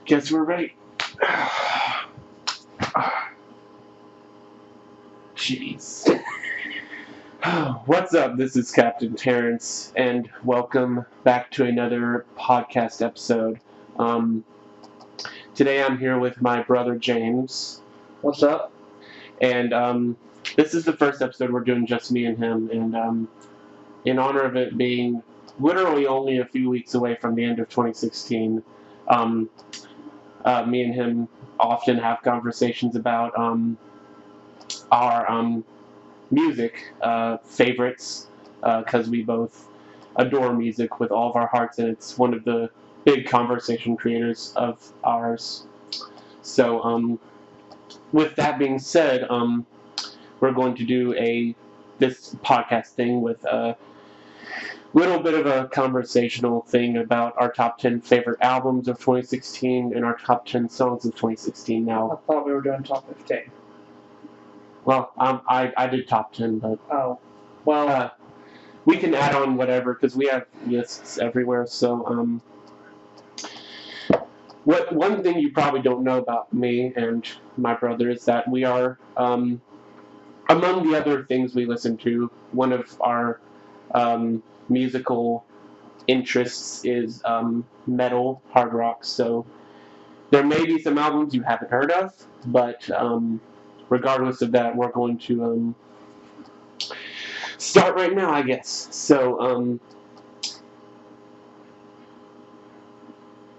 Guess we're ready. Jeez. What's up? This is Captain Terrence, and welcome back to another podcast episode. Today I'm here with my brother James. What's up? And this is the first episode we're doing just me and him, and in honor of it being literally only a few weeks away from the end of 2016, me and him often have conversations about our music favorites, because we both adore music with all of our hearts, and it's one of the big conversation creators of ours. So with that being said, we're going to do this podcast thing with a little bit of a conversational thing about our top 10 favorite albums of 2016 and our top 10 songs of 2016. Now, I thought we were doing top 15. well, I did top 10, but Oh, well, we can add on whatever because we have lists everywhere. So, one thing you probably don't know about me and my brother is that we are, among the other things we listen to, one of our musical interests is metal, hard rock. So there may be some albums you haven't heard of, but regardless of that, we're going to start right now, I guess. So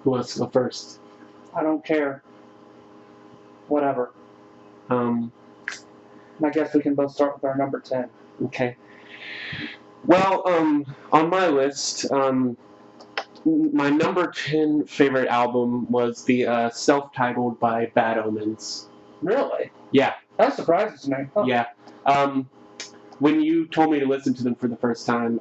who wants to go first? I don't care. Whatever. I guess we can both start with our number 10. Okay. Well, on my list, my number 10 favorite album was the self-titled by Bad Omens. Really? Yeah. That surprises me. Huh. Yeah. When you told me to listen to them for the first time,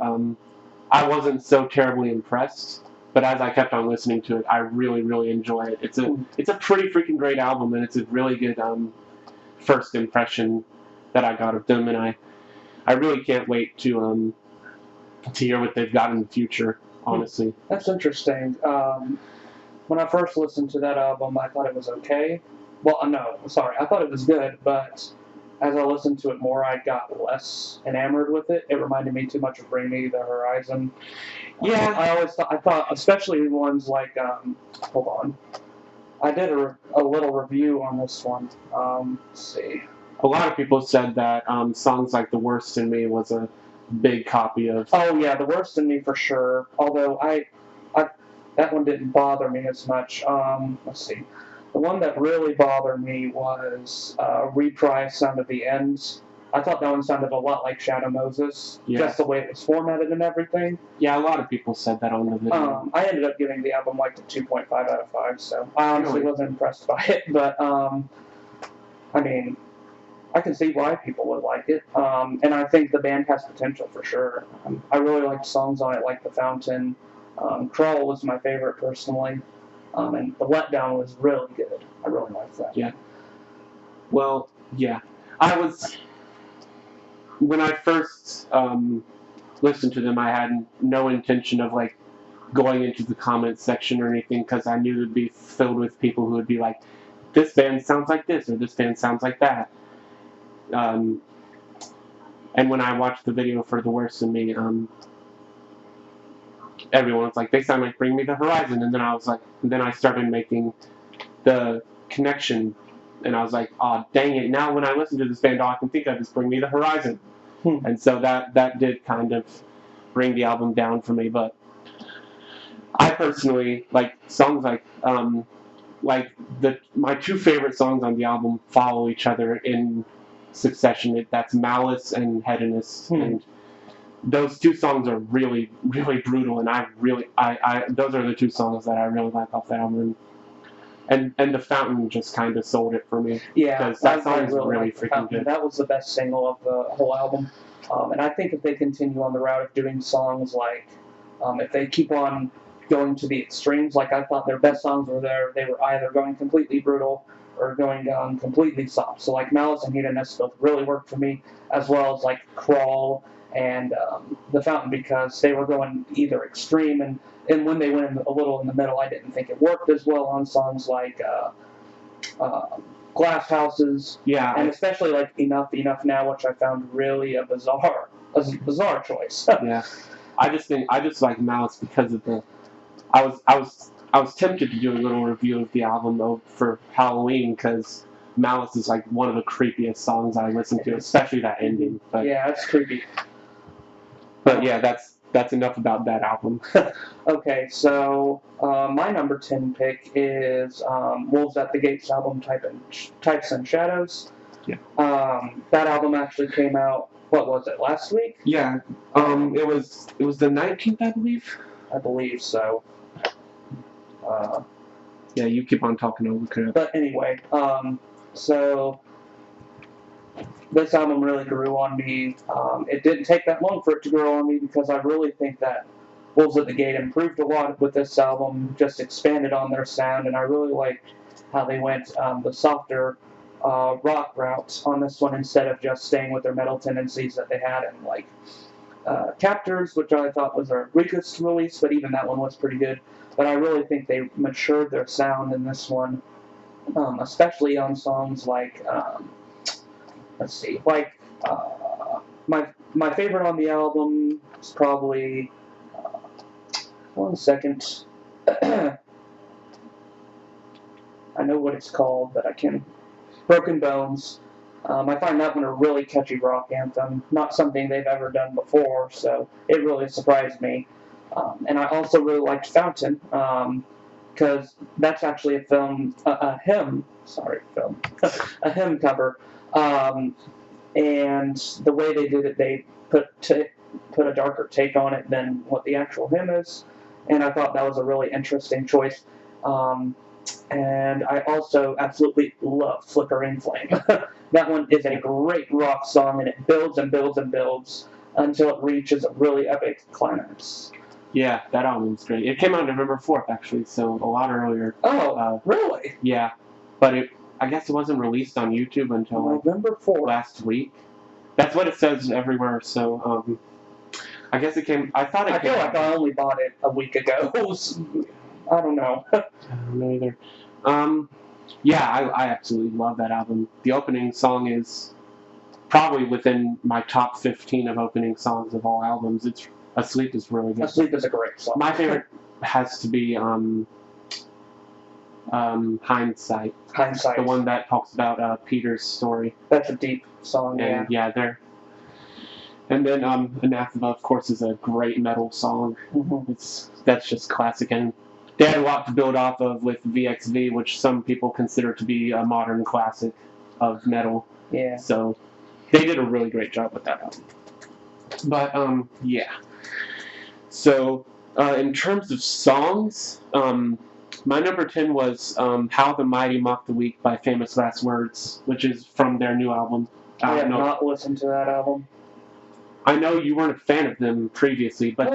I wasn't so terribly impressed. But as I kept on listening to it, I really, really enjoy it. It's a pretty freaking great album, and it's a really good first impression that I got of them, and I really can't wait to hear what they've got in the future, honestly. That's interesting. When I first listened to that album, I thought it was okay. Well, no, sorry. I thought it was good, but as I listened to it more, I got less enamored with it. It reminded me too much of Bring Me the Horizon. Yeah. I thought, especially ones like, hold on. I did a little review on this one. Let's see. A lot of people said that songs like The Worst in Me was a big copy of... Oh, yeah, The Worst in Me for sure. Although that one didn't bother me as much. Let's see. The one that really bothered me was Reprise Sound of the Ends. I thought that one sounded a lot like Shadow Moses, just the way it was formatted and everything. Yeah, a lot of people said that on the video. I ended up giving the album like a 2.5 out of 5, so I honestly wasn't impressed by it. But, I mean, I can see why people would like it, and I think the band has potential for sure. I really liked songs on it like The Fountain. Crawl was my favorite personally, and The Letdown was really good. I really liked that. Yeah. Well, yeah. When I first listened to them, I had no intention of like going into the comments section or anything because I knew it would be filled with people who would be like, this band sounds like this or this band sounds like that. And when I watched the video for The Worst in Me, everyone was like, they sound like Bring Me the Horizon. And then I started making the connection, and I was like, oh, dang it. Now when I listen to this band, all I can think of is Bring Me the Horizon. And so that did kind of bring the album down for me. But I personally like songs like my two favorite songs on the album follow each other in succession. That's Malice and Hedonist. And those two songs are really, really brutal, and those are the two songs that I really like off the album. And The Fountain just kind of sold it for me. Yeah, because that song is really freaking good. That was the best single of the whole album. And I think if they continue on the route of doing songs like, if they keep on going to the extremes, like I thought their best songs were they were either going completely brutal or going completely soft. So like Malice and Hedonist both really worked for me, as well as like Crawl and The Fountain, because they were going either extreme, and and when they went a little in the middle, I didn't think it worked as well on songs like Glass Houses, Yeah, and especially like Enough Now, which I found really a bizarre choice. yeah. I just like Malice because of the. I was tempted to do a little review of the album though for Halloween because Malice is like one of the creepiest songs I listen to, especially that ending. But yeah, it's creepy. But yeah, that's enough about that album. Okay, so my number 10 pick is Wolves at the Gates album, Types and Shadows. Yeah. That album actually came out, what was it, last week? Yeah. It was the 19th, I believe. I believe so. Yeah, you keep on talking, I'll look it up. But anyway, so this album really grew on me. It didn't take that long for it to grow on me because I really think that Wolves at the Gate improved a lot with this album, just expanded on their sound, and I really liked how they went the softer rock route on this one instead of just staying with their metal tendencies that they had in like Captors, which I thought was their weakest release, but even that one was pretty good. But I really think they matured their sound in this one, especially on songs like let's see, like my favorite on the album is probably 1 second. I know what it's called, but I can't. Broken Bones. I find that one a really catchy rock anthem, not something they've ever done before, so it really surprised me. And I also really liked Fountain, because that's actually a hymn cover. And the way they did it, they put a darker take on it than what the actual hymn is, and I thought that was a really interesting choice. And I also absolutely love Flickering Flame. That one is a great rock song, and it builds and builds and builds until it reaches a really epic climax. Yeah, that album's great. It came out November 4th, actually, so a lot earlier. Oh, really? Yeah, but I guess it wasn't released on YouTube until November 4th. Last week. That's what it says everywhere, so I guess it came. I feel like I only bought it a week ago. I don't know. I don't know either. Yeah, I absolutely love that album. The opening song is probably within my top 15 of opening songs of all albums. It's Asleep is really good. Asleep is a great song. My favorite has to be Hindsight. Hindsight. The one that talks about Peter's story. That's a deep song, and, yeah. And then Anathema, of course, is a great metal song. Mm-hmm. That's just classic, and they had a lot to build off of with VXV, which some people consider to be a modern classic of metal. Yeah. So they did a really great job with that album. But yeah. So in terms of songs, my number 10 was How the Mighty Mock the Weak by Famous Last Words, which is from their new album. I have not listened to that album. I know you weren't a fan of them previously, but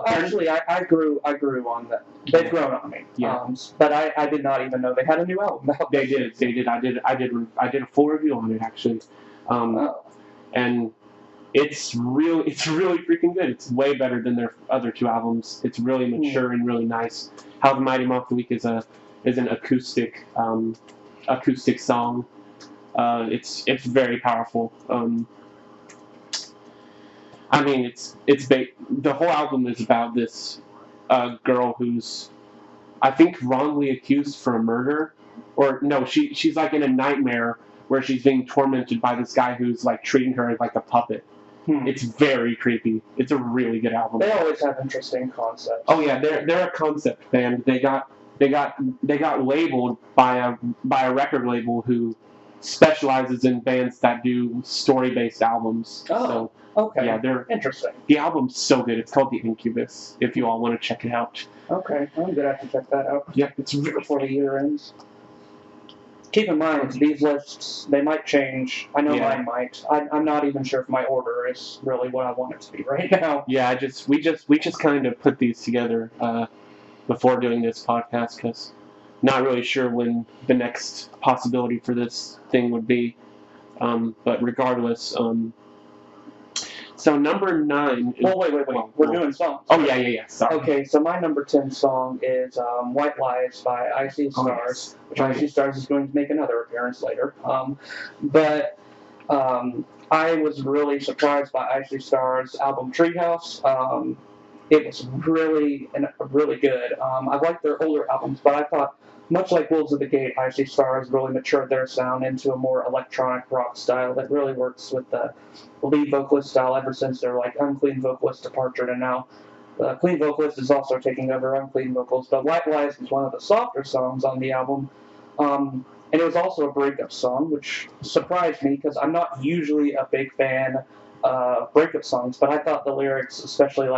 actually, I grew on them. They've grown on me. Yeah. But I did not even know they had a new album. They did. I did a full review on it actually, and it's really freaking good. It's way better than their other two albums. It's really mature and really nice. How the Mighty Mock the Weak is an acoustic song. It's very powerful. I mean, the whole album is about this girl who's, I think, wrongly accused for a murder, or no, she's like in a nightmare where she's being tormented by this guy who's like treating her like a puppet. It's very creepy. It's a really good album. They always have interesting concepts. Oh yeah, they're a concept band. They got labeled by a record label who specializes in bands that do story-based albums. Oh. So, okay. Yeah, they're interesting. The album's so good. It's called The Incubus. If you all want to check it out. Okay, I'm gonna have to check that out. Yeah, it's really before the year ends. Keep in mind, these lists, they might change. I know mine might. I'm not even sure if my order is really what I want it to be right now. Yeah, we just kind of put these together before doing this podcast because not really sure when the next possibility for this thing would be. But regardless, So number 9. Is, Well, wait. We're doing songs. Oh yeah. Sorry. Okay, so my number 10 song is White Lies by Icy Stars, which Icy Stars is going to make another appearance later. But I was really surprised by Icy Stars' album Treehouse. It was really good. I liked their older albums, but I thought, much like Wolves of the Gate, Icy Stars really matured their sound into a more electronic rock style that really works with the lead vocalist style ever since their Unclean vocalist departure, and now the Clean vocalist is also taking over Unclean vocals. But White Lies was one of the softer songs on the album. And it was also a breakup song, which surprised me because I'm not usually a big fan of breakup songs, but I thought the lyrics, especially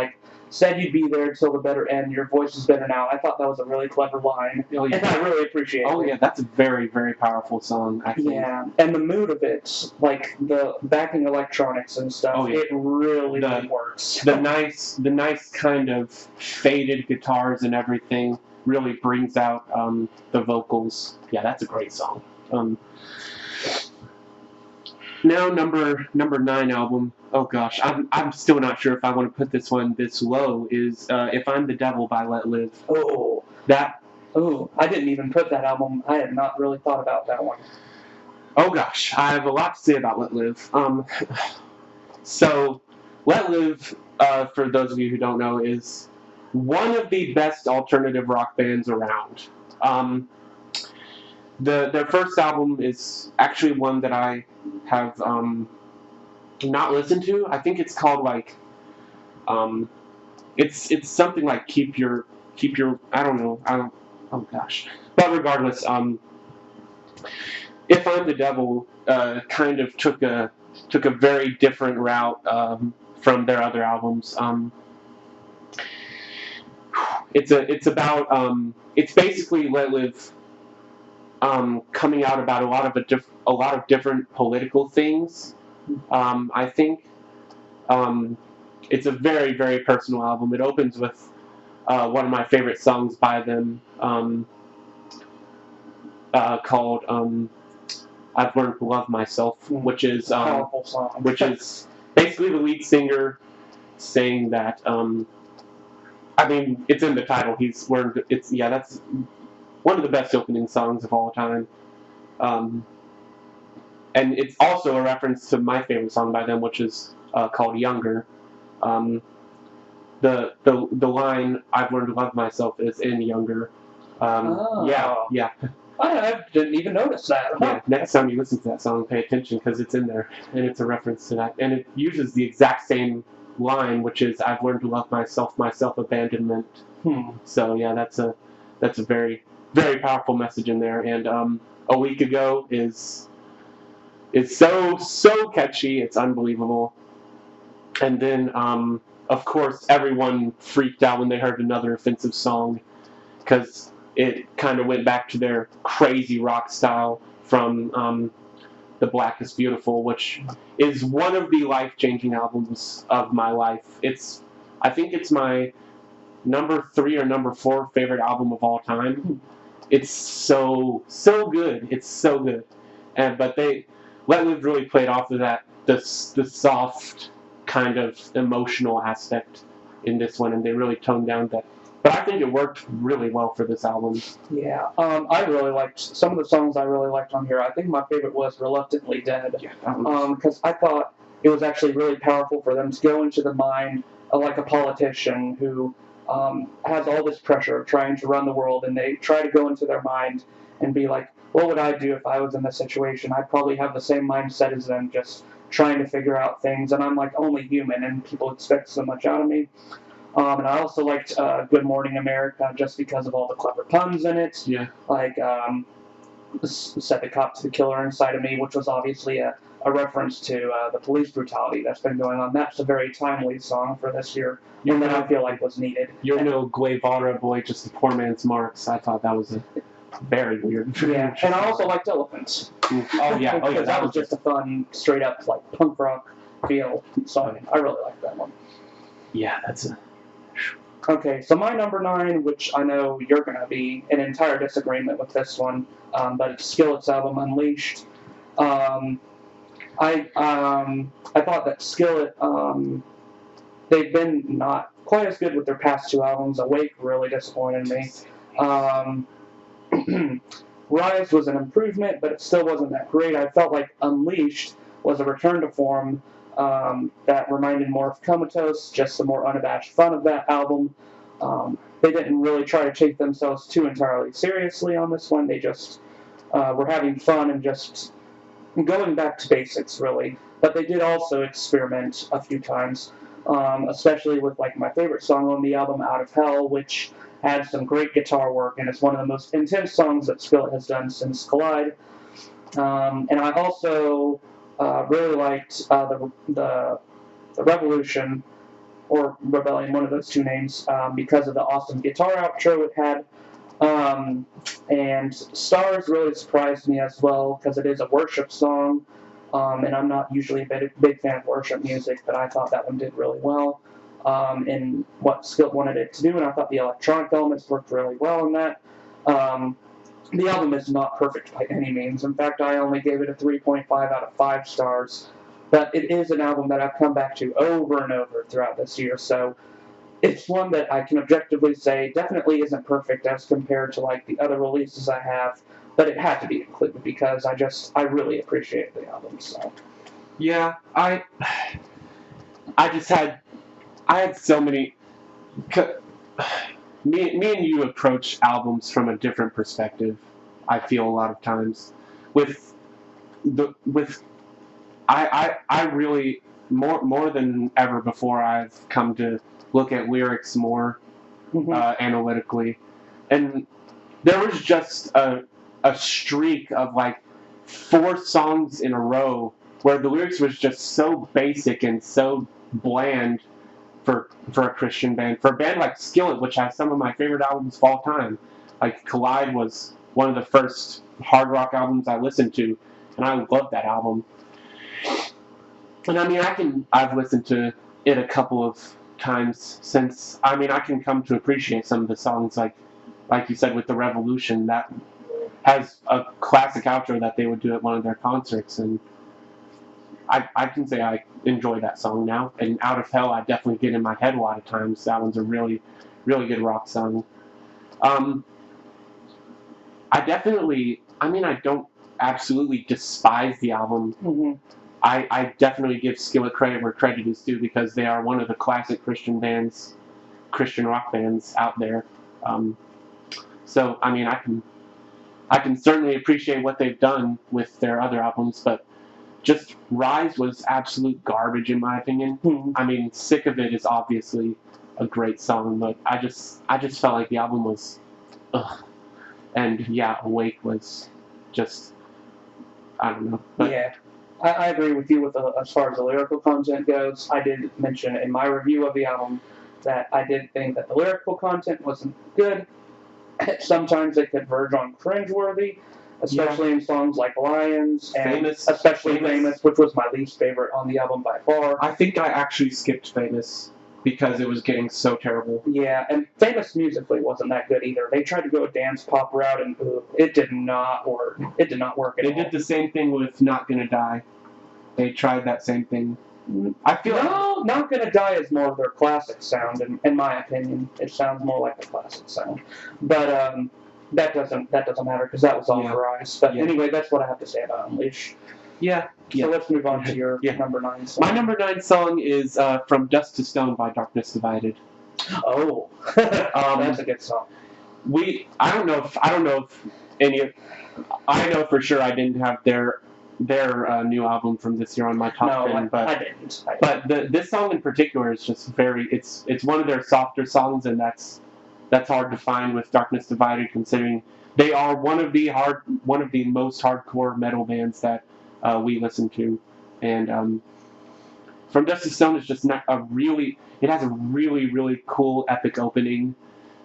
said you'd be there till the better end, your voice has been out. I thought that was a really clever line, and I really appreciate it. Oh yeah, that's a very, very powerful song, I think. Yeah, and the mood of it, the backing electronics and stuff, it really works. The nice kind of faded guitars and everything really brings out the vocals. Yeah, that's a great song. Now number 9 album. Oh gosh, I'm still not sure if I want to put this one this low. Is If I'm the Devil by Let Live. I didn't even put that album. I had not really thought about that one. Oh gosh, I have a lot to say about Let Live. So Let Live, for those of you who don't know, is one of the best alternative rock bands around. Their first album is actually one that I have not listened to. I think it's called it's something like keep your I don't know. Oh gosh. But regardless, If I'm the Devil kind of took a very different route from their other albums. It's about it's basically Let Live coming out about a lot of different political things. I think it's a very, very personal album. It opens with one of my favorite songs by them called "I've Learned to Love Myself," which is basically the lead singer saying that. I mean, it's in the title. He's learned. That's one of the best opening songs of all time. And it's also a reference to my favorite song by them, which is called "Younger." The line "I've learned to love myself" is in "Younger." Yeah. I didn't even notice that. Yeah. Next time you listen to that song, pay attention because it's in there, and it's a reference to that, and it uses the exact same line, which is "I've learned to love myself, abandonment." So yeah, that's a very, very powerful message in there. And "A Week Ago" is so catchy, it's unbelievable. And then of course everyone freaked out when they heard another offensive song because it kind of went back to their crazy rock style from The Black is Beautiful, which is one of the life-changing albums of my life. I think it's my number 3 or number 4 favorite album of all time. It's so good. It's so good. But Let Live really played off of that, the soft kind of emotional aspect in this one, and they really toned down that. But I think it worked really well for this album. Yeah, I really liked some of the songs I really liked on here. I think my favorite was "Reluctantly Dead," because I thought it was actually really powerful for them to go into the mind of a politician who has all this pressure of trying to run the world, and they try to go into their mind and be like, what would I do if I was in this situation? I'd probably have the same mindset as them, just trying to figure out things, and I'm only human, and people expect so much out of me. And I also liked "Good Morning America" just because of all the clever puns in it. Yeah. "Set the Cop to the Killer Inside of Me," which was obviously a reference to the police brutality that's been going on. That's a very timely song for this year, and that I feel was needed. You're no Guevara boy, just a poor man's Marx. I thought that was very weird. Yeah, and I also liked "Elephants." Oh yeah, because that was just a fun, straight up punk rock feel song. I really liked that one. Yeah, that's a. Okay, so my number 9, which I know you're going to be in entire disagreement with this one, but it's Skillet's album "Unleashed." I I thought that Skillet, they've been not quite as good with their past two albums. Awake really disappointed me. Rise was an improvement, but it still wasn't that great. I felt like Unleashed was a return to form that reminded more of Comatose, just the more unabashed fun of that album. They didn't really try to take themselves too entirely seriously on this one. They just were having fun and just going back to basics, really. But they did also experiment a few times, especially with like my favorite song on the album, Out of Hell, which had some great guitar work, and it's one of the most intense songs that Skillet has done since Collide. And I also really liked the Revolution, or Rebellion, one of those two names, because of the awesome guitar outro it had. And Stars really surprised me as well, because it is a worship song, and I'm not usually a big fan of worship music, but I thought that one did really well in what Skillet wanted it to do, and I thought the electronic elements worked really well in that. The album is not perfect by any means. In fact, I only gave it a 3.5 out of 5 stars, but it is an album that I've come back to over and over throughout this year, so it's one that I can objectively say definitely isn't perfect as compared to like the other releases I have, but it had to be included because I really appreciate the album. So Yeah, I had so many. Me and you approach albums from a different perspective. I feel a lot of times with I really more than ever before I've come to look at lyrics more analytically, and there was just a streak of like 4 songs in a row where the lyrics was just so basic and so bland for a Christian band. For a band like Skillet, which has some of my favorite albums of all time, like Collide was one of the first hard rock albums I listened to, and I loved that album. And I mean, I've listened to it a couple of times since. I mean, I can come to appreciate some of the songs, like you said, with the Revolution, that has a classic outro that they would do at one of their concerts, and I can say I enjoy that song now. And Out of Hell, I definitely get in my head a lot of times. That one's a really, really good rock song. I don't absolutely despise the album. Mm-hmm. I definitely give Skillet credit where credit is due, because they are one of the classic Christian rock bands out there. So I mean, I can certainly appreciate what they've done with their other albums, but just Rise was absolute garbage in my opinion. Mm-hmm. I mean, Sick of It is obviously a great song, but I just felt like the album was, ugh. And yeah, Awake was just, I don't know. But yeah, I agree with you as far as the lyrical content goes. I did mention in my review of the album that I did think that the lyrical content wasn't good. Sometimes it could verge on cringeworthy, especially in songs like Lions and especially Famous, which was my least favorite on the album by far. I think I actually skipped Famous because it was getting so terrible. Yeah, and Famous musically wasn't that good either. They tried to go a dance pop route, and it did not work. It did not work at all. They did the same thing with Not Gonna Die. They tried that same thing. I feel no, Not Gonna Die is more of their classic sound, in my opinion. It sounds more like the classic sound. But that doesn't matter because that was all Rise. But anyway, that's what I have to say about Unleash. Yeah. So let's move on to your number 9 song. My number 9 song is From Dust to Stone by Darkness Divided. Oh, that's a good song. I don't know if any of, I know for sure I didn't have their new album from this year on my top 10, but I didn't. But this song in particular is just it's one of their softer songs, and that's hard to find with Darkness Divided, considering they are one of the most hardcore metal bands that we listen to. And From Dust to Stone is just it has a really, really cool epic opening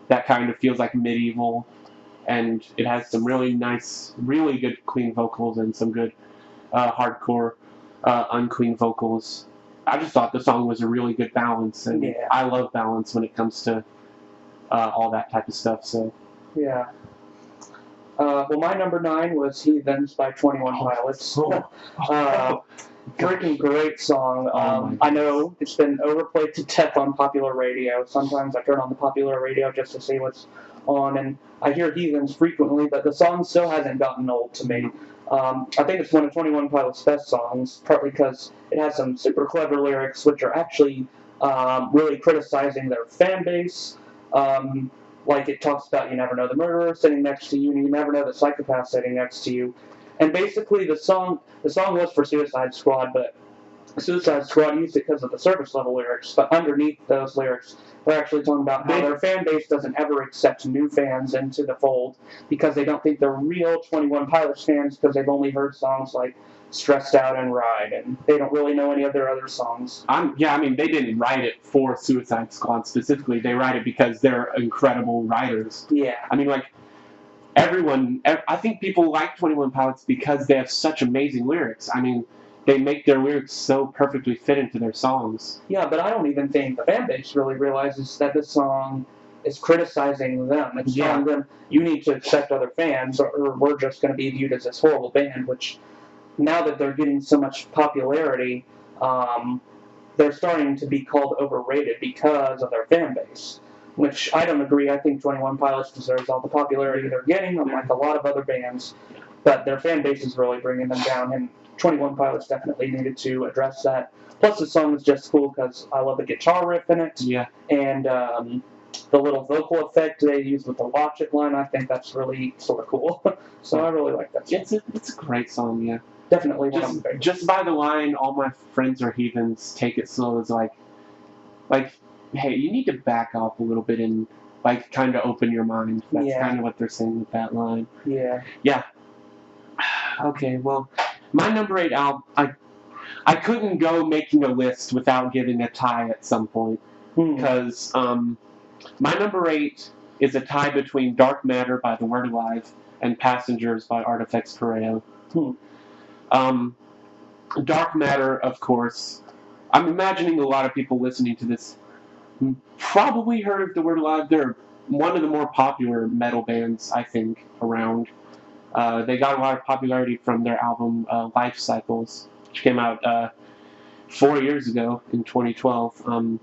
that kind of feels like medieval, and it has some really nice, really good clean vocals and some good hardcore unclean vocals. I just thought the song was a really good balance, and I love balance when it comes to all that type of stuff. So yeah. Well, my number 9 was Heathens by 21 Pilots. Freaking great song. I know it's been overplayed to death on popular radio. Sometimes I turn on the popular radio just to see what's on, and I hear Heathens frequently, but the song still hasn't gotten old to me. I think it's one of 21 Pilots' best songs, partly because it has some super clever lyrics, which are actually really criticizing their fan base. Like it talks about you never know the murderer sitting next to you, and you never know the psychopath sitting next to you. And basically, the song was for Suicide Squad, but Suicide Squad used it because of the surface level lyrics. But underneath those lyrics, they're actually talking about how their fan base doesn't ever accept new fans into the fold because they don't think they're real 21 Pilots fans because they've only heard songs like Stressed Out and Ride, and they don't really know any of their other songs. Yeah, I mean, they didn't write it for Suicide Squad specifically. They write it because they're incredible writers. Yeah. I mean, like, I think people like 21 Pilots because they have such amazing lyrics. I mean, they make their lyrics so perfectly fit into their songs. Yeah, but I don't even think the fan base really realizes that this song is criticizing them. It's telling them, you need to accept other fans or we're just going to be viewed as this horrible band, which now that they're getting so much popularity, they're starting to be called overrated because of their fan base. Which I don't agree. I think 21 Pilots deserves all the popularity they're getting, unlike a lot of other bands. But their fan base is really bringing them down, and 21 Pilots definitely needed to address that. Plus, the song is just cool because I love the guitar riff in it. Yeah. And the little vocal effect they use with the Watch It line, I think that's really sort of cool. So I really like that song. It's a great song, yeah. Definitely one of my favorites. Just by the line, all my friends are heathens, take it slow, is like, hey, you need to back off a little bit and, like, kind of open your mind. That's kind of what they're saying with that line. Yeah. Yeah. Okay, well, my number 8 album, I couldn't go making a list without giving a tie at some point. Because my number 8 is a tie between Dark Matter by The Word Alive and Passengers by Artifex Pareo. Dark Matter, of course. I'm imagining a lot of people listening to this probably heard of The Word Alive. They're one of the more popular metal bands, I think, around. They got a lot of popularity from their album Life Cycles, which came out 4 years ago in 2012.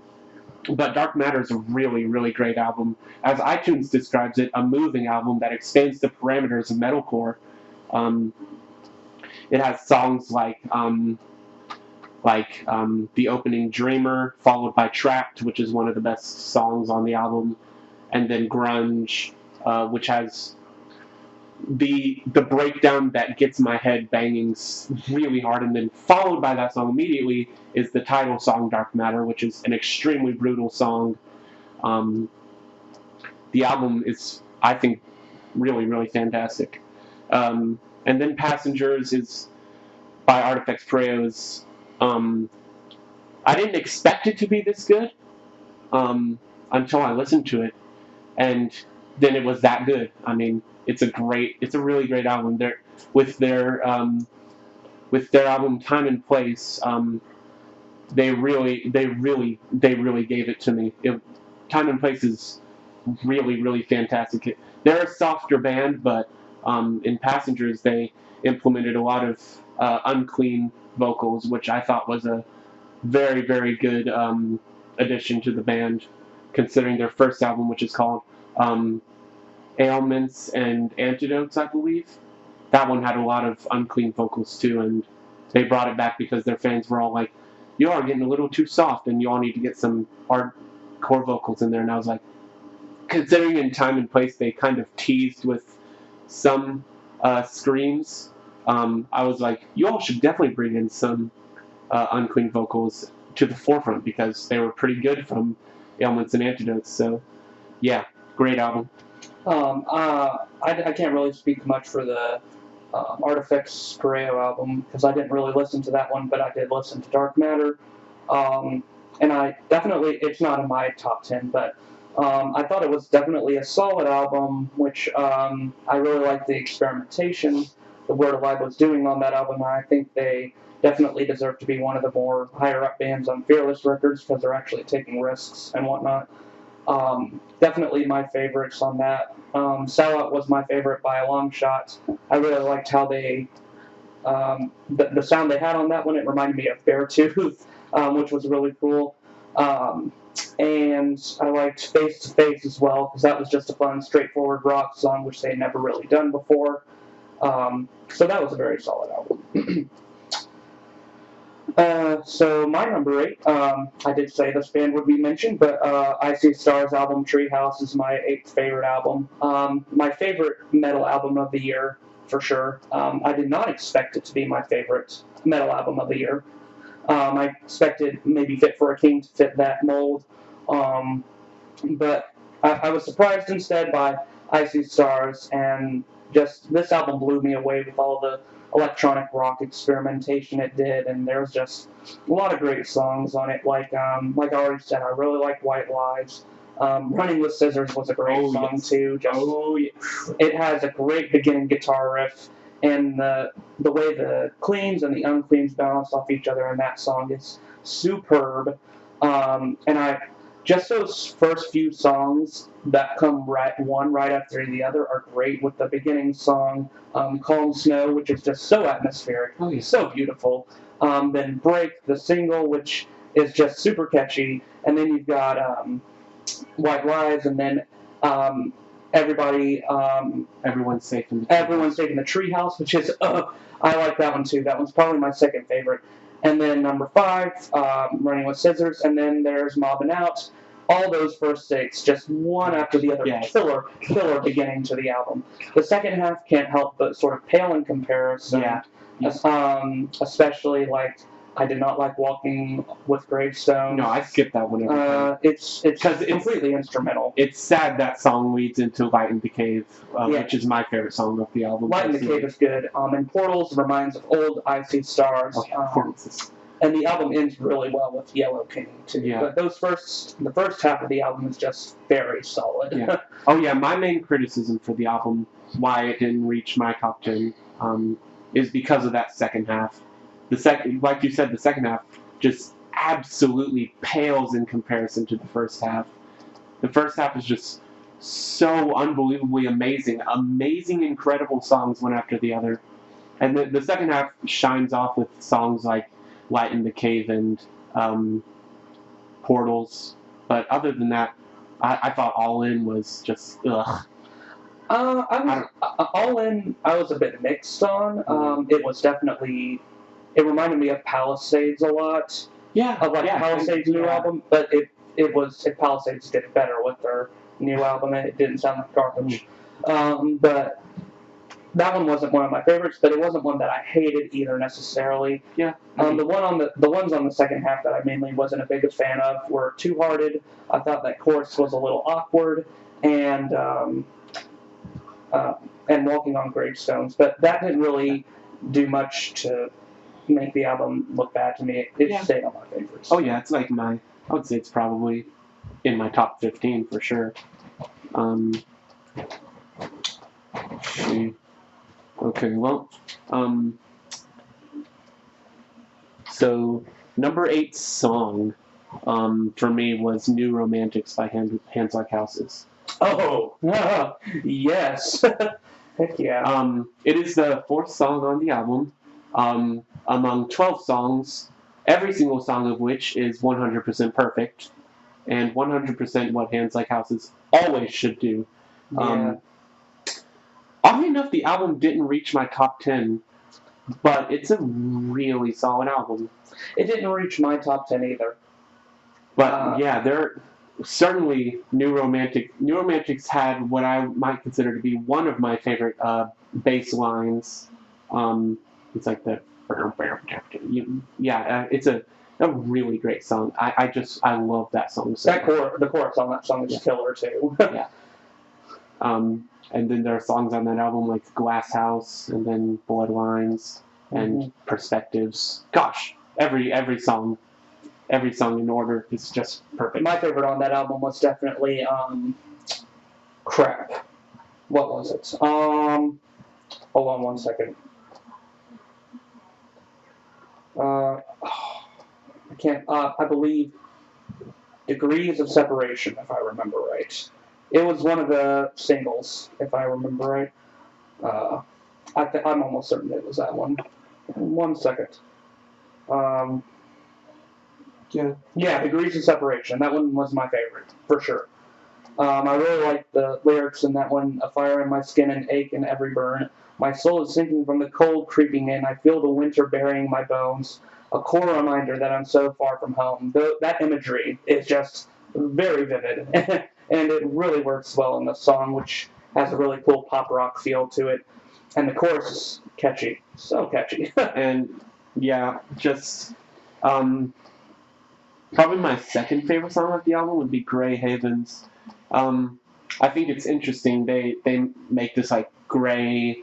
But Dark Matter is a really, really great album. As iTunes describes it, a moving album that extends the parameters of metalcore. It has songs like the opening Dreamer, followed by Trapped, which is one of the best songs on the album, and then Grunge, which has the breakdown that gets my head banging really hard, and then followed by that song immediately is the title song Dark Matter, which is an extremely brutal song. The album is, I think, really, really fantastic. And then Passengers is by Artifex Pareo. I didn't expect it to be this good until I listened to it, and then it was that good. I mean, it's a really great album. With their album Time and Place, they really gave it to me. Time and Place is really, really fantastic. They're a softer band, but in Passengers they implemented a lot of unclean vocals, which I thought was a very, very good addition to the band, considering their first album, which is called Ailments and Antidotes, I believe. That one had a lot of unclean vocals too, and they brought it back because their fans were all like, you are getting a little too soft and you all need to get some hardcore vocals in there. And I was like, considering in Time and Place they kind of teased with some screams, I was like, you all should definitely bring in some unclean vocals to the forefront because they were pretty good from Ailments and Antidotes. So, yeah, great album. I can't really speak much for the Artifex Pareo album because I didn't really listen to that one, but I did listen to Dark Matter. And I definitely, it's not in my top 10, but I thought it was definitely a solid album, which I really liked the experimentation The Word Alive was doing on that album. I think they definitely deserve to be one of the more higher up bands on Fearless Records because they're actually taking risks and whatnot. Definitely my favorites on that. Sellout was my favorite by a long shot. I really liked how they, the sound they had on that one. It reminded me of Beartooth, which was really cool. And I liked Face to Face as well, because that was just a fun, straightforward rock song, which they had never really done before. So that was a very solid album. So my number 8, I did say this band would be mentioned, but I See Stars album Treehouse is my 8th favorite album. My favorite metal album of the year, for sure. I did not expect it to be my favorite metal album of the year. I expected maybe Fit for a King to fit that mold, but I was surprised instead by I See Stars, and just this album blew me away with all the electronic rock experimentation it did, and there's just a lot of great songs on it. Like I already said, I really like White Lies. Running with Scissors was a great song too. It has a great beginning guitar riff, and the way the cleans and the uncleans balance off each other in that song is superb. And I just those first few songs that come right after the other are great. With the beginning song, Calm Snow, which is just so atmospheric, so beautiful. Then Break, the single, which is just super catchy. And then you've got White Lies, and then Everyone's Safe in the Treehouse, which is I like that one too. That one's probably my second favorite. And then number 5, Running with Scissors, and then there's Mobbing Out. All those first 6, just one after the other, killer beginning to the album. The second half can't help but sort of pale in comparison. Especially like I did not like Walking with Gravestones. No, I skipped that one every time. It's completely instrumental. It's sad that song leads into Light in the Cave, which is my favorite song of the album. Light in the Cave is good. And Portals reminds of old I See Stars. And the album ends really well with Yellow King too. Yeah. But the first half of the album is just very solid. Yeah. My main criticism for the album, why it didn't reach my top 10, is because of that second half. Like you said, the second half just absolutely pales in comparison to the first half. The first half is just so unbelievably amazing, incredible songs one after the other, and the second half shines off with songs like Light in the Cave and Portals. But other than that, I thought All In was just ugh. All In, I was a bit mixed on. It was definitely. It reminded me of Palisades a lot. Palisades' new album, but Palisades did better with their new album, and it didn't sound like garbage. But that one wasn't one of my favorites, but it wasn't one that I hated either necessarily. Yeah. The ones on the second half that I mainly wasn't a big fan of were Two Hearted. I thought that chorus was a little awkward, and Walking on Gravestones, but that didn't really do much to make the album look bad to me. It stayed on my favorites. Oh yeah, it's like I would say it's probably in my top 15 for sure. Okay, well, so number 8 song, for me was New Romantics by Hands Like Houses. Oh, yes. Heck yeah. It is the 4th song on the album. Among 12 songs, every single song of which is 100% perfect, and 100% what Hands Like Houses always should do. Oddly enough, the album didn't reach my top 10, but it's a really solid album. It didn't reach my top 10 either. But they're certainly New Romantics had what I might consider to be one of my favorite bass lines. It's like the it's a really great song. I love that song. So the chorus on that song is killer too. Yeah. And then there are songs on that album like Glass House, and then Bloodlines, and Perspectives. Gosh, every song in order is just perfect. My favorite on that album was definitely crap. What was it? Hold on one second. I can't. I believe Degrees of Separation, if I remember right. It was one of the singles, if I remember right. I'm almost certain it was that one. 1 second. Yeah, Degrees of Separation. That one was my favorite, for sure. I really like the lyrics in that one. A fire in my skin, an ache in every burn. My soul is sinking from the cold creeping in. I feel the winter burying my bones. A core reminder that I'm so far from home. That imagery is just very vivid, and it really works well in the song, which has a really cool pop rock feel to it. And the chorus is catchy, so catchy. And yeah, just probably my second favorite song off the album would be Grey Havens. I think it's interesting. They make this like gray,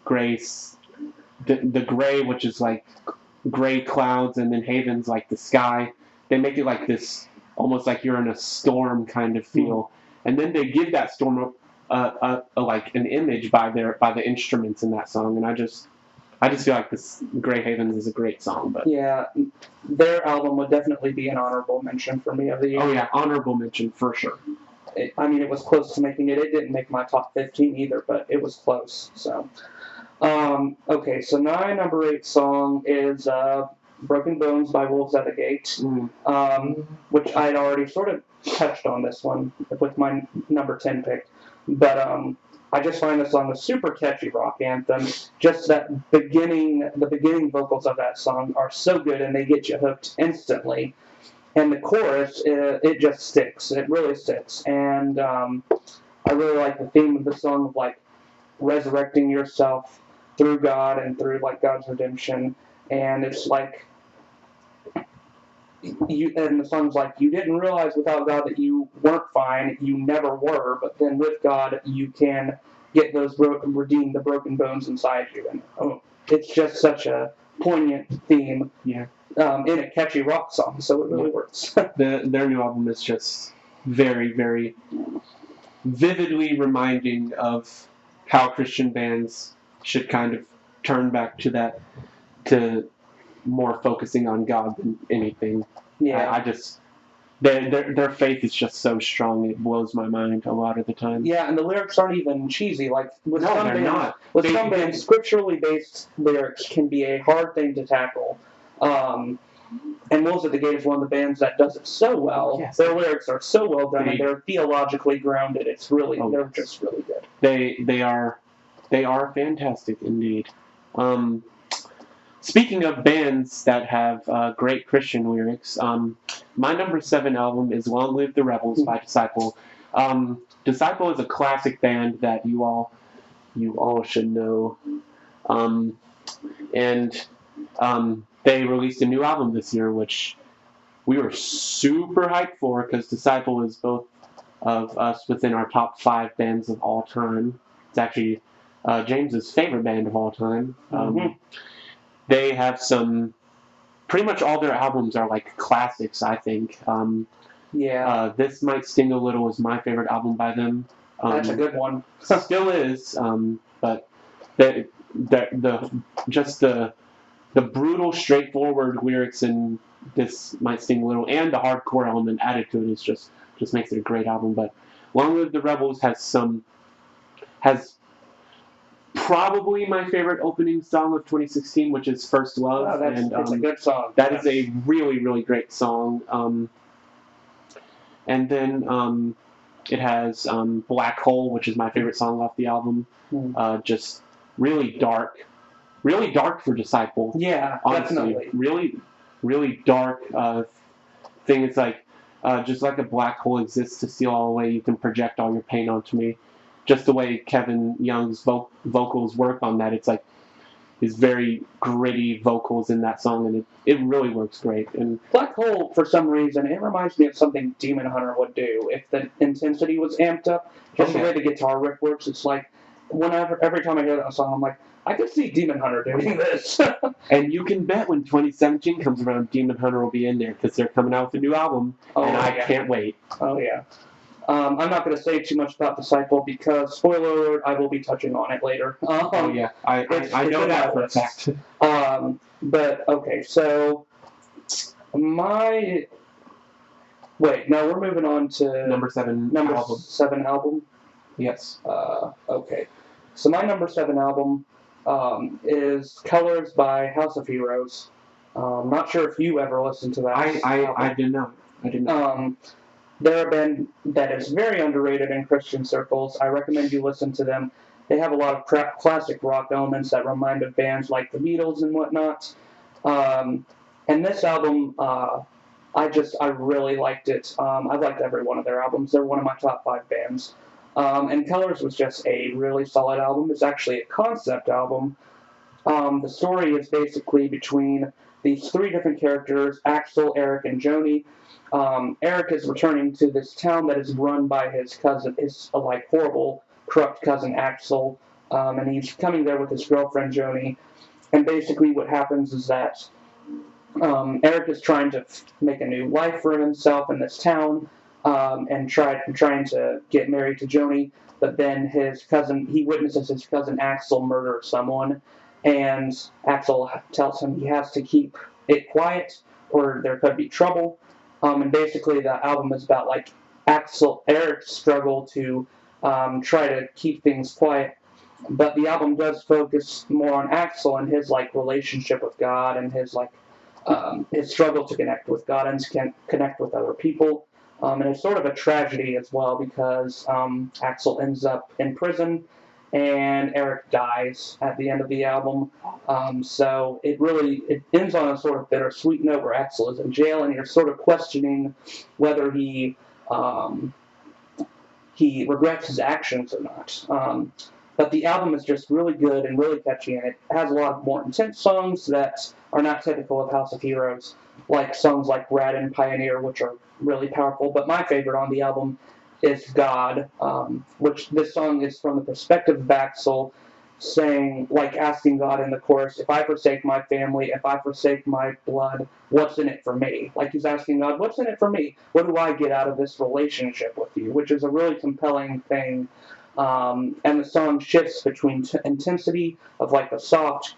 the gray, which is like gray clouds, and then havens like the sky. They make it like this, almost like you're in a storm kind of feel, and then they give that storm like an image by the instruments in that song, and I just feel like this Grey Havens is a great song. But yeah, their album would definitely be an honorable mention for me of the year. Oh yeah, honorable mention for sure. It was close to making it. It didn't make my top 15 either, but it was close. So, okay, so my number 8 song is Broken Bones by Wolves at the Gate, which I'd already sort of touched on this one with my number 10 pick. But I just find the song a super catchy rock anthem. Just the beginning vocals of that song are so good, and they get you hooked instantly. And the chorus, it just sticks. It really sticks. And I really like the theme of the song of like resurrecting yourself through God and through like God's redemption. And it's like and the song's like, you didn't realize without God that you weren't fine. You never were. But then with God, you can get redeem the broken bones inside you. And it's just such a poignant theme. Yeah. In a catchy rock song, so it really works. Their new album is just very, very vividly reminding of how Christian bands should kind of turn back to more focusing on God than anything. Yeah. Their faith is just so strong, it blows my mind a lot of the time. Yeah, and the lyrics aren't even cheesy. Like with No, some they're bands, not. With some bands, scripturally based lyrics can be a hard thing to tackle. And Wolves at the Gate is one of the bands that does it so well. Yes. Their lyrics are so well done, and they're theologically grounded. It's really, they're just really good. They are fantastic indeed. Speaking of bands that have great Christian lyrics, my number 7 album is "Long Live the Rebels" by Disciple. Disciple is a classic band that you all should know, and they released a new album this year, which we were super hyped for because Disciple is both of us within our top 5 bands of all time. It's actually James's favorite band of all time. They have pretty much all their albums are like classics, I think. This Might Sting a Little is my favorite album by them. That's a good one. Still is, but the brutal, straightforward lyrics in This Might Sting a Little and the hardcore element added to it is just makes it a great album. But Long Live the Rebels has probably my favorite opening song of 2016, which is First Love. Wow, that's a good song. That is a really, really great song. And then it has Black Hole, which is my favorite song off the album. Just really dark for Disciple. Yeah, honestly. definitely. Really, really dark thing. It's like, just like a black hole exists to steal all away, you can project all your pain onto me. Just the way Kevin Young's vocals work on that, it's like his very gritty vocals in that song, and it really works great. And Black Hole, for some reason, it reminds me of something Demon Hunter would do if the intensity was amped up. Just the way the guitar riff works, it's like every time I hear that song, I'm like, I could see Demon Hunter doing this. And you can bet when 2017 comes around, Demon Hunter will be in there because they're coming out with a new album, and I can't wait. Oh yeah. I'm not going to say too much about Disciple because, spoiler alert, I will be touching on it later. I know that for a fact. But okay, so my Wait, no, we're moving on to number 7 number album. 7 album. Yes. Okay. So my number 7 album is Colors by House of Heroes. Not sure if you ever listened to that. I did not. They're a band that is very underrated in Christian circles. I recommend you listen to them. They have a lot of classic rock elements that remind of bands like the Beatles and whatnot. And this album, I really liked it. I liked every one of their albums. They're one of my top 5 bands. And Colors was just a really solid album. It's actually a concept album. The story is basically between these 3 different characters, Axel, Eric, and Joni. Eric is returning to this town that is run by his cousin, his horrible, corrupt cousin Axel, and he's coming there with his girlfriend Joni. And basically, what happens is that Eric is trying to make a new life for himself in this town, and trying to get married to Joni. But then he witnesses his cousin Axel murder someone, and Axel tells him he has to keep it quiet, or there could be trouble. And basically, the album is about Eric's struggle to try to keep things quiet. But the album does focus more on Axel and his relationship with God, and his struggle to connect with God and to connect with other people. And it's sort of a tragedy as well, because Axel ends up in prison and Eric dies at the end of the album. So it ends on a sort of bittersweet note where Axel is in jail and you're sort of questioning whether he regrets his actions or not. But the album is just really good and really catchy, and it has a lot of more intense songs that are not typical of House of Heroes, like songs like Rad and Pioneer, which are really powerful. But my favorite on the album is God, which this song is from the perspective of Axel, asking God in the chorus, if I forsake my family, if I forsake my blood, what's in it for me? He's asking God, what's in it for me? What do I get out of this relationship with you? Which is a really compelling thing. And the song shifts between intensity of the soft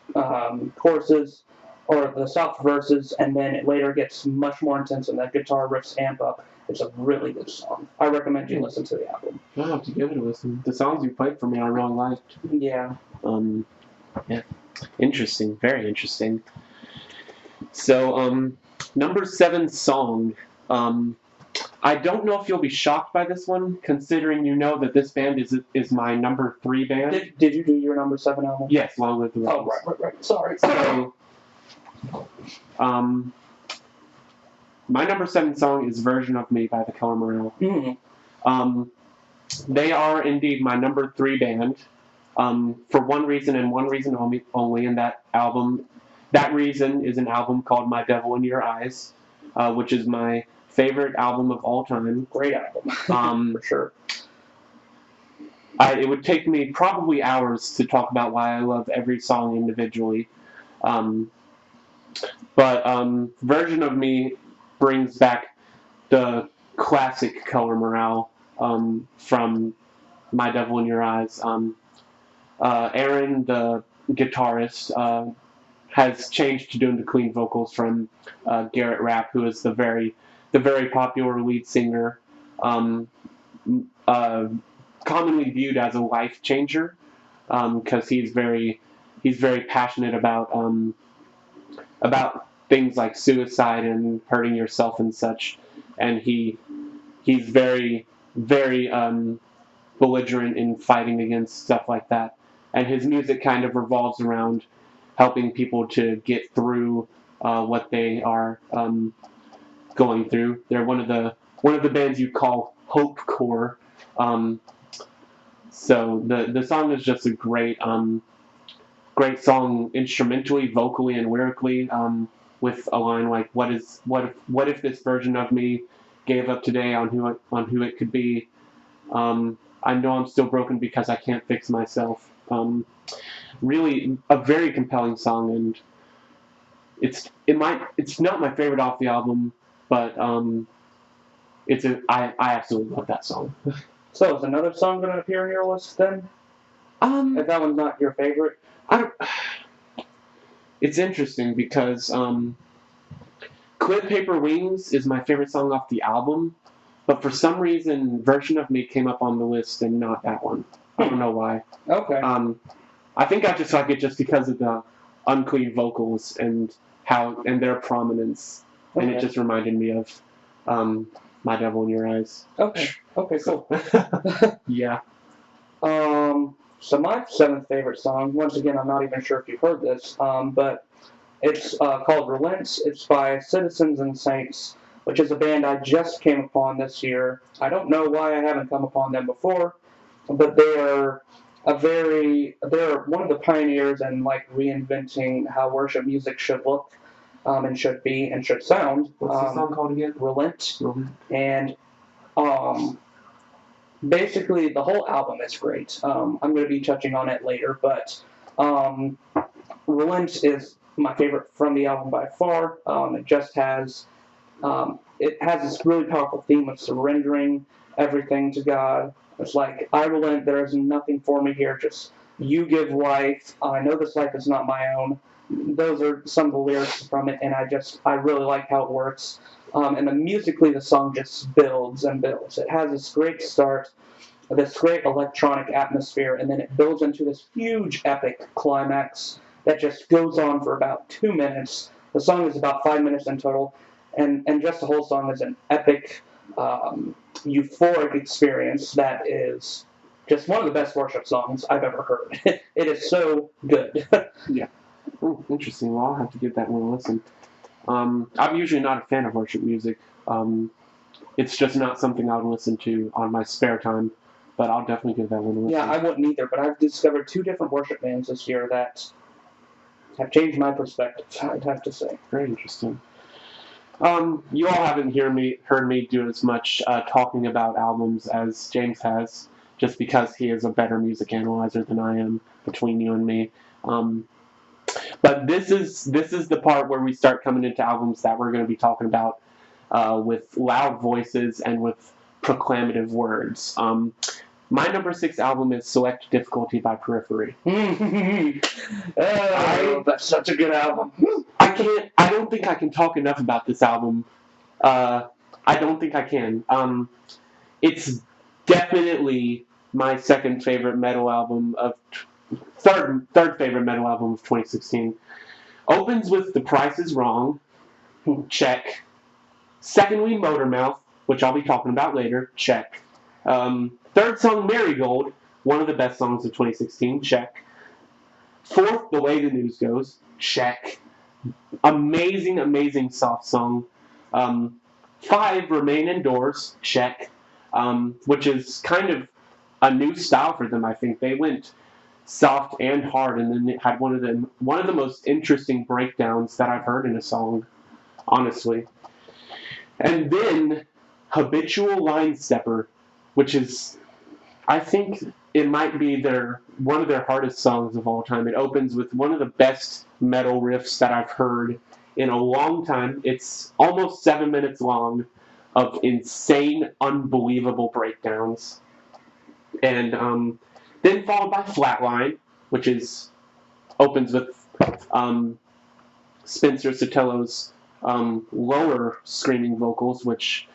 choruses, or the soft verses, and then it later gets much more intense and the guitar riffs amp up. It's a really good song. I recommend you listen to the album. I'll have to give it a listen. The songs you played for me I really liked. Yeah. Yeah. Interesting. Very interesting. So, number 7 song. I don't know if you'll be shocked by this one, considering you know that this band is my number 3 band. Did you do your number 7 album? Yes, Long Live the Rose. Oh, right. Sorry. So, my number 7 song is Version of Me by The Color Morale. Mm-hmm. They are indeed my number 3 band, for one reason and one reason only, and that reason is an album called My Devil in Your Eyes, which is my favorite album of all time. Great album. For sure. It would take me probably hours to talk about why I love every song individually. But Version of Me brings back the classic Color Morale from My Devil in Your Eyes. Aaron, the guitarist, has changed to doing the clean vocals from Garrett Rapp, who is the very popular lead singer, commonly viewed as a life changer, because he's very passionate about things like suicide and hurting yourself and such, and he's very belligerent in fighting against stuff like that, and his music kind of revolves around helping people to get through what they are going through. They're one of the bands you call hopecore. So the song is just a great song instrumentally, vocally, and lyrically. With a line like what if this version of me gave up today on who it could be. I know I'm still broken because I can't fix myself. Really a very compelling song, and it's not my favorite off the album, but I absolutely love that song. So is another song going to appear in your list then? If that one's not your favorite? It's interesting because Clip Paper Wings is my favorite song off the album, but for some reason, Version of Me came up on the list and not that one. I don't know why. Okay. I think I just like it just because of the unclean vocals and their prominence, and it just reminded me of My Devil in Your Eyes. Okay. Okay. Cool. Yeah. So my seventh favorite song. Once again, I'm not even sure if you've heard this. But it's called Relents. It's by Citizens and Saints, which is a band I just came upon this year. I don't know why I haven't come upon them before, but they're one of the pioneers in like reinventing how worship music should look, and should be and should sound. What's the song called again? Relent. And basically the whole album is great. I'm going to be touching on it later, but Relent is my favorite from the album by far. It just has this really powerful theme of surrendering everything to God. It's like, I relent, there is nothing for me here, just you give life. I know this life is not my own. Those are some of the lyrics from it, and I really like how it works. And then musically, the song just builds and builds. It has this great start, this great electronic atmosphere, and then it builds into this huge epic climax that just goes on for about 2 minutes. The song is about 5 minutes in total, and just the whole song is an epic, euphoric experience that is just one of the best worship songs I've ever heard. It is so good. Yeah. Oh, interesting. Well, I'll have to give that one a listen. I'm usually not a fan of worship music. It's just not something I would listen to on my spare time, but I'll definitely give that one a listen. Yeah, I wouldn't either, but I've discovered 2 different worship bands this year that have changed my perspective, I'd have to say. Very interesting. You all haven't heard me do as much talking about albums as James has, just because he is a better music analyzer than I am, between you and me. But this is the part where we start coming into albums that we're going to be talking about with loud voices and with proclamative words. My number 6 album is Select Difficulty by Periphery. That's such a good album. I don't think I can talk enough about this album. I don't think I can. It's definitely my third favorite metal album of 2016. Opens with The Price is Wrong. Check. Secondly, Motormouth, which I'll be talking about later. Check. Third song, Marigold, one of the best songs of 2016. Check. Fourth, The Way the News Goes. Check. Amazing, amazing soft song. 5, Remain Indoors. Check. Which is kind of a new style for them, I think. They went soft and hard, and then it had one of the most interesting breakdowns that I've heard in a song, honestly. And then Habitual Line Stepper, which is, I think it might be one of their hardest songs of all time. It opens with one of the best metal riffs that I've heard in a long time. It's almost 7 minutes long of insane, unbelievable breakdowns. And then followed by Flatline, which opens with Spencer Sotelo lower screaming vocals, which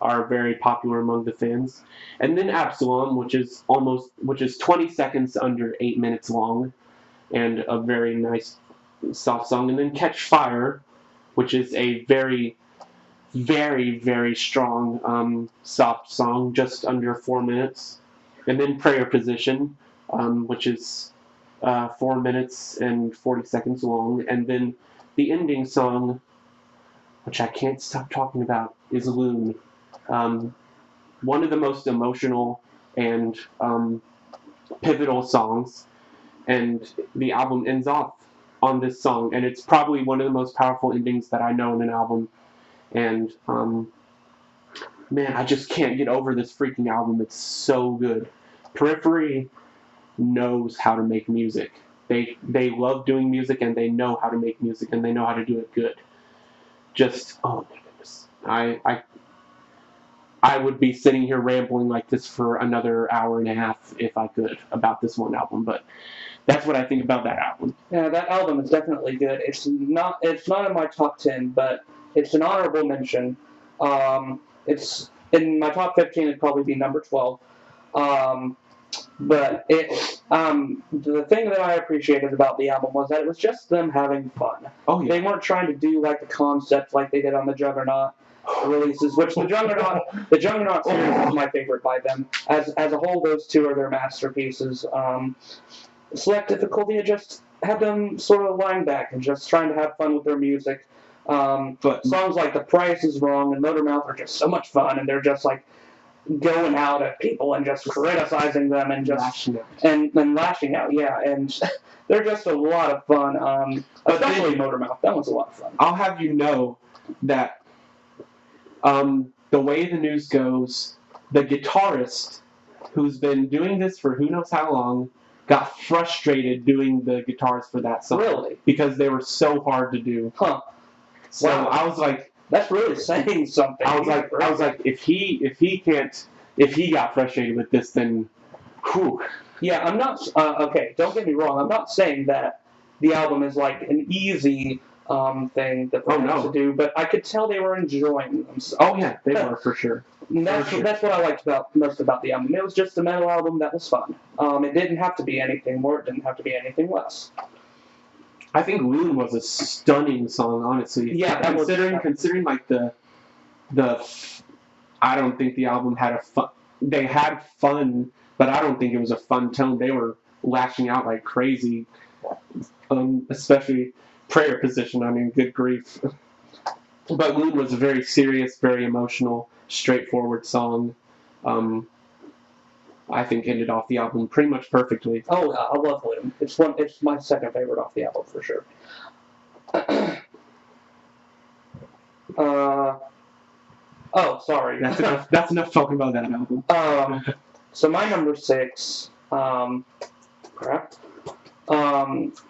are very popular among the fans. And then Absalom, which is 20 seconds under 8 minutes long, and a very nice soft song. And then Catch Fire, which is a very, very, very strong soft song, just under 4 minutes. And then Prayer Position, which is 4 minutes and 40 seconds long. And then the ending song, which I can't stop talking about, is Loon. One of the most emotional and pivotal songs. And the album ends off on this song. And it's probably one of the most powerful endings that I know in an album. And man, I just can't get over this freaking album. It's so good. Periphery knows how to make music. They love doing music, and they know how to make music, and they know how to do it good. Just, oh my goodness. I would be sitting here rambling like this for another hour and a half if I could about this one album, but that's what I think about that album. Yeah, that album is definitely good. It's not in my top 10, but it's an honorable mention. It's in my top 15. It'd probably be number 12. But the thing that I appreciated about the album was that it was just them having fun. Oh yeah. They weren't trying to do like the concept like they did on the Juggernaut releases, which the Juggernaut series is my favorite by them. As a whole, those two are their masterpieces. Select Difficulty, I just had them sort of lying back and just trying to have fun with their music. But songs like The Price is Wrong and Motormouth are just so much fun, and they're just like going out at people and just criticizing them and just lashing out, yeah, and they're just a lot of fun. Especially Motormouth, that one's a lot of fun. I'll have you know that the way the news goes, the guitarist who's been doing this for who knows how long got frustrated doing the guitars for that song. Really? Because they were so hard to do. Huh. So wow. I was like, that's really saying something. I was like, if he got frustrated with this, then, whew. Yeah, I'm not. Okay, don't get me wrong. I'm not saying that the album is like an easy thing that they have to do, but I could tell they were enjoying themselves. Oh yeah, they were for sure. That's what I liked most about the album. It was just a metal album that was fun. It didn't have to be anything more. It didn't have to be anything less. I think Loon was a stunning song, honestly. Yeah, considering like the I don't think the album had a fun. They had fun, but I don't think it was a fun tone. They were lashing out like crazy, especially Prayer Position. I mean, good grief. But Loon was a very serious, very emotional, straightforward song. I think ended off the album pretty much perfectly. Oh, I love Loon. It's my second favorite off the album for sure. Oh, sorry. That's enough talking about that album. So my number 6,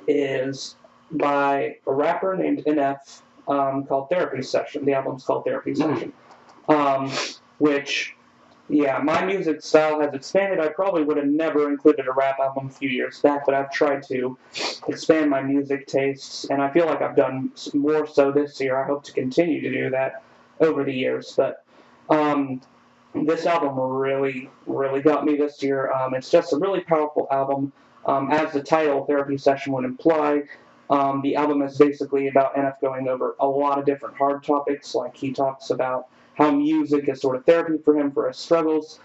is by a rapper named NF, called Therapy Session. The album's called Therapy Session. Which, yeah, my music style has expanded. I probably would have never included a rap album a few years back, but I've tried to expand my music tastes, and I feel like I've done more so this year. I hope to continue to do that over the years, but this album really, really got me this year. It's just a really powerful album. As the title, Therapy Session, would imply, the album is basically about NF going over a lot of different hard topics. Like, he talks about how music is sort of therapy for him for his struggles.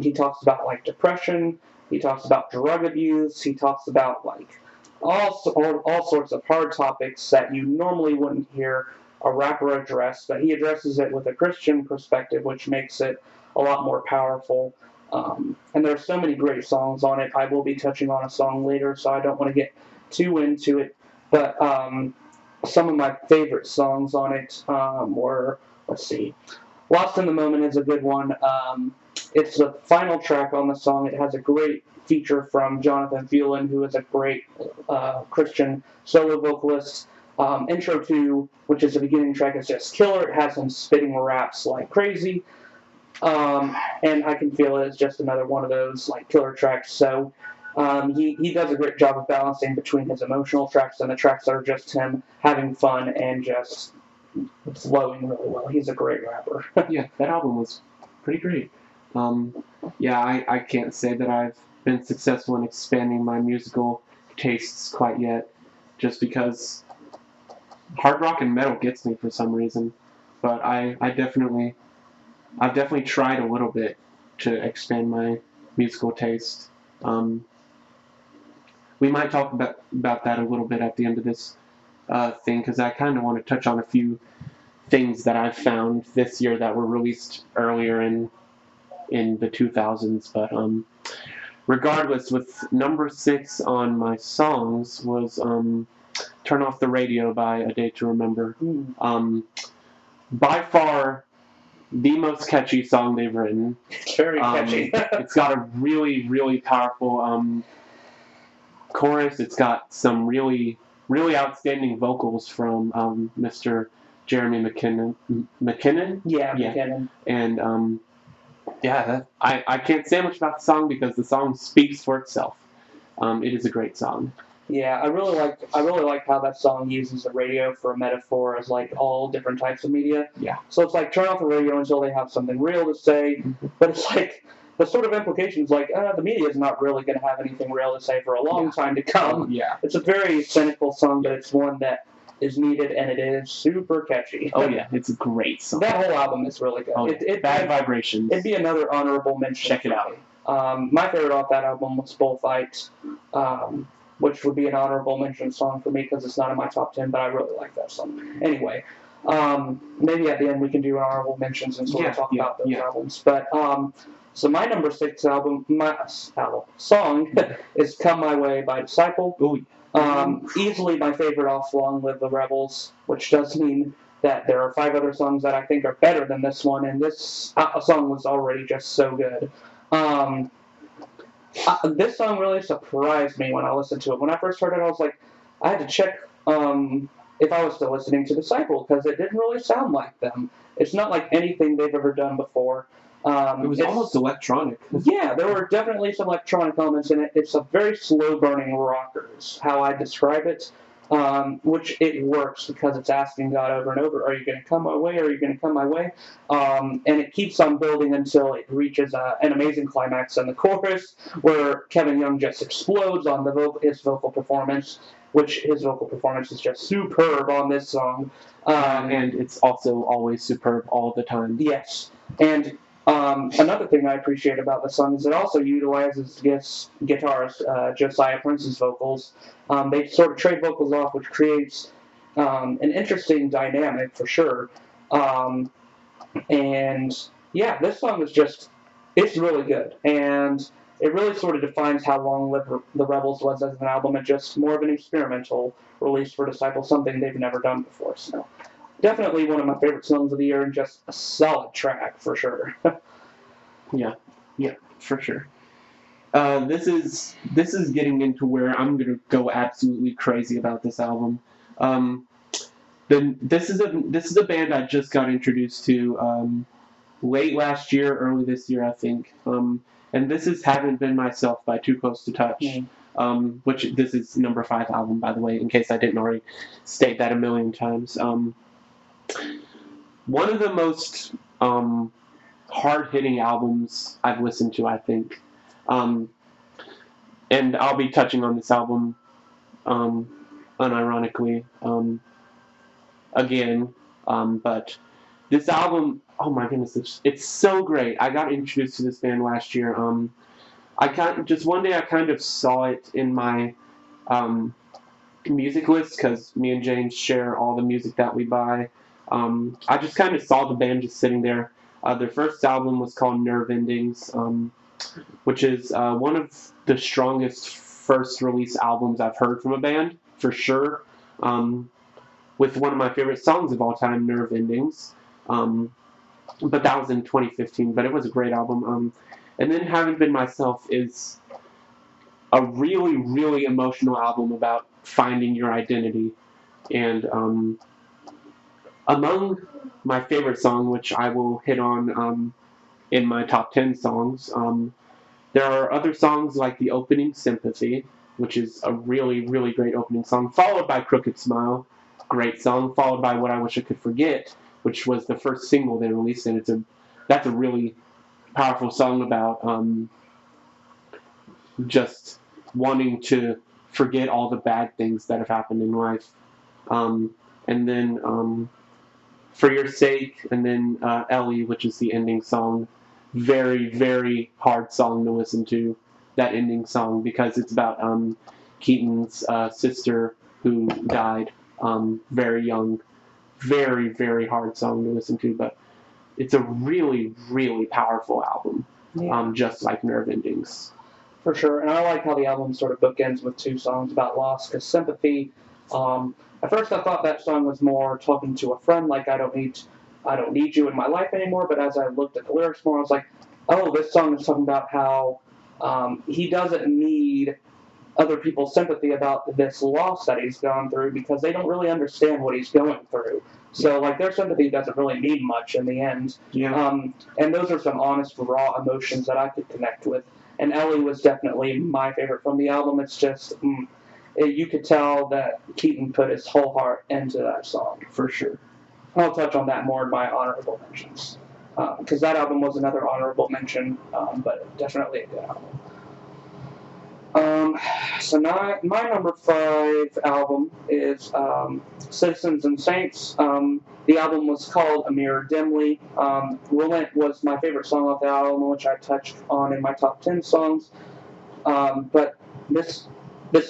He talks about like depression. He talks about drug abuse. He talks about like all sorts of hard topics that you normally wouldn't hear a rapper address, but he addresses it with a Christian perspective, which makes it a lot more powerful. And there are so many great songs on it. I will be touching on a song later, so I don't want to get too into it. But some of my favorite songs on it were, let's see, Lost in the Moment is a good one. It's the final track on the song. It has a great feature from Jonathan Phelan, who is a great Christian solo vocalist. Intro 2, which is the beginning track, is just killer. It has him spitting raps like crazy. And I Can Feel It is just another one of those like killer tracks. So he does a great job of balancing between his emotional tracks and the tracks that are just him having fun and just flowing really well. He's a great rapper. Yeah, that album was pretty great. I can't say that I've been successful in expanding my musical tastes quite yet, just because hard rock and metal gets me for some reason. But I've definitely tried a little bit to expand my musical taste. We might talk about that a little bit at the end of this thing, because I kind of want to touch on a few things that I've found this year that were released earlier in the 2000s. But regardless, with number 6 on my songs was Turn Off the Radio by A Day to Remember. By far the most catchy song they've written. It's very catchy. It's got a really, really powerful chorus. It's got some really, really outstanding vocals from Mr. Jeremy McKinnon. Yeah, Yeah. McKinnon. And I can't say much about the song because the song speaks for itself. It is a great song. Yeah, I really like how that song uses the radio for a metaphor as like all different types of media. Yeah. So it's like turn off the radio until they have something real to say, but it's like the sort of implications like the media is not really going to have anything real to say for a long time to come. Yeah. It's a very cynical song, but it's one that is needed and it is super catchy. Oh yeah, it's a great song. That whole album is really good. Oh, Bad Vibrations. It'd be another honorable mention. Check it out. My favorite off that album was Bullfight, which would be an honorable mention song for me because it's not in my top 10, but I really like that song. Anyway, maybe at the end we can do honorable mentions and sort of talk about those albums. But so my number 6 song is "Come My Way" by Disciple. Easily my favorite off "Long Live the Rebels," which does mean that there are 5 other songs that I think are better than this one, and this song was already just so good. This song really surprised me when I listened to it. When I first heard it, I was like, I had to check if I was still listening to Disciple because it didn't really sound like them. It's not like anything they've ever done before. It was almost electronic. Yeah, there were definitely some electronic elements in it. It's a very slow-burning rocker, is how I describe it, which it works because it's asking God over and over, are you going to come my way? Are you going to come my way? And it keeps on building until it reaches an amazing climax in the chorus where Kevin Young just explodes on his vocal performance, which his vocal performance is just superb on this song. And it's also always superb all the time. Yes. And another thing I appreciate about the song is it also utilizes guitarist Josiah Prince's vocals. They sort of trade vocals off, which creates an interesting dynamic for sure. And yeah, this song is it's really good. And it really sort of defines how Long Live the Rebels was as an album and just more of an experimental release for Disciple, something they've never done before. So definitely one of my favorite songs of the year and just a solid track for sure. Yeah, for sure. This is getting into where I'm gonna go absolutely crazy about this album. This is a band I just got introduced to late last year, early this year, I think. And this is "Haven't Been Myself" by Too Close to Touch. Which this is number 5 album, by the way, in case I didn't already state that a million times. One of the most hard-hitting albums I've listened to, I think. And I'll be touching on this album unironically again. But this album, oh my goodness, it's so great. I got introduced to this band last year. One day I kind of saw it in my music list because me and James share all the music that we buy. I just kind of saw the band just sitting there. Their first album was called Nerve Endings, which is one of the strongest first release albums I've heard from a band, for sure. With one of my favorite songs of all time, Nerve Endings. But that was in 2015, but it was a great album. And then Haven't Been Myself is a really, really emotional album about finding your identity. And among my favorite song, which I will hit on in my top 10 songs, there are other songs like the opening Sympathy, which is a really, really great opening song, followed by Crooked Smile, great song, followed by What I Wish I Could Forget, which was the first single they released, and that's a really powerful song about just wanting to forget all the bad things that have happened in life. And then For Your Sake, and then Ellie, which is the ending song. Very, very hard song to listen to, that ending song, because it's about Keaton's sister who died very young. Very, very hard song to listen to, but it's a really, really powerful album, just like Nerve Endings. For sure, and I like how the album sort of bookends with 2 songs about loss, because Sympathy, at first I thought that song was more talking to a friend, like I don't need you in my life anymore, but as I looked at the lyrics more, I was like, oh, this song is talking about how he doesn't need other people's sympathy about this loss that he's gone through because they don't really understand what he's going through. So, like, their sympathy doesn't really mean much in the end. Yeah. And those are some honest, raw emotions that I could connect with. And Ellie was definitely my favorite from the album. It's just, you could tell that Keaton put his whole heart into that song. For sure. I'll touch on that more in my honorable mentions. Because that album was another honorable mention, but definitely a good album. So now, my number 5 album is Citizens and Saints. The album was called A Mirror Dimly. Relent was my favorite song off the album, which I touched on in my top 10 songs. But this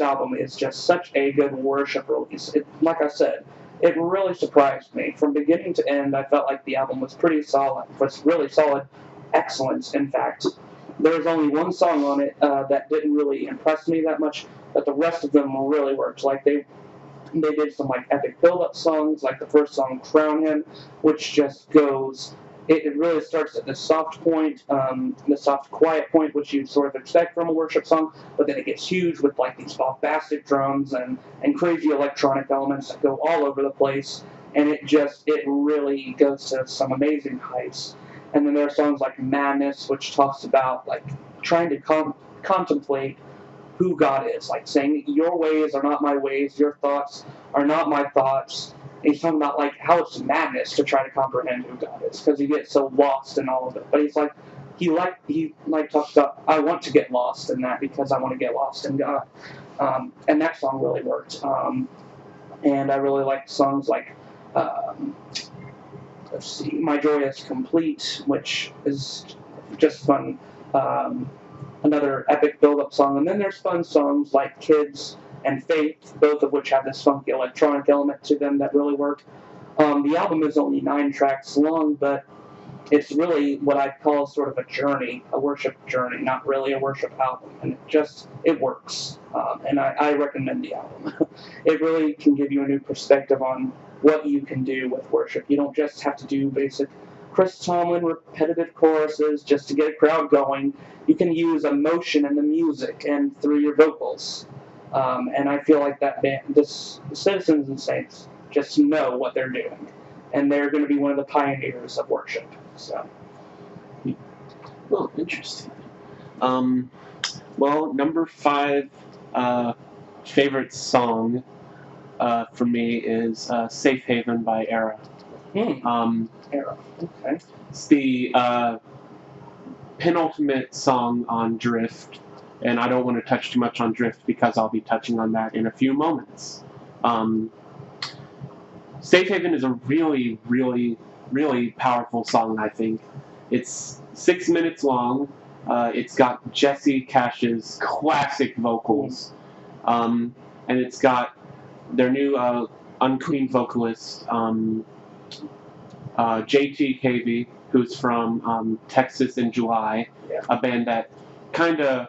album is just such a good worship release. Like I said, it really surprised me. From beginning to end, I felt like the album was pretty solid. Was really solid excellence, in fact. There was only one song on it that didn't really impress me that much, but the rest of them really worked. Like they did some like epic build-up songs, like the first song "Crown Him," which just goes. It really starts at the soft point, the soft, quiet point, which you'd sort of expect from a worship song, but then it gets huge with like these bombastic drums and crazy electronic elements that go all over the place, and it really goes to some amazing heights. And then there are songs like Madness, which talks about like trying to contemplate who God is, like saying your ways are not my ways, your thoughts are not my thoughts. And he's talking about like how it's madness to try to comprehend who God is because you get so lost in all of it. But he's like he talks about I want to get lost in that because I want to get lost in God, and that song really worked. And I really liked songs like. Let's see, My Joy is Complete, which is just fun. Another epic build-up song. And then there's fun songs like Kids and Faith, both of which have this funky electronic element to them that really work. The album is only 9 tracks long, but it's really what I call sort of a journey, a worship journey, not really a worship album. And it works. And I recommend the album. It really can give you a new perspective on what you can do with worship. You don't just have to do basic Chris Tomlin repetitive choruses just to get a crowd going. You can use emotion in the music and through your vocals. And I feel like that band, this Citizens and Saints, just know what they're doing. And they're going to be one of the pioneers of worship. So. Well, interesting. Well, number 5 favorite song for me is Safe Haven by Era. Era. Okay. It's the penultimate song on Drift, and I don't want to touch too much on Drift because I'll be touching on that in a few moments. Safe Haven is a really, really, really powerful song, I think. It's 6 minutes long. It's got Jesse Cash's classic vocals. And it's got their new unclean vocalist, JT Cavey, who's from Texas in July, a band that kind of,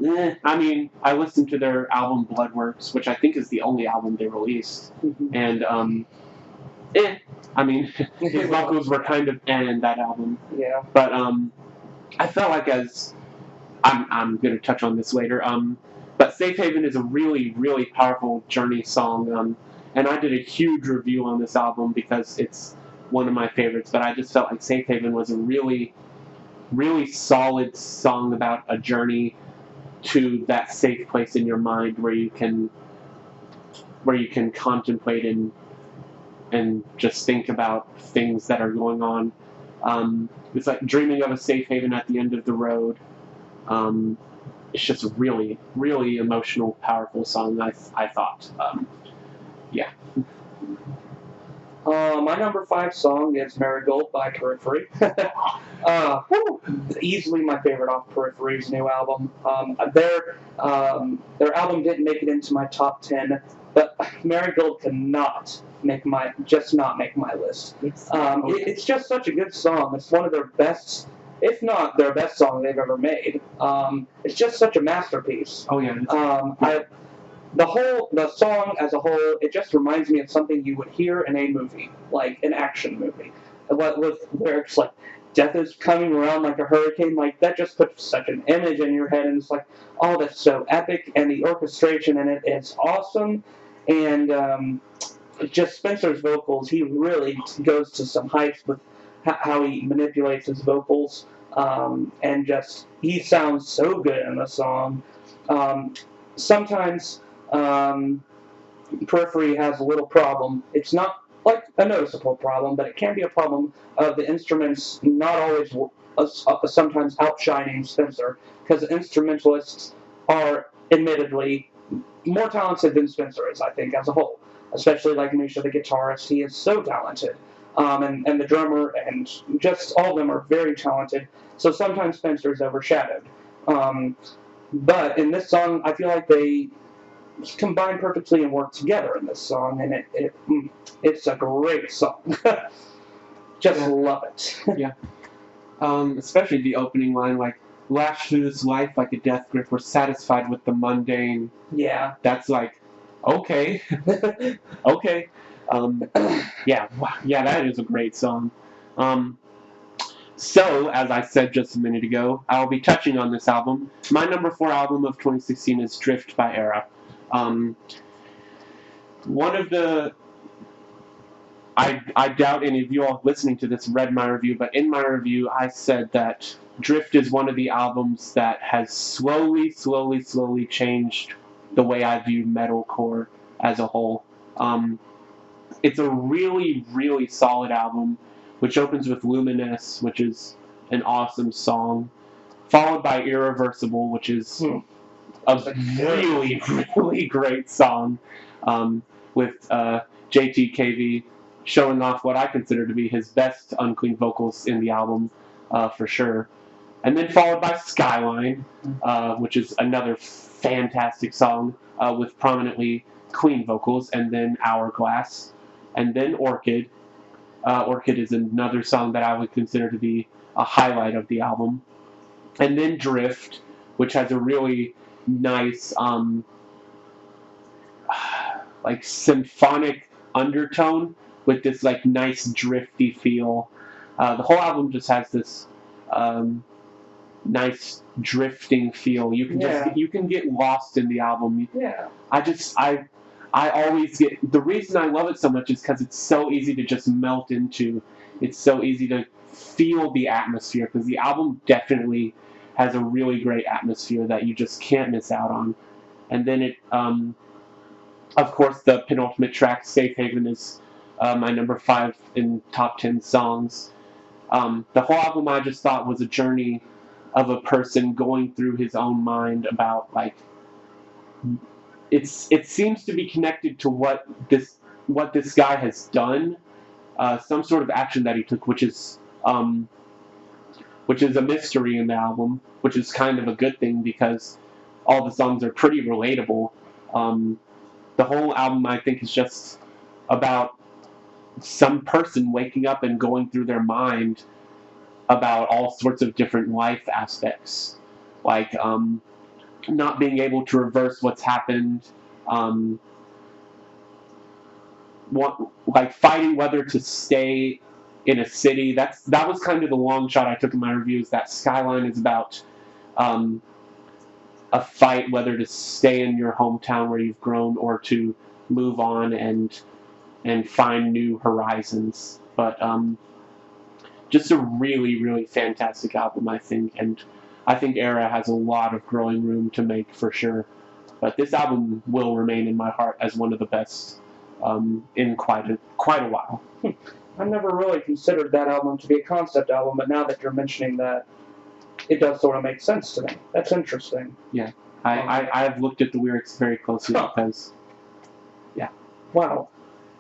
I listened to their album Bloodworks, which I think is the only album they released, and his vocals were kind of in that album. Yeah. But I felt like I'm going to touch on this later. But Safe Haven is a really, really powerful Journey song, and I did a huge review on this album because it's one of my favorites. But I just felt like Safe Haven was a really, really solid song about a journey to that safe place in your mind where you can contemplate and just think about things that are going on. It's like dreaming of a safe haven at the end of the road. It's just a really, really emotional, powerful song, I thought. Yeah. My number 5 song is Marigold by Periphery. Easily my favorite off Periphery's new album. Their album didn't make it into my top 10, but Marigold cannot not make my list. It's just such a good song. It's one of their best, if not their best song they've ever made. It's just such a masterpiece. Oh yeah. The song as a whole, it just reminds me of something you would hear in a movie, like an action movie, where it's like death is coming around like a hurricane. Like, that just puts such an image in your head, and it's like, oh, that's so epic, and the orchestration in it is awesome, and just Spencer's vocals, he really goes to some heights with how he manipulates his vocals, and just, he sounds so good in the song. Sometimes Periphery has a little problem. It's not like a noticeable problem, but it can be a problem of the instruments not always sometimes outshining Spencer, because the instrumentalists are admittedly more talented than Spencer is, I think, as a whole. Especially like Misha, the guitarist, he is so talented, and the drummer, and just all of them are very talented. So sometimes Spencer is overshadowed. But in this song, I feel like they combine perfectly and work together in this song, and it's a great song. Just love it. Yeah. Especially the opening line, like, lash through this life like a death grip, we're satisfied with the mundane. Yeah. That's like, okay. Okay. Yeah, that is a great song. So, as I said just a minute ago, I will be touching on this album. My number 4 album of 2016 is Drift by Era. One of the... I doubt any of you all listening to this read my review, but in my review I said that Drift is one of the albums that has slowly changed the way I view metalcore as a whole. It's a really solid album, which opens with Luminous, which is an awesome song, followed by Irreversible, which is a really great song, with JTKV showing off what I consider to be his best unclean vocals in the album, for sure. And then followed by Skyline, which is another fantastic song, with prominently clean vocals, and then Hourglass, and then Orchid. Orchid is another song that I would consider to be a highlight of the album. And then Drift, which has a really nice, like, symphonic undertone with this, like, nice drifty feel. The whole album just has this nice drifting feel. You can get lost in the album. Yeah. I always get... The reason I love it so much is because it's so easy to just melt into. It's so easy to feel the atmosphere, because the album definitely has a really great atmosphere that you just can't miss out on. And then it... of course, the penultimate track, Safe Haven, is my number 5 in top 10 songs. The whole album I just thought was a journey of a person going through his own mind about, like... It seems to be connected to what this guy has done, some sort of action that he took, which is a mystery in the album, which is kind of a good thing because all the songs are pretty relatable. The whole album, I think, is just about some person waking up and going through their mind about all sorts of different life aspects, like not being able to reverse what's happened, like fighting whether to stay in a city. That was kind of the long shot I took in my reviews. That Skyline is about a fight whether to stay in your hometown where you've grown or to move on and find new horizons. But just a really fantastic album, I think, and I think Era has a lot of growing room to make, for sure. But this album will remain in my heart as one of the best in quite a while. I never really considered that album to be a concept album, but now that you're mentioning that, it does sort of make sense to me. That's interesting. Yeah, I've looked at the lyrics very closely because, yeah. Wow.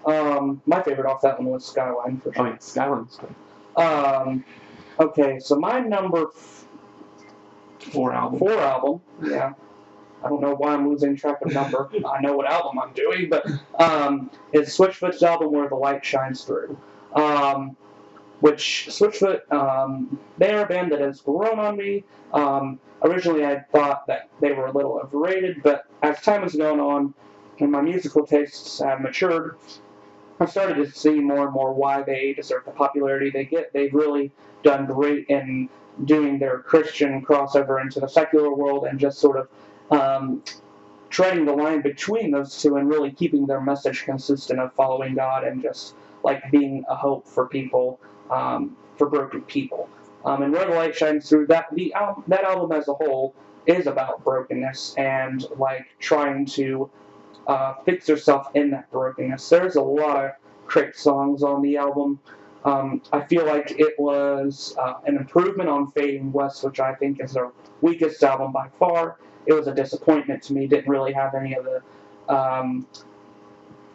My favorite off that one was Skyline, for sure. Oh yeah, Skyline's good. Okay, so my number 4 album. 4 album, yeah. I don't know why I'm losing track of number. I know what album I'm doing, but it's Switchfoot's album Where the Light Shines Through. Which Switchfoot, they are a band that has grown on me. Originally I thought that they were a little overrated, but as time has gone on and my musical tastes have matured, I've started to see more and more why they deserve the popularity they get. They've really done great in doing their Christian crossover into the secular world and just sort of treading the line between those two and really keeping their message consistent of following God and just like being a hope for people, for broken people. And Where the Light Shines Through, that album as a whole is about brokenness and like trying to fix yourself in that brokenness. There's a lot of great songs on the album. I feel like it was an improvement on Fading West, which I think is their weakest album by far. It was a disappointment to me. Didn't really have any of the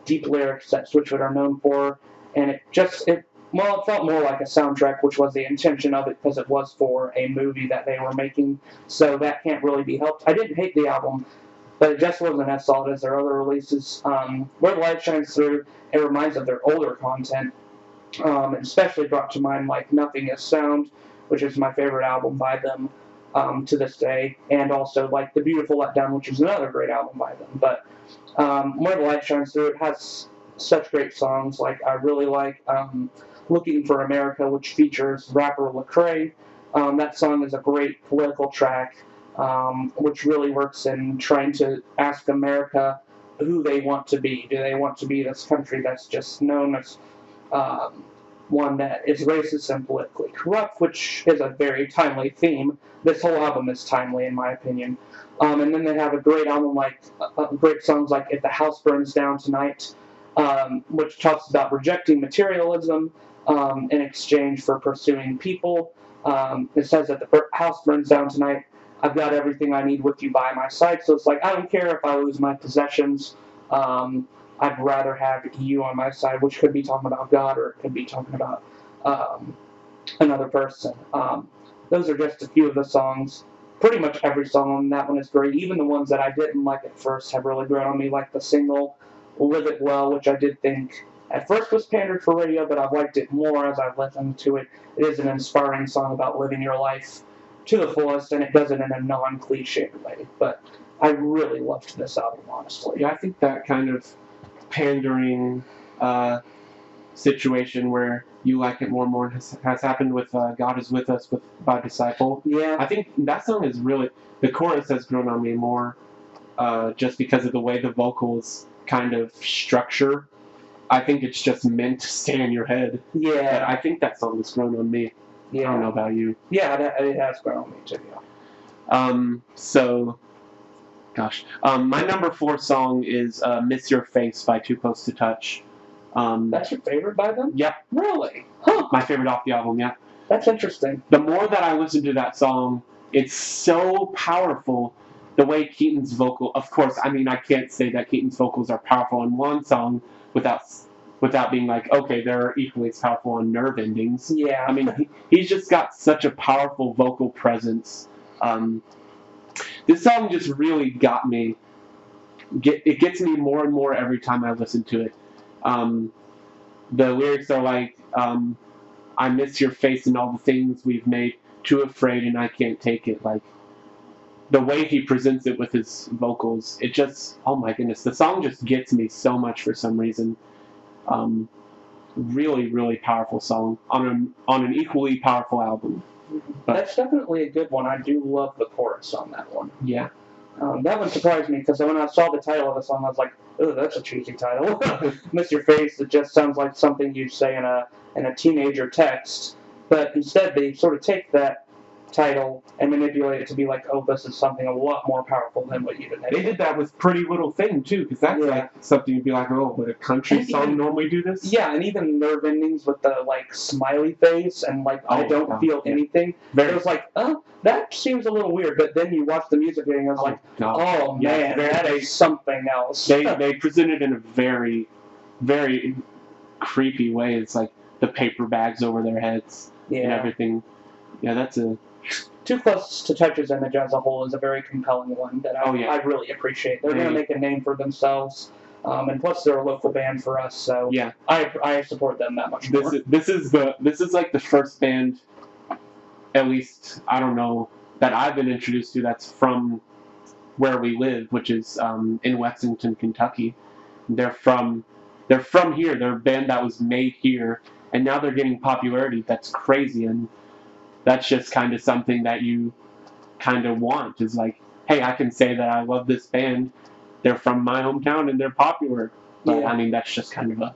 deep lyrics that Switchfoot are known for, and it felt more like a soundtrack, which was the intention of it because it was for a movie that they were making. So that can't really be helped. I didn't hate the album, but it just wasn't as solid as their other releases. Where the Light Shines Through, it reminds of their older content, especially brought to mind like Nothing Is Sound, which is my favorite album by them to this day, and also like The Beautiful Letdown, which is another great album by them. But Where the Light Shines Through, it has such great songs. Like I really like Looking for America, which features rapper Lecrae. That song is a great political track, which really works in trying to ask America who they want to be. Do they want to be this country that's just known as one that is racist and politically corrupt, which is a very timely theme. This whole album is timely, in my opinion. And then they have a great album great songs like If the House Burns Down Tonight, which talks about rejecting materialism in exchange for pursuing people. It says that the house burns down tonight. I've got everything I need with you by my side. So it's like, I don't care if I lose my possessions. I'd rather have you on my side, which could be talking about God or it could be talking about another person. Those are just a few of the songs. Pretty much every song on that one is great. Even the ones that I didn't like at first have really grown on me, like the single Live It Well, which I did think at first was pandered for radio, but I've liked it more as I've listened to it. It is an inspiring song about living your life to the fullest, and it does it in a non-cliche way. But I really loved this album, honestly. Yeah, I think that kind of pandering situation where you like it more and more has happened with God Is With Us by Disciple. Yeah. I think that song is really, the chorus has grown on me more just because of the way the vocals kind of structure. I think it's just meant to stay in your head. Yeah. But I think that song has grown on me. Yeah. I don't know about you. Yeah, it has grown on me too. Yeah. My number 4 song is Miss Your Face by Too Close to Touch. That's your favorite by them? Yep. Really? Huh. My favorite off the album, yeah. That's interesting. The more that I listen to that song, it's so powerful. The way Keaton's vocal, of course, I mean, I can't say that Keaton's vocals are powerful in one song without being like, okay, they're equally as powerful on Nerve Endings. Yeah. I mean, he's just got such a powerful vocal presence. This song just really got me. It gets me more and more every time I listen to it. The lyrics are like, I miss your face and all the things we've made, too afraid and I can't take it. Like, the way he presents it with his vocals, it just, oh my goodness, the song just gets me so much for some reason. Really, really powerful song on an equally powerful album. But that's definitely a good one. I do love the chorus on that one. Yeah. That one surprised me because when I saw the title of the song, I was like, "Oh, that's a cheesy title." Miss Your Face. It just sounds like something you'd say in a teenager text. But instead, they sort of take that title and manipulate it to be like, "Oh, this is something a lot more powerful than what you'd They did that with Pretty Little Thing too, because that's like something you'd be like, "Oh, would a country song normally do this?" Yeah, and even Nerve Endings with the like smiley face and like I don't feel anything. It was like, oh, that seems a little weird. But then you watch the music video and it's like, oh man, that is something else. They present it in a very, very creepy way. It's like the paper bags over their heads and everything. Yeah, that's a. Too Close to Touch's image as a whole is a very compelling one that I really appreciate. They're going to make a name for themselves, and plus they're a local band for us, so I support them that much more. This is like the first band, at least I don't know, that I've been introduced to that's from where we live, which is in Lexington, Kentucky. They're from they're from here. They're a band that was made here, and now they're getting popularity. That's crazy, and that's just kind of something that you kind of want. Is like, hey, I can say that I love this band. They're from my hometown and they're popular. But Yeah. I mean, that's just kind of a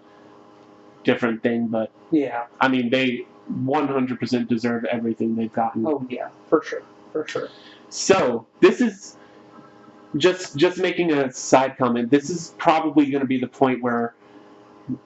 different thing. But Yeah. I mean, they 100% deserve everything they've gotten. Oh yeah, for sure, for sure. So this is just making a side comment. This is probably going to be the point where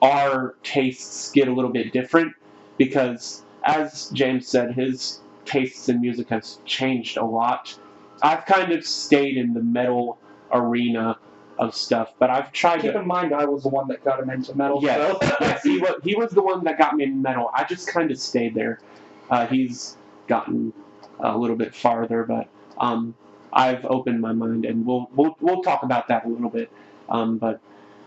our tastes get a little bit different because, as James said, his tastes in music has changed a lot. I've kind of stayed in the metal arena of stuff, but I've tried Keep to. in mind, I was the one that got him into metal. Yes, So. yes, he was the one that got me in metal. I just kind of stayed there. He's gotten a little bit farther, but I've opened my mind, and we'll talk about that a little bit. But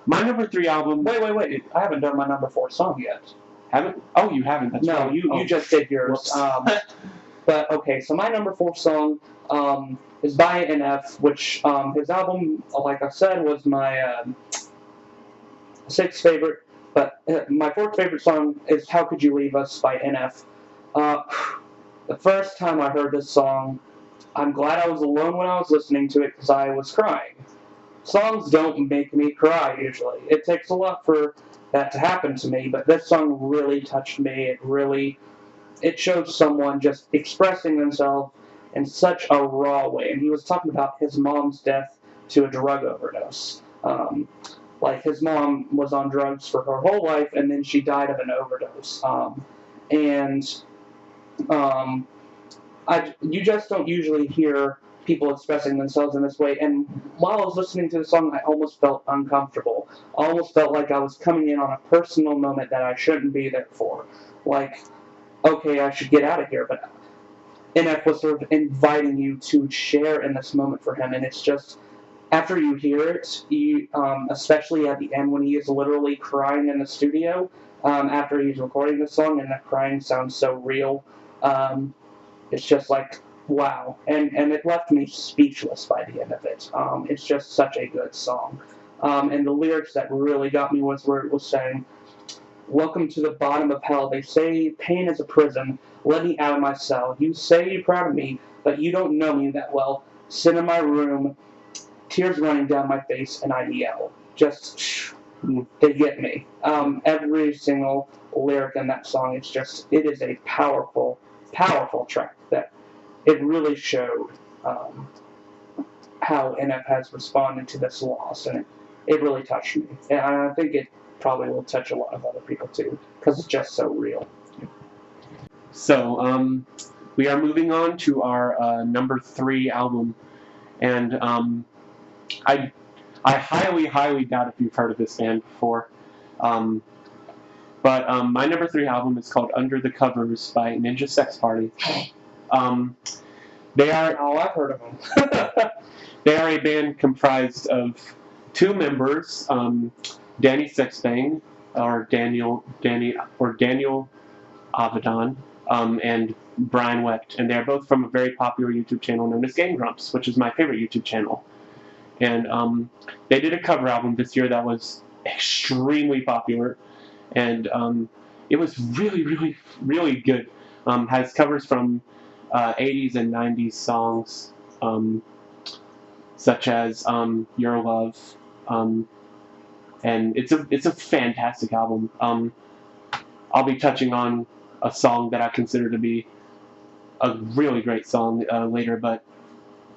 my number 3 album. Wait! I haven't done my number 4 song yet. Haven't? Oh, you haven't. That's No, right. you just did yours. Whoops. But okay, so my number 4 song is by NF, which his album, like I said, was my 6th favorite. But my 4th favorite song is "How Could You Leave Us" by NF. The first time I heard this song, I'm glad I was alone when I was listening to it because I was crying. Songs don't make me cry usually. It takes a lot for that to happen to me, but this song really touched me. It showed someone just expressing themselves in such a raw way. And he was talking about his mom's death to a drug overdose. Like his mom was on drugs for her whole life, and then she died of an overdose. You just don't usually hear people expressing themselves in this way. And while I was listening to the song, I almost felt uncomfortable. I almost felt like I was coming in on a personal moment that I shouldn't be there for. Like, okay, I should get out of here, but NF was sort of inviting you to share in this moment for him, and it's just, after you hear it, especially at the end when he is literally crying in the studio, after he's recording the song, and that crying sounds so real, it's just like, wow. And it left me speechless by the end of it. It's just such a good song. And the lyrics that really got me was where it was saying, "Welcome to the bottom of hell. They say pain is a prison. Let me out of my cell. You say you're proud of me, but you don't know me that well. Sit in my room, tears running down my face, and I yell." Just, they get me. Every single lyric in that song, it is a powerful, powerful track that it really showed how NF has responded to this loss, and it really touched me. And I think it probably will touch a lot of other people too, because it's just so real. So, we are moving on to our number 3 album, and I highly, highly doubt if you've heard of this band before. But my number 3 album is called Under the Covers by Ninja Sex Party. They are. Oh, I've heard of them. They are a band comprised of 2 members, Danny Sexbang, or Daniel Avedon, and Brian Wecht, and they're both from a very popular YouTube channel known as Game Grumps, which is my favorite YouTube channel. And they did a cover album this year that was extremely popular, and it was really, really, really good. Has covers from 80s and 90s songs, such as Your Love, and it's a fantastic album. I'll be touching on a song that I consider to be a really great song later, but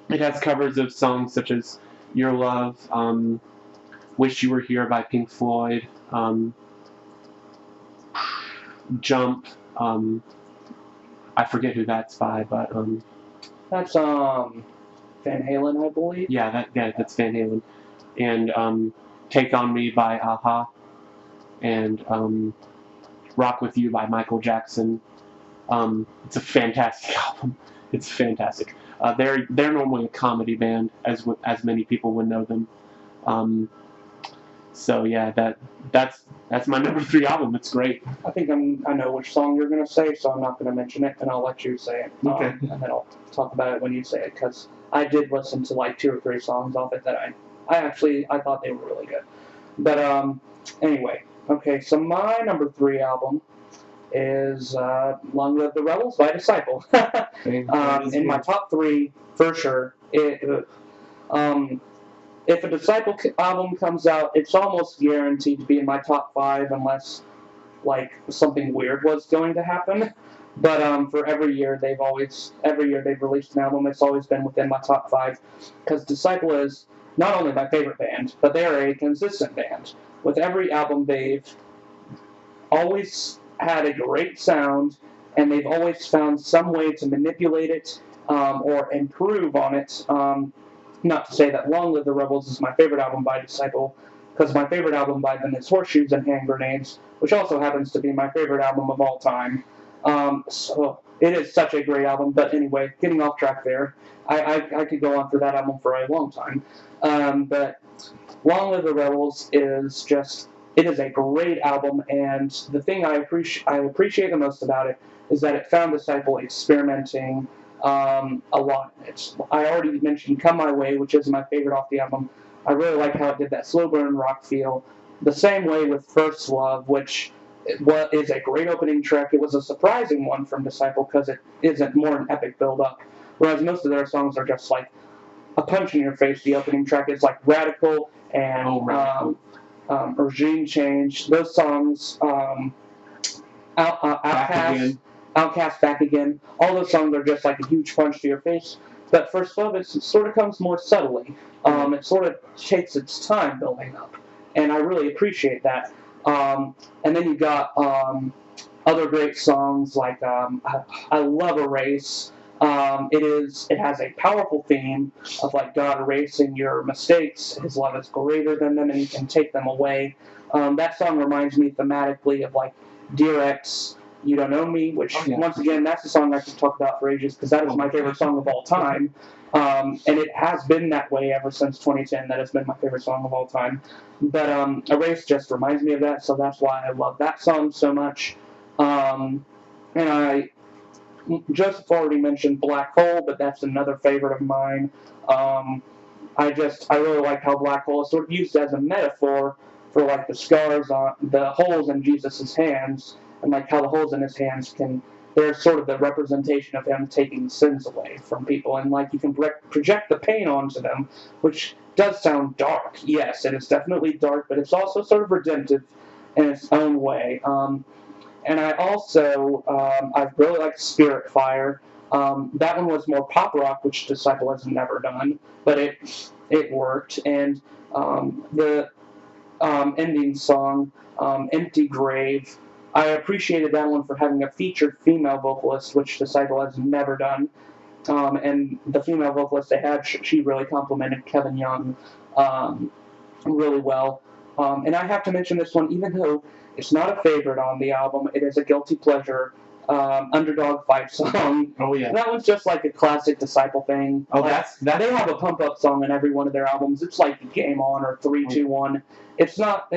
it has covers of songs such as Your Love, Wish You Were Here by Pink Floyd, Jump, I forget who that's by, but That's Van Halen, I believe. yeah, that's Van Halen, and Take on Me by a-ha, and Rock With You by Michael Jackson. It's a fantastic album. It's fantastic. They're normally a comedy band, as many people would know them. So yeah, that's my number 3 album. It's great. I think I know which song you're going to say, so I'm not going to mention it, and I'll let you say it. Okay. And then I'll talk about it when you say it, because I did listen to like 2 or 3 songs off it that I thought they were really good. But anyway, okay. So my number 3 album is Long Live the Rebels by Disciple. In my top 3, for sure. If a Disciple album comes out, it's almost guaranteed to be in my top 5 unless like something weird was going to happen. But for every year they've released an album. It's always been within my top 5 because Disciple is not only my favorite band, but they are a consistent band. With every album, they've always had a great sound, and they've always found some way to manipulate it or improve on it. Not to say that Long Live the Rebels is my favorite album by Disciple, because my favorite album by them is Horseshoes and Hand Grenades, which also happens to be my favorite album of all time. So it is such a great album. But anyway, getting off track there, I could go on for that album for a long time. But Long Live the Rebels is it is a great album, and the thing I appreciate the most about it is that it found Disciple experimenting a lot in it. I already mentioned Come My Way, which is my favorite off the album. I really like how it did that slow burn rock feel. The same way with First Love, which is a great opening track. It was a surprising one from Disciple because it isn't more an epic build-up, whereas most of their songs are just like a punch in your face. The opening track is like Radical and Regime Change. Those songs, Outcast, Back Again. All those songs are just like a huge punch to your face. But First Love, it sort of comes more subtly. It sort of takes its time building up, and I really appreciate that. And then you got other great songs like I love Erase. It has a powerful theme of like God erasing your mistakes. His love is greater than them, and He can take them away. That song reminds me thematically of like Dear Ex, You Don't Know Me, which once again, that's a song I could talk about for ages because that is my favorite song of all time. And it has been that way ever since 2010. That has been my favorite song of all time. But Erase just reminds me of that, so that's why I love that song so much. And Joseph already mentioned Black Hole, but that's another favorite of mine. I really like how Black Hole is sort of used as a metaphor for like the scars on the holes in Jesus' hands, and like how the holes in His hands they're sort of the representation of Him taking sins away from people, and like you can project the pain onto them, which does sound dark. Yes, it is definitely dark, but it's also sort of redemptive in its own way. And I also, I really like Spirit Fire. That one was more pop rock, which Disciple has never done, but it worked. And the ending song, Empty Grave, I appreciated that one for having a featured female vocalist, which Disciple has never done. And the female vocalist they had, she really complimented Kevin Young really well. And I have to mention this one, even though it's not a favorite on the album, it is a guilty pleasure. Underdog fight song. Oh yeah. That one's just like a classic Disciple thing. Oh, like, they have a pump up song in every one of their albums. It's like Game On or 3, 2, 1. It's not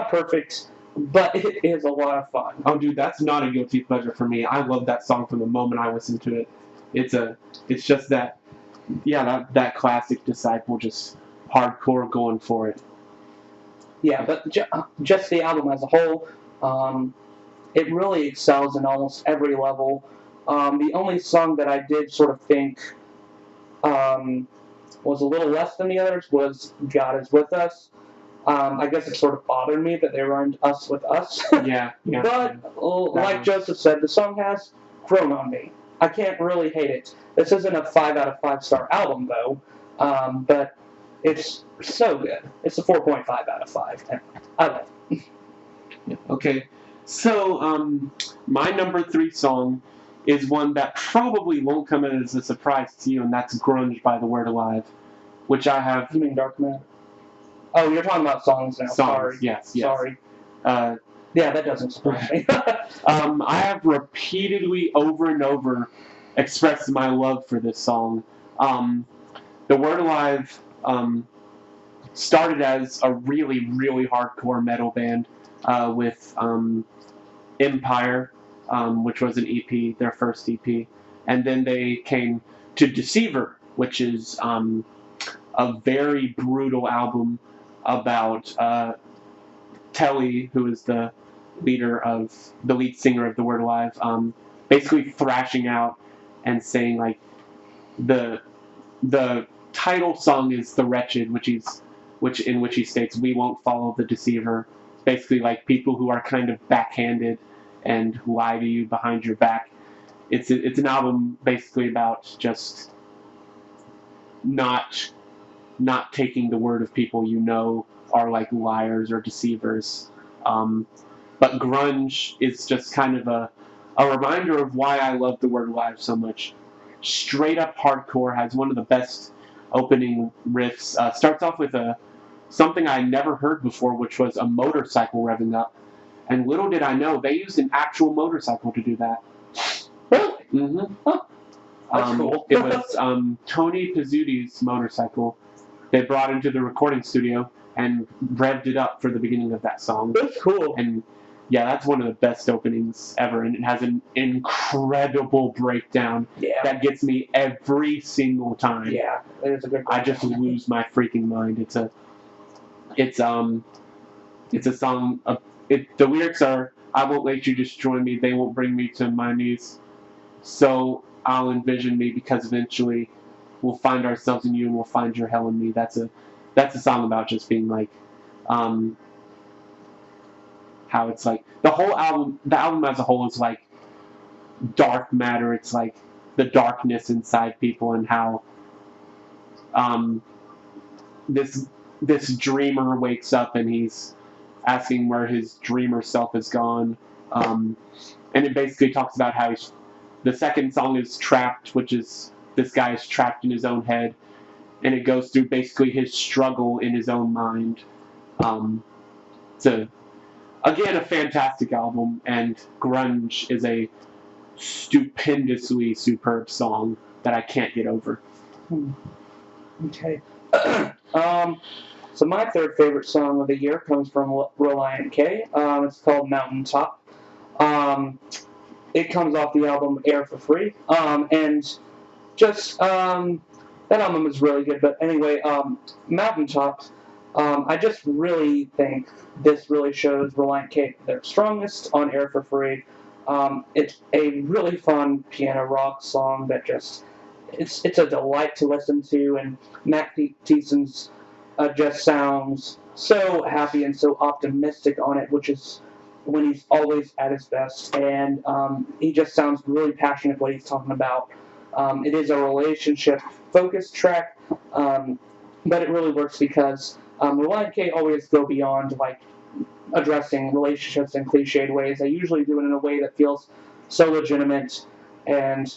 perfect, but it is a lot of fun. Oh, dude, that's not a guilty pleasure for me. I love that song from the moment I listened to it. It's just that classic Disciple, just hardcore going for it. Yeah, but just the album as a whole, it really excels in almost every level. The only song that I did sort of think was a little less than the others was God Is With Us. I guess it sort of bothered me that they rhymed us with us. Yeah. But like Joseph said, the song has grown on me. I can't really hate it. This isn't a 5 out of 5 star album though, but it's so good. It's a 4.5 out of 5. And I love it. Okay, so my number 3 song is one that probably won't come as a surprise to you, and that's Grunge by The Word Alive, which I have... You mean Dark Matter? Oh, you're talking about songs now. Sorry. Yes. Sorry. Yeah, that doesn't surprise me. I have repeatedly, over and over, expressed my love for this song. The Word Alive started as a really, really hardcore metal band with Empire, which was an EP, their first EP. And then they came to Deceiver, which is a very brutal album about Telly, who is the lead singer of The Word Alive, basically thrashing out and saying like the title song is "The Wretched," in which he states, "We won't follow the deceiver." Basically, like people who are kind of backhanded and lie to you behind your back. It's an album basically about just not taking the word of people you know are like liars or deceivers. But grunge is just kind of a reminder of why I love The Word Alive so much. Straight up hardcore, has one of the best opening riffs. Starts off with something I never heard before, which was a motorcycle revving up. And little did I know, they used an actual motorcycle to do that. Really? Mm-hmm. Huh. That's cool. It was Tony Pizzuti's motorcycle. They brought into the recording studio and revved it up for the beginning of that song. That's cool. And yeah, that's one of the best openings ever, and it has an incredible breakdown that gets me every single time. Yeah, it is a good breakdown. I just lose my freaking mind. It's a song. The lyrics are, "I won't let you destroy me. They won't bring me to my knees. So I'll envision me, because eventually we'll find ourselves in you and we'll find your hell in me." That's a song about just being like, how it's like the album as a whole is like dark matter. It's like the darkness inside people, and how this dreamer wakes up and he's asking where his dreamer self has gone. And it basically talks about how the second song is Trapped, which is this guy is trapped in his own head, and it goes through basically his struggle in his own mind. Again, a fantastic album, and Grunge is a stupendously superb song that I can't get over. Okay. So my third favorite song of the year comes from Relient K. It's called Mountaintop. It comes off the album Air for Free. And just, that album is really good. But anyway, Mountaintop, I just really think this really shows Relient K their strongest on Air for Free. It's a really fun piano rock song that just, it's a delight to listen to, and Matt Thiessen's just sounds so happy and so optimistic on it, which is when he's always at his best, and he just sounds really passionate what he's talking about. It is a relationship-focused track, but it really works because Relient K always go beyond like addressing relationships in cliched ways. They usually do it in a way that feels so legitimate and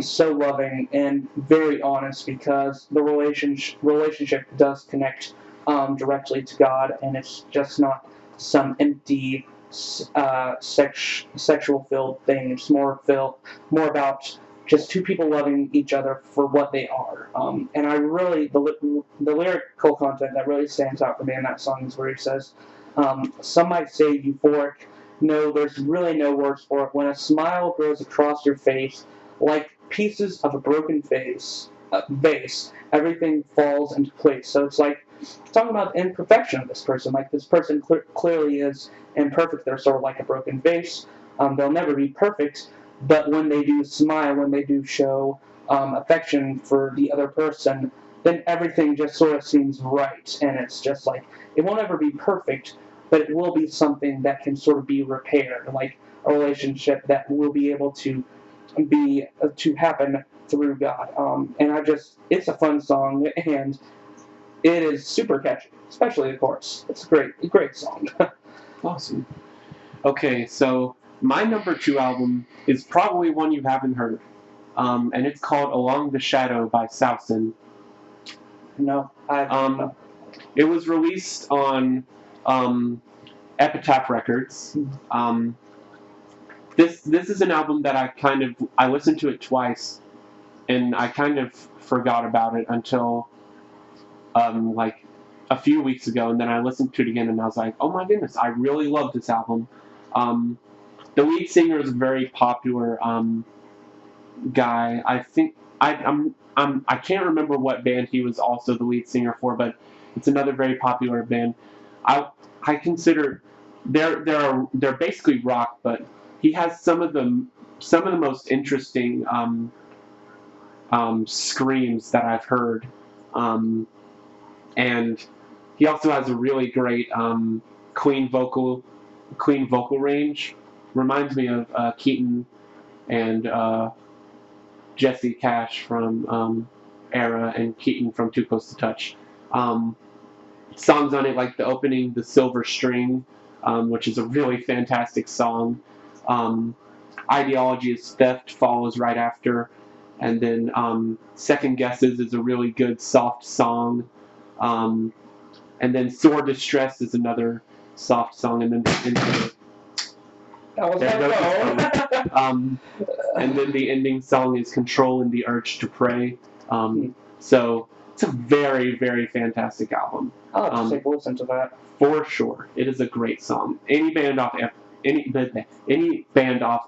so loving and very honest, because the relationship does connect directly to God, and it's just not some empty sexual filled thing. It's more about just two people loving each other for what they are. And I really, the lyrical content that really stands out for me in that song is where he says, some might say euphoric. No, there's really no words for it. When a smile grows across your face, like pieces of a broken vase, everything falls into place. So it's like talking about the imperfection of this person. Like this person clearly is imperfect. They're sort of like a broken vase. They'll never be perfect, but when they do smile, when they do show affection for the other person, then everything just sort of seems right. And it's just like, it won't ever be perfect, but it will be something that can sort of be repaired, like a relationship that will be able to happen through God. And it's a fun song, and it is super catchy, especially the chorus. It's a great song. Awesome. Okay, so my number 2 album is probably one you haven't heard, and it's called Along the Shadow by Sausen. No, it was released on Epitaph Records. This is an album that I listened to it twice, and I kind of forgot about it until like a few weeks ago, and then I listened to it again, and I was like, oh my goodness, I really love this album. The lead singer is a very popular guy. I think I can't remember what band he was also the lead singer for, but it's another very popular band. I I consider they're basically rock, but he has some of the most interesting screams that I've heard, and he also has a really great clean vocal range. Reminds me of Keaton and Jesse Cash from Era and Keaton from Too Close to Touch. Songs on it like the opening, The Silver String, which is a really fantastic song. Ideology is Theft follows right after. And then Second Guesses is a really good soft song. And then Sore Distress is another soft song. And then and then the ending song is Control and the Urge to Pray. So it's a very, very fantastic album. I'll have to take a listen to that. For sure. It is a great song. Any band off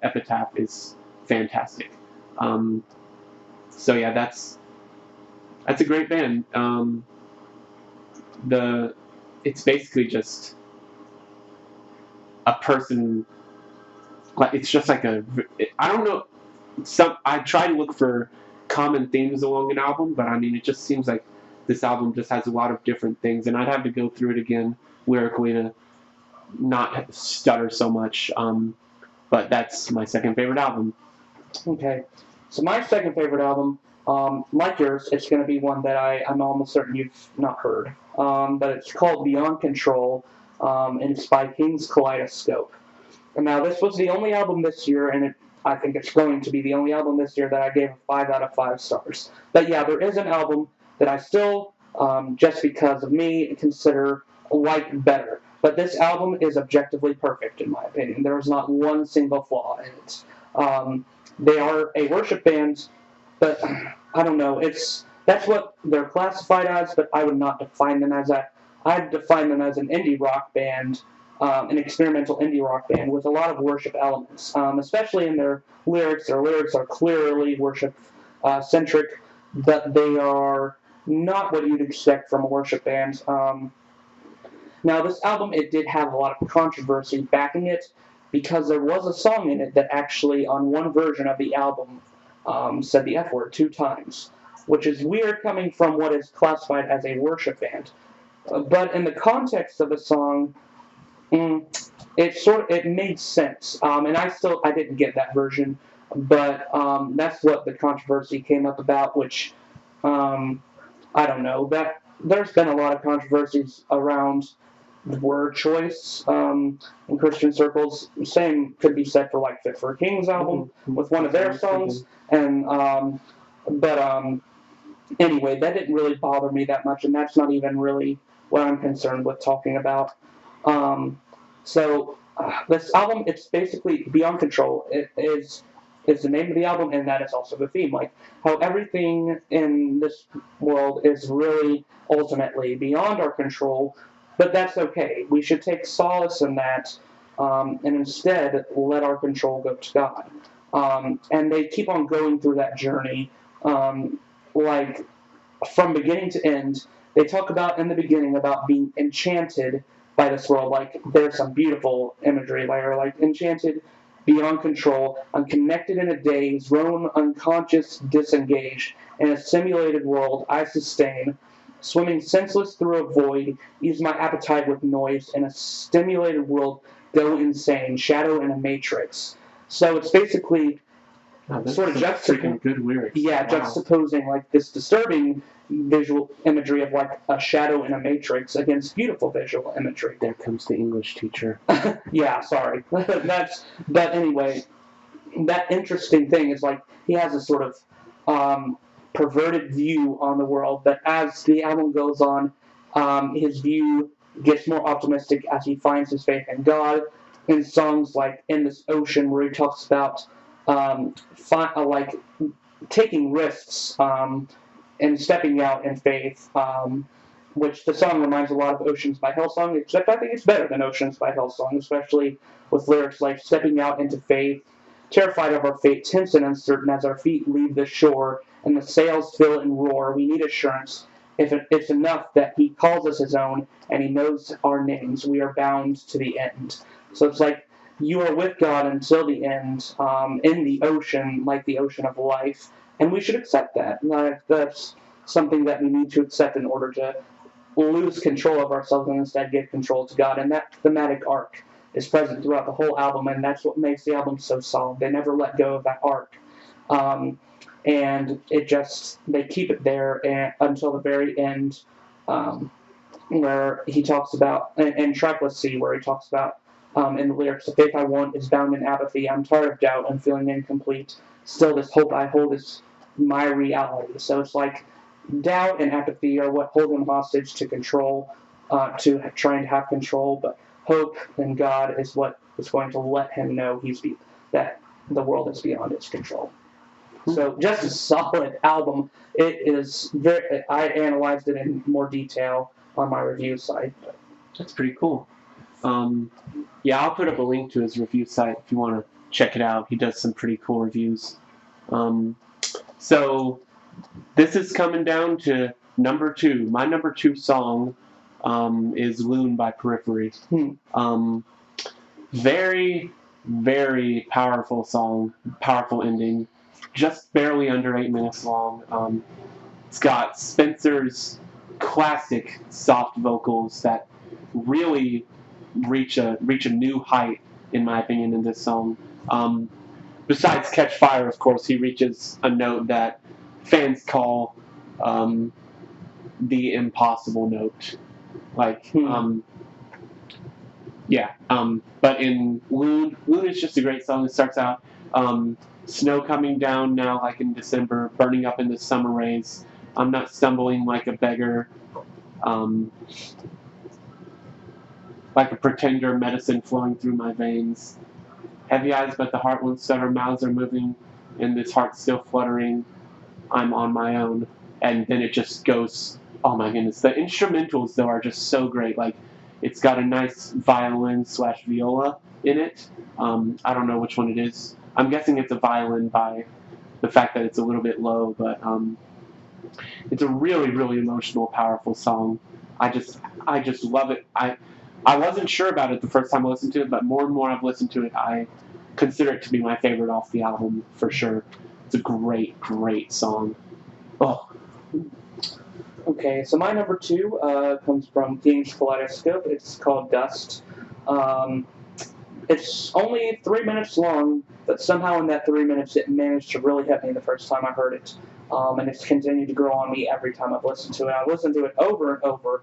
Epitaph is fantastic. So yeah, that's a great band. It's basically just a person. Like it's just like I don't know. I try to look for common themes along an album, but I mean, it just seems like this album just has a lot of different things, and I'd have to go through it again lyrically to not stutter so much. But that's my second favorite album. Okay, so my second favorite album, like yours, it's going to be one that I'm almost certain you've not heard, but it's called Beyond Control, and it's by King's Kaleidoscope. And now this was the only album this year, and I think it's going to be the only album this year that I gave a 5 out of 5 stars. But yeah, there is an album that I still, just because of me, consider like better. But this album is objectively perfect, in my opinion. There is not one single flaw in it. They are a worship band, but I don't know. That's what they're classified as, but I would not define them as that. I'd define them as an indie rock band, an experimental indie rock band with a lot of worship elements, especially in their lyrics. Their lyrics are clearly worship-centric, but they are not what you'd expect from a worship band. Now, this album, it did have a lot of controversy backing it because there was a song in it that actually, on one version of the album, said the F word 2 times, which is weird coming from what is classified as a worship band. But in the context of the song, it made sense, and I didn't get that version, but that's what the controversy came up about. Which I don't know. That there's been a lot of controversies around the word choice in Christian circles. Same could be said for like Fit for a King's album with one of their songs, and anyway, that didn't really bother me that much, and that's not even really what I'm concerned with talking about. So this album, it's basically Beyond Control. It is the name of the album, and that is also the theme. Like how everything in this world is really ultimately beyond our control, but that's okay. We should take solace in that, and instead let our control go to God. And they keep on going through that journey, like from beginning to end. They talk about in the beginning about being enchanted by this world. Like there's some beautiful imagery there, like enchanted, beyond control, unconnected in a daze, roam unconscious, disengaged, in a simulated world I sustain, swimming senseless through a void, ease my appetite with noise, in a stimulated world go insane, shadow in a matrix. So it's basically sort of juxtaposing good lyrics. Yeah, wow. Juxtaposing like this disturbing visual imagery of like a shadow in a matrix against beautiful visual imagery. There comes the English teacher. Yeah, sorry. But anyway, that interesting thing is like he has a sort of perverted view on the world, but as the album goes on, his view gets more optimistic as he finds his faith in God. In songs like In This Ocean, where he talks about like taking risks and stepping out in faith, which the song reminds a lot of Oceans by Hillsong, except I think it's better than Oceans by Hillsong, especially with lyrics like stepping out into faith, terrified of our fate, tense and uncertain as our feet leave the shore and the sails fill and roar. We need assurance it's enough that he calls us his own and he knows our names, we are bound to the end. So it's like you are with God until the end, in the ocean, like the ocean of life, and we should accept that. Like, that's something that we need to accept in order to lose control of ourselves and instead give control to God. And that thematic arc is present throughout the whole album, and that's what makes the album so solid. They never let go of that arc. And they keep it there until the very end, where he talks about, in Trackless C, where he talks about, in the lyrics, the faith I want is bound in apathy. I'm tired of doubt and feeling incomplete. Still, this hope I hold is my reality. So it's like doubt and apathy are what hold him hostage to control, to trying to have control. But hope in God is what is going to let him know that the world is beyond his control. So just a solid album. It is very. I analyzed it in more detail on my review site. That's pretty cool. Yeah, I'll put up a link to his review site if you want to check it out. He does some pretty cool reviews. So this is coming down to number 2. My number 2 song is Loon by Periphery. Very, very powerful song, powerful ending. Just barely under 8 minutes long. It's got Spencer's classic soft vocals that really reach a new height, in my opinion, in this song. Besides Catch Fire, of course, he reaches a note that fans call the impossible note. But in Loon is just a great song. It starts out, snow coming down now like in December, burning up in the summer rays. I'm not stumbling like a beggar, like a pretender, medicine flowing through my veins. Heavy eyes, but the heart won't stutter, mouths are moving, and this heart's still fluttering. I'm on my own. And then it just goes, oh my goodness. The instrumentals, though, are just so great. Like, it's got a nice violin/viola in it. I don't know which one it is. I'm guessing it's a violin by the fact that it's a little bit low, but it's a really, really emotional, powerful song. I just love it. I wasn't sure about it the first time I listened to it, but more and more I've listened to it, I consider it to be my favorite off the album, for sure. It's a great, great song. Oh. Okay, so my number 2 comes from King's Kaleidoscope. It's called Dust. It's only 3 minutes long, but somehow in that 3 minutes it managed to really hit me the first time I heard it. And it's continued to grow on me every time I've listened to it. I've listened to it over and over.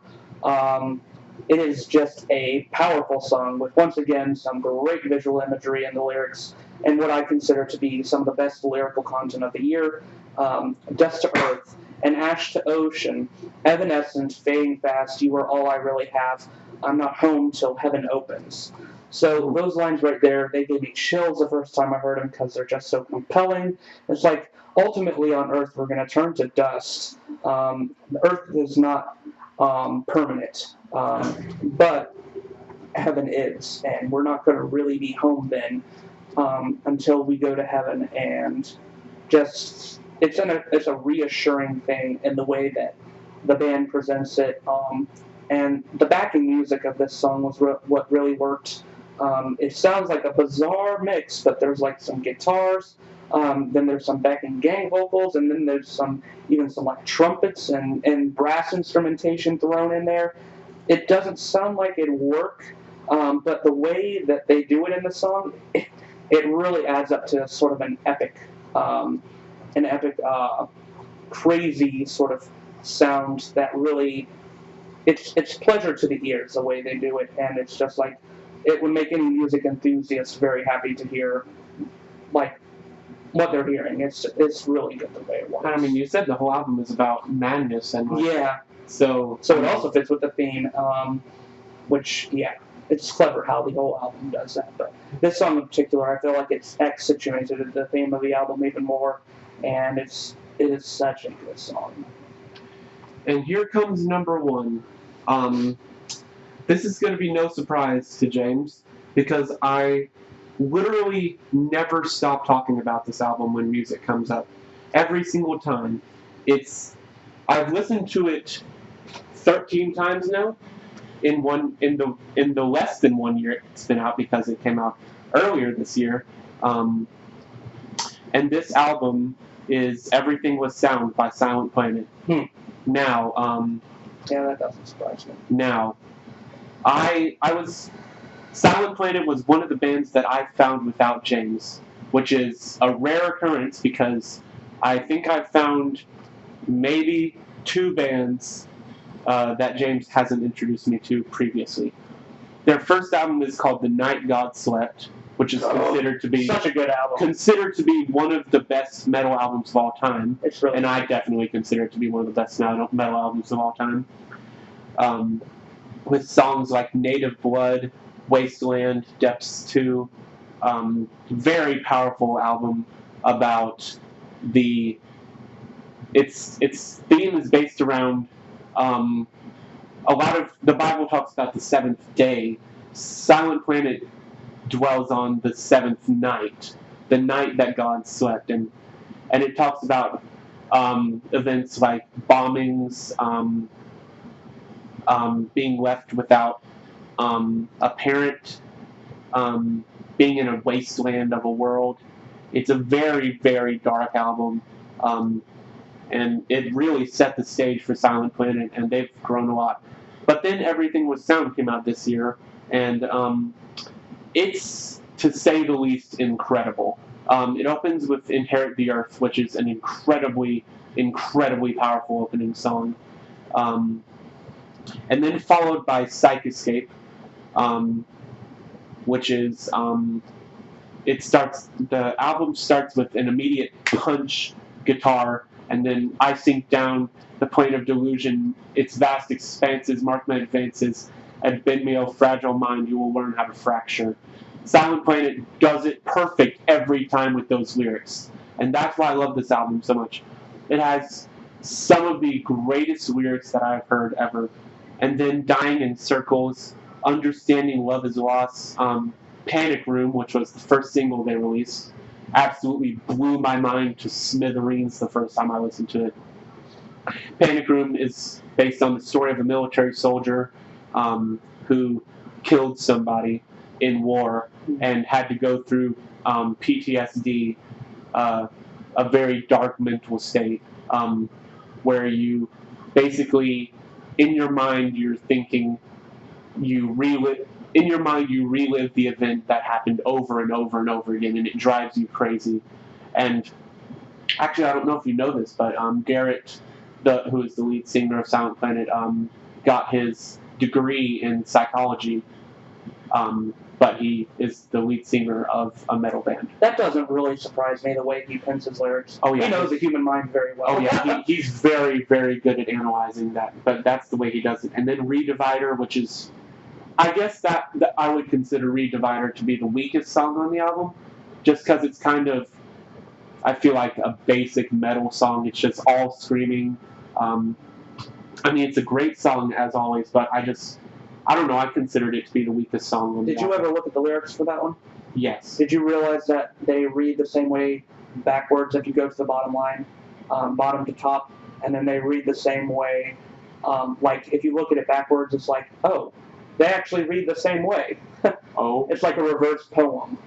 It is just a powerful song with, once again, some great visual imagery in the lyrics and what I consider to be some of the best lyrical content of the year. Dust to earth, and ash to ocean, evanescent, fading fast, you are all I really have. I'm not home till heaven opens. So those lines right there, they gave me chills the first time I heard them because they're just so compelling. It's like, ultimately on Earth, we're going to turn to dust. The Earth is not permanent, but heaven is, and we're not going to really be home then until we go to heaven. And just it's a reassuring thing in the way that the band presents it, and the backing music of this song was what really worked. It sounds like a bizarre mix, but there's like some guitars, then there's some backing gang vocals, and then there's even some like trumpets and brass instrumentation thrown in there. It doesn't sound like it'd work, but the way that they do it in the song, it really adds up to sort of an epic, crazy sort of sound that really, it's pleasure to the ears the way they do it, and it's just like, it would make any music enthusiast very happy to hear, like, what they're hearing. It's really good the way it works. I mean, you said the whole album is about madness, and like, yeah. So it also fits with the theme, which, yeah, it's clever how the whole album does that. But this song in particular, I feel like it's accentuated the theme of the album even more, and it is such a good song. And here comes number 1. This is going to be no surprise to James, because I literally never stop talking about this album when music comes up. Every single time. It's I've listened to it 13 times now. In the less than 1 year it's been out because it came out earlier this year. Um, and this album is Everything Was Sound by Silent Planet. Now, yeah, that doesn't surprise me. Now, I was Silent Planet was one of the bands that I found without James, which is a rare occurrence because I think I've found maybe 2 bands that James hasn't introduced me to previously. Their first album is called The Night God Slept, which is considered to be such a good album. Considered to be one of the best metal albums of all time. It's really and I definitely consider it to be one of the best metal albums of all time. With songs like Native Blood, Wasteland, Depths 2. Very powerful album about its theme is based around a lot of the Bible talks about the 7th day. Silent Planet dwells on the 7th night, the night that God slept, and it talks about events like bombings, being left without a parent, being in a wasteland of a world. It's a very, very dark album, and it really set the stage for Silent Planet, and they've grown a lot. But then Everything Was Sound came out this year, and it's, to say the least, incredible. It opens with Inherit the Earth, which is an incredibly, incredibly powerful opening song. And then followed by Psych Escape, which is, the album starts with an immediate punch guitar, and then I sink down the plane of delusion, its vast expanses, mark my advances, and bend me, oh fragile mind, you will learn how to fracture. Silent Planet does it perfect every time with those lyrics, and that's why I love this album so much. It has some of the greatest lyrics that I've heard ever, and then Dying in Circles, Understanding Love is Lost, Panic Room, which was the first single they released, absolutely blew my mind to smithereens the first time I listened to it. Panic Room is based on the story of a military soldier who killed somebody in war and had to go through PTSD, a very dark mental state, where you basically, in your mind, you're thinking, you relive the event that happened over and over and over again, and it drives you crazy. And actually, I don't know if you know this, but Garrett, who is the lead singer of Silent Planet, got his degree in psychology, but he is the lead singer of a metal band. That doesn't really surprise me, the way he pens his lyrics. Oh, yeah. He knows the human mind very well. Oh, yeah. He's very, very good at analyzing that, but that's the way he does it. And then Redivider, which is, I guess that I would consider Redivider to be the weakest song on the album, just because it's kind of, I feel like, a basic metal song. It's just all screaming. I mean, it's a great song, as always, but I don't know, I considered it to be the weakest song on the album. Did you ever look at the lyrics for that one? Yes. Did you realize that they read the same way backwards if you go to the bottom line, bottom to top, and then they read the same way, like if you look at it backwards, it's like, oh, they actually read the same way. Oh. It's like a reverse poem,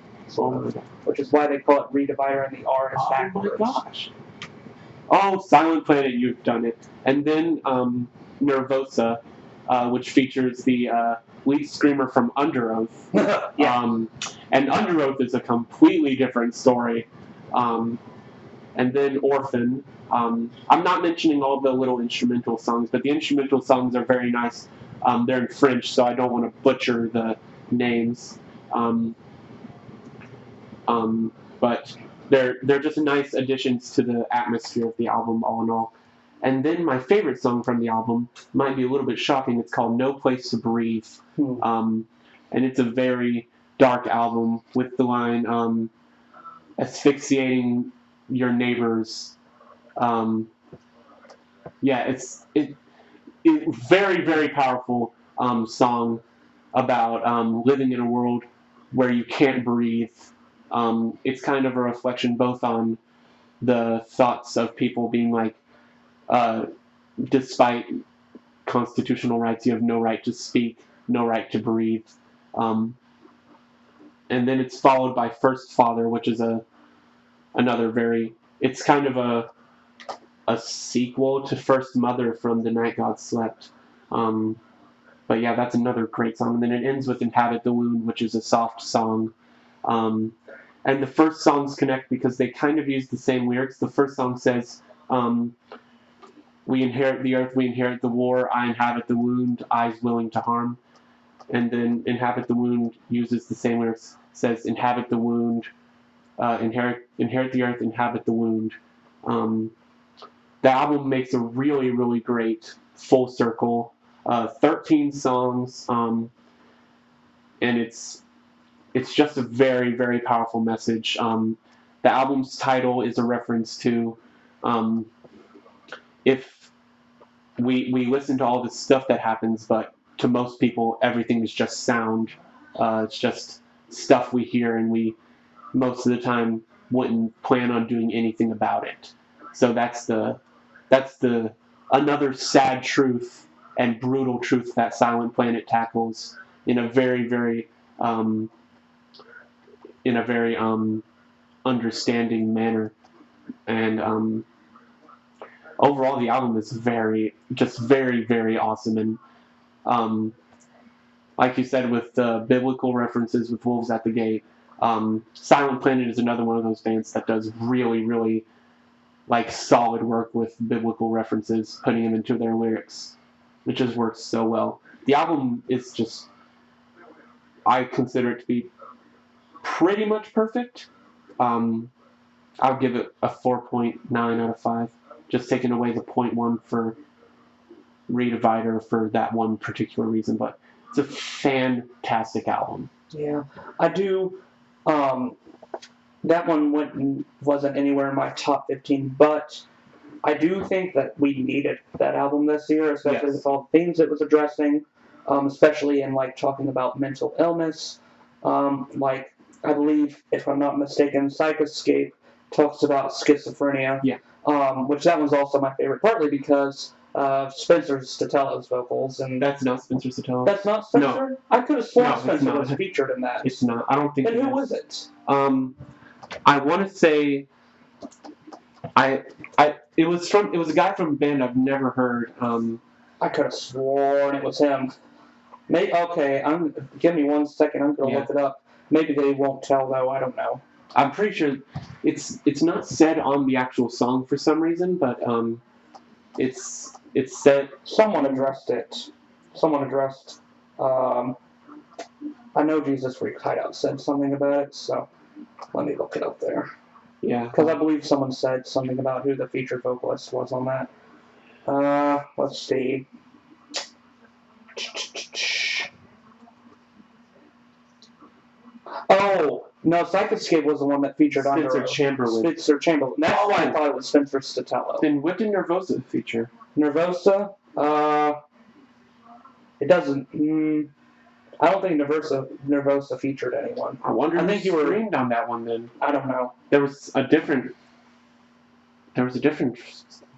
which is why they call it Redivider, and the R is backwards. Oh my gosh. Oh, Silent Planet, you've done it. And then Nervosa, which features the lead screamer from Underoath. Yeah. And Underoath is a completely different story. And then Orphan. I'm not mentioning all the little instrumental songs, but the instrumental songs are very nice. They're in French, so I don't want to butcher the names. But they're just nice additions to the atmosphere of the album, all in all. And then my favorite song from the album might be a little bit shocking. It's called No Place to Breathe. And it's a very dark album with the line, asphyxiating your neighbors. It's very, very powerful song about living in a world where you can't breathe. It's kind of a reflection both on the thoughts of people being like, despite constitutional rights, you have no right to speak, no right to breathe. Um, and then it's followed by First Father, which is another very, it's kind of a sequel to First Mother from The Night God Slept. But yeah, that's another great song. And then it ends with Inhabit the Wound, which is a soft song. And the first songs connect because they kind of use the same lyrics. The first song says, we inherit the earth, we inherit the war, I inhabit the wound, eyes willing to harm. And then Inhabit the Wound uses the same lyrics, says inhabit the wound, inherit the earth, inhabit the wound. The album makes a really, really great full circle. 13 songs, and it's just a very, very powerful message. The album's title is a reference to if we listen to all this stuff that happens, but to most people, everything is just sound. It's just stuff we hear, and we most of the time wouldn't plan on doing anything about it. So that's the another sad truth and brutal truth that Silent Planet tackles in a very, very understanding manner. And overall, the album is very, very awesome. And like you said, with the biblical references with Wolves at the Gate, Silent Planet is another one of those bands that does really, really solid work with biblical references, putting them into their lyrics. It just works so well. The album is just, I consider it to be pretty much perfect. I'll give it a 4.9 out of 5. Just taking away the 0.1 for Redivider for that one particular reason, but it's a fantastic album. Yeah, I do. That one wasn't anywhere in my top 15, but I do think that we needed that album this year, especially with all the themes it was addressing, especially in talking about mental illness. I believe, if I'm not mistaken, Psychoscape talks about schizophrenia. Yeah. Which that was also my favorite, partly because Spencer Statello's vocals, and that's not Spencer Statello. That's not Spencer. No. I could have sworn Spencer was featured in that. It's not. I don't think. And who was it? I want to say, it was a guy from a band I've never heard. I could have sworn it was him. Okay, give me 1 second. I'm gonna look it up. Maybe they won't tell though. I don't know. I'm pretty sure it's not said on the actual song for some reason, but it's said. Someone addressed it. I know Jesus Freak Hideout said something about it, so let me look it up there. Yeah. Because I believe someone said something about who the featured vocalist was on that. Let's see. Oh, no, Psychoscape was the one that featured Spencer Chamberlain. Spencer Chamberlain. That's why I thought it was Spencer Statello. Then what did Nervosa feature? Nervosa? It doesn't. I don't think Nervosa featured anyone. I wonder if you were streamed on that one then. I don't know. There was a different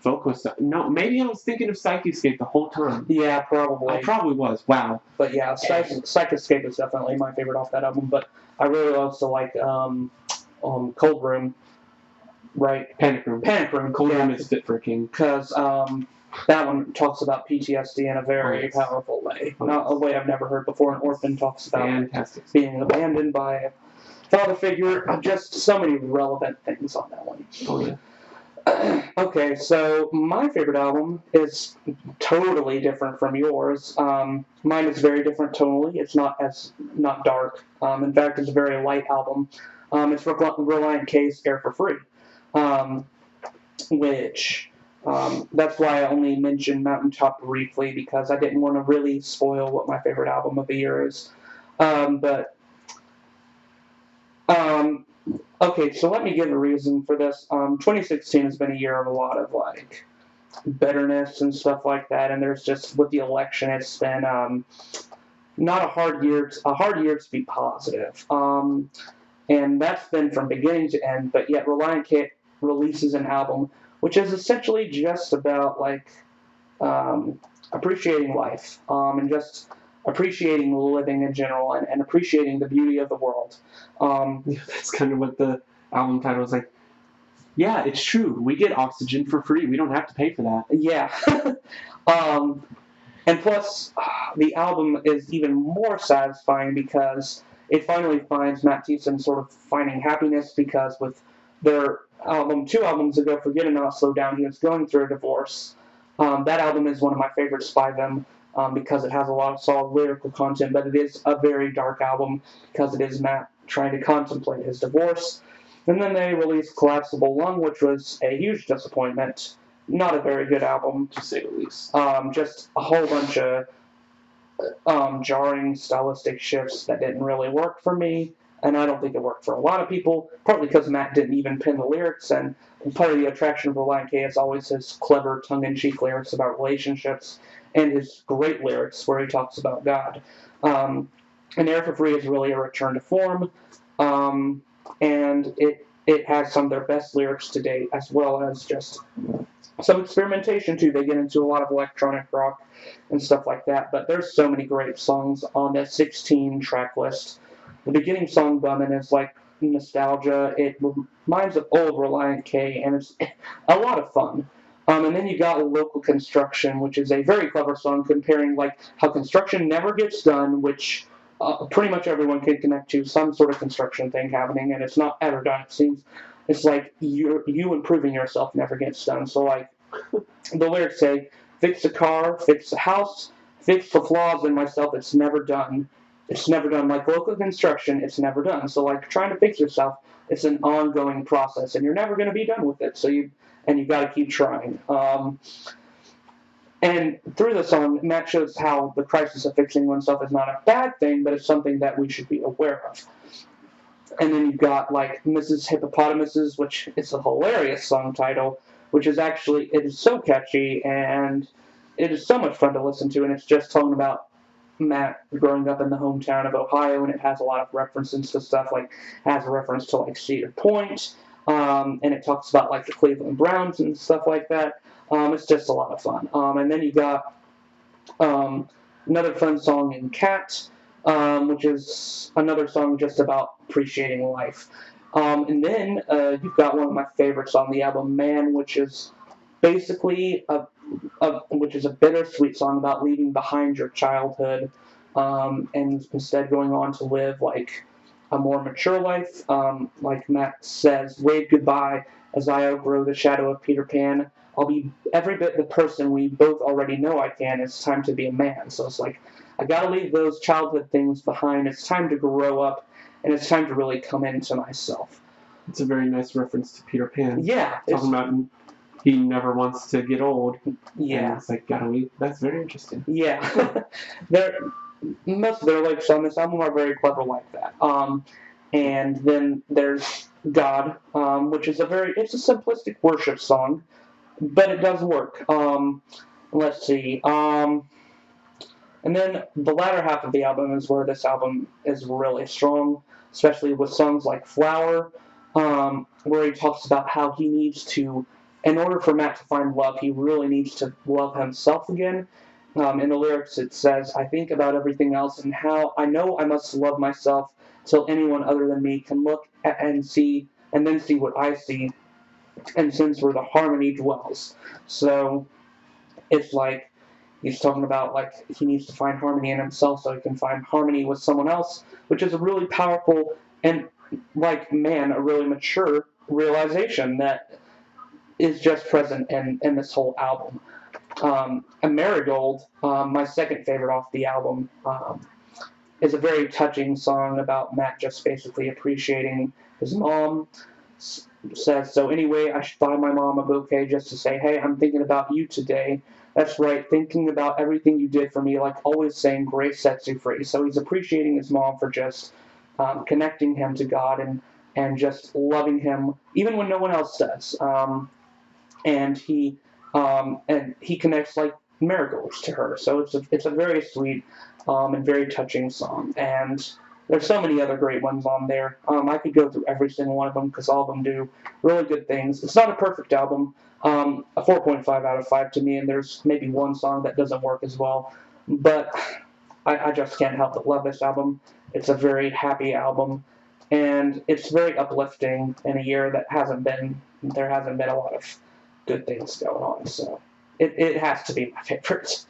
vocalist. No, maybe I was thinking of Psychoscape the whole time. Yeah, probably. I probably was. Wow. But yeah, Psychoscape is definitely my favorite off that album. But I really also like Cold Room. Right. Panic Room. Cold Room is fit for a king. Because that one talks about PTSD in a very powerful way. Not a way I've never heard before. An orphan talks about being abandoned by a father figure. Just so many relevant things on that one. Oh, yeah. Okay, so my favorite album is totally different from yours. Mine is very different tonally. It's not dark. In fact, it's a very light album. It's Relient K's Air for Free, which that's why I only mentioned Mountaintop briefly, because I didn't want to really spoil what my favorite album of the year is. Okay, so let me give a reason for this. 2016 has been a year of a lot of bitterness and stuff like that, and there's just with the election, it's been not a hard year to be positive. And that's been from beginning to end. But yet, Relient K releases an album which is essentially just about appreciating life, and just appreciating living in general, and appreciating the beauty of the world. That's kind of what the album title is like. Yeah, it's true. We get oxygen for free. We don't have to pay for that. Yeah. And plus, the album is even more satisfying because it finally finds Matt Thiessen sort of finding happiness, because with their album 2 albums ago, Forget and Not Slow Down, he was going through a divorce. That album is one of my favorites by them, because it has a lot of solid lyrical content, but it is a very dark album because it is Matt trying to contemplate his divorce. And then they released Collapsible Lung, which was a huge disappointment. Not a very good album, to say the least. Just a whole bunch of jarring stylistic shifts that didn't really work for me, and I don't think it worked for a lot of people, partly because Matt didn't even pen the lyrics, and part of the attraction of Relient K is always his clever, tongue-in-cheek lyrics about relationships, and his great lyrics where he talks about God. And Air for Free is really a return to form, and it has some of their best lyrics to date, as well as just some experimentation too. They get into a lot of electronic rock and stuff like that, but there's so many great songs on that 16-track list. The beginning song, Bummin', is like nostalgia. It reminds of old Relient K, and it's a lot of fun. And then you got Local Construction, which is a very clever song comparing like how construction never gets done, which pretty much everyone can connect to some sort of construction thing happening, and it's not ever done. It seems it's like you improving yourself never gets done. So like the lyrics say, fix a car, fix a house, fix the flaws in myself, it's never done. It's never done. Like local construction, it's never done. So like trying to fix yourself, it's an ongoing process, and you're never going to be done with it. So you got to keep trying. And through the song, Matt shows how the crisis of fixing oneself is not a bad thing, but it's something that we should be aware of. And then you've got like Mrs. Hippopotamuses, which is a hilarious song title, which is actually, it is so catchy, and it is so much fun to listen to, and it's just talking about Matt growing up in the hometown of Ohio, and it has a lot of references to stuff, like has a reference to like Cedar Point, and it talks about like the Cleveland Browns and stuff like that. It's just a lot of fun. And then you got another fun song in Cat, which is another song just about appreciating life. And then you've got one of my favorites on the album, Man, which is basically which is a bittersweet song about leaving behind your childhood, and instead going on to live like a more mature life. Like Matt says, wave goodbye as I outgrow the shadow of Peter Pan. I'll be every bit the person we both already know I can. It's time to be a man. So it's like, I gotta leave those childhood things behind. It's time to grow up, and it's time to really come into myself. It's a very nice reference to Peter Pan. Yeah. Talking about he never wants to get old. Yeah. And it's like, gotta leave. That's very interesting. Yeah. Most of their lyrics on this album are very clever like that. And then there's God, which is it's a simplistic worship song, but it does work. Let's see. And then the latter half of the album is where this album is really strong, especially with songs like Flower, where he talks about how he needs to, in order for Matt to find love, he really needs to love himself again. In the lyrics it says, I think about everything else and how I know I must love myself till anyone other than me can look and see, and then see what I see, and sense where the harmony dwells. So it's like he's talking about like he needs to find harmony in himself so he can find harmony with someone else, which is a really powerful and like a really mature realization that is just present in this whole album. And Marigold, my second favorite off the album, is a very touching song about Matt just basically appreciating his mom. Says, so anyway, I should buy my mom a bouquet just to say, hey, I'm thinking about you today. That's right, thinking about everything you did for me, like always saying grace sets you free. So he's appreciating his mom for just connecting him to God and just loving him, even when no one else does. And he connects like marigolds to her. So it's a very sweet and very touching song. And there's so many other great ones on there. I could go through every single one of them because all of them do really good things. It's not a perfect album. A 4.5 out of 5 to me, and there's maybe one song that doesn't work as well. But I just can't help but love this album. It's a very happy album, and it's very uplifting in a year that there hasn't been a lot of good things going on. So it has to be my favorite.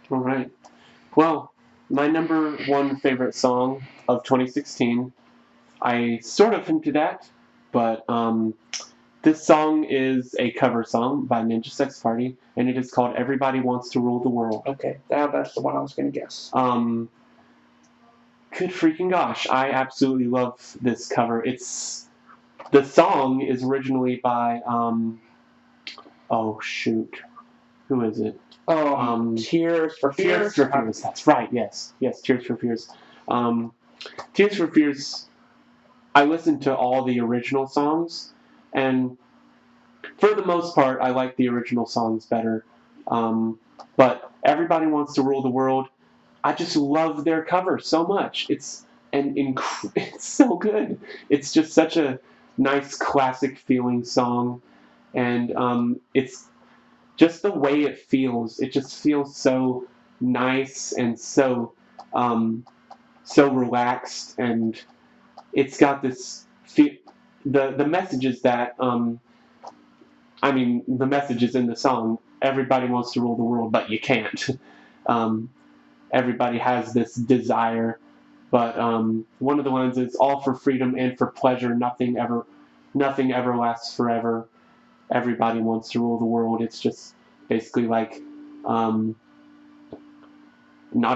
All right. Well, my number one favorite song of 2016, I sort of hinted at, but this song is a cover song by Ninja Sex Party, and it is called "Everybody Wants to Rule the World." Okay, that's the one I was going to guess. Good freaking gosh, I absolutely love this cover. The song is originally by oh shoot, who is it? Tears for Fears. Tears for Fears. That's right. Yes, Tears for Fears. Tears for Fears. I listened to all the original songs, and for the most part, I like the original songs better. But Everybody Wants to Rule the World. I just love their cover so much. It's so good. It's just such a nice classic feeling song, and it's just the way it feels. It just feels so nice and so relaxed, and it's got this the messages that the messages in the song. Everybody wants to rule the world, but you can't. Everybody has this desire, but one of the ones is all for freedom and for pleasure. Nothing ever lasts forever. Everybody wants to rule the world. It's just basically like not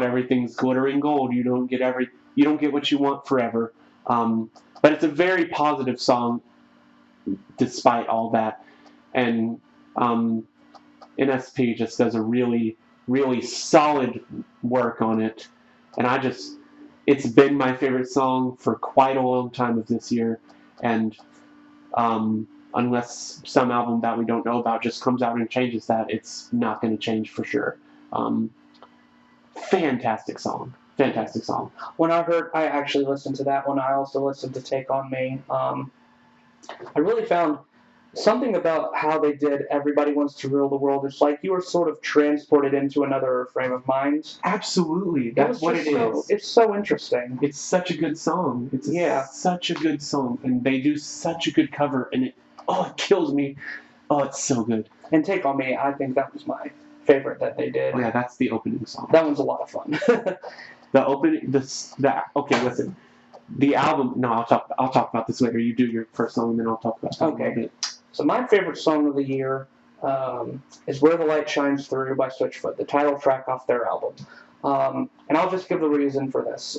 everything's glittering gold. You don't get what you want forever. But it's a very positive song despite all that. And NSP just does a really, really solid work on it. And it's been my favorite song for quite a long time of this year. And unless some album that we don't know about just comes out and changes that, it's not going to change for sure. Fantastic song. When I actually listened to that one. I also listened to Take On Me. I really found something about how they did Everybody Wants to Rule the World. It's like you were sort of transported into another frame of mind. Absolutely. That's what it is. It's so interesting. It's such a good song. Such a good song. And they do such a good cover, and it kills me. Oh, it's so good. And Take On Me, I think that was my favorite that they did. Oh yeah, that's the opening song. That one's a lot of fun. Okay, listen. The album. No, I'll talk about this later. You do your first song, and then I'll talk about that. Okay. So my favorite song of the year is "Where the Light Shines Through" by Switchfoot, the title track off their album. And I'll just give the reason for this.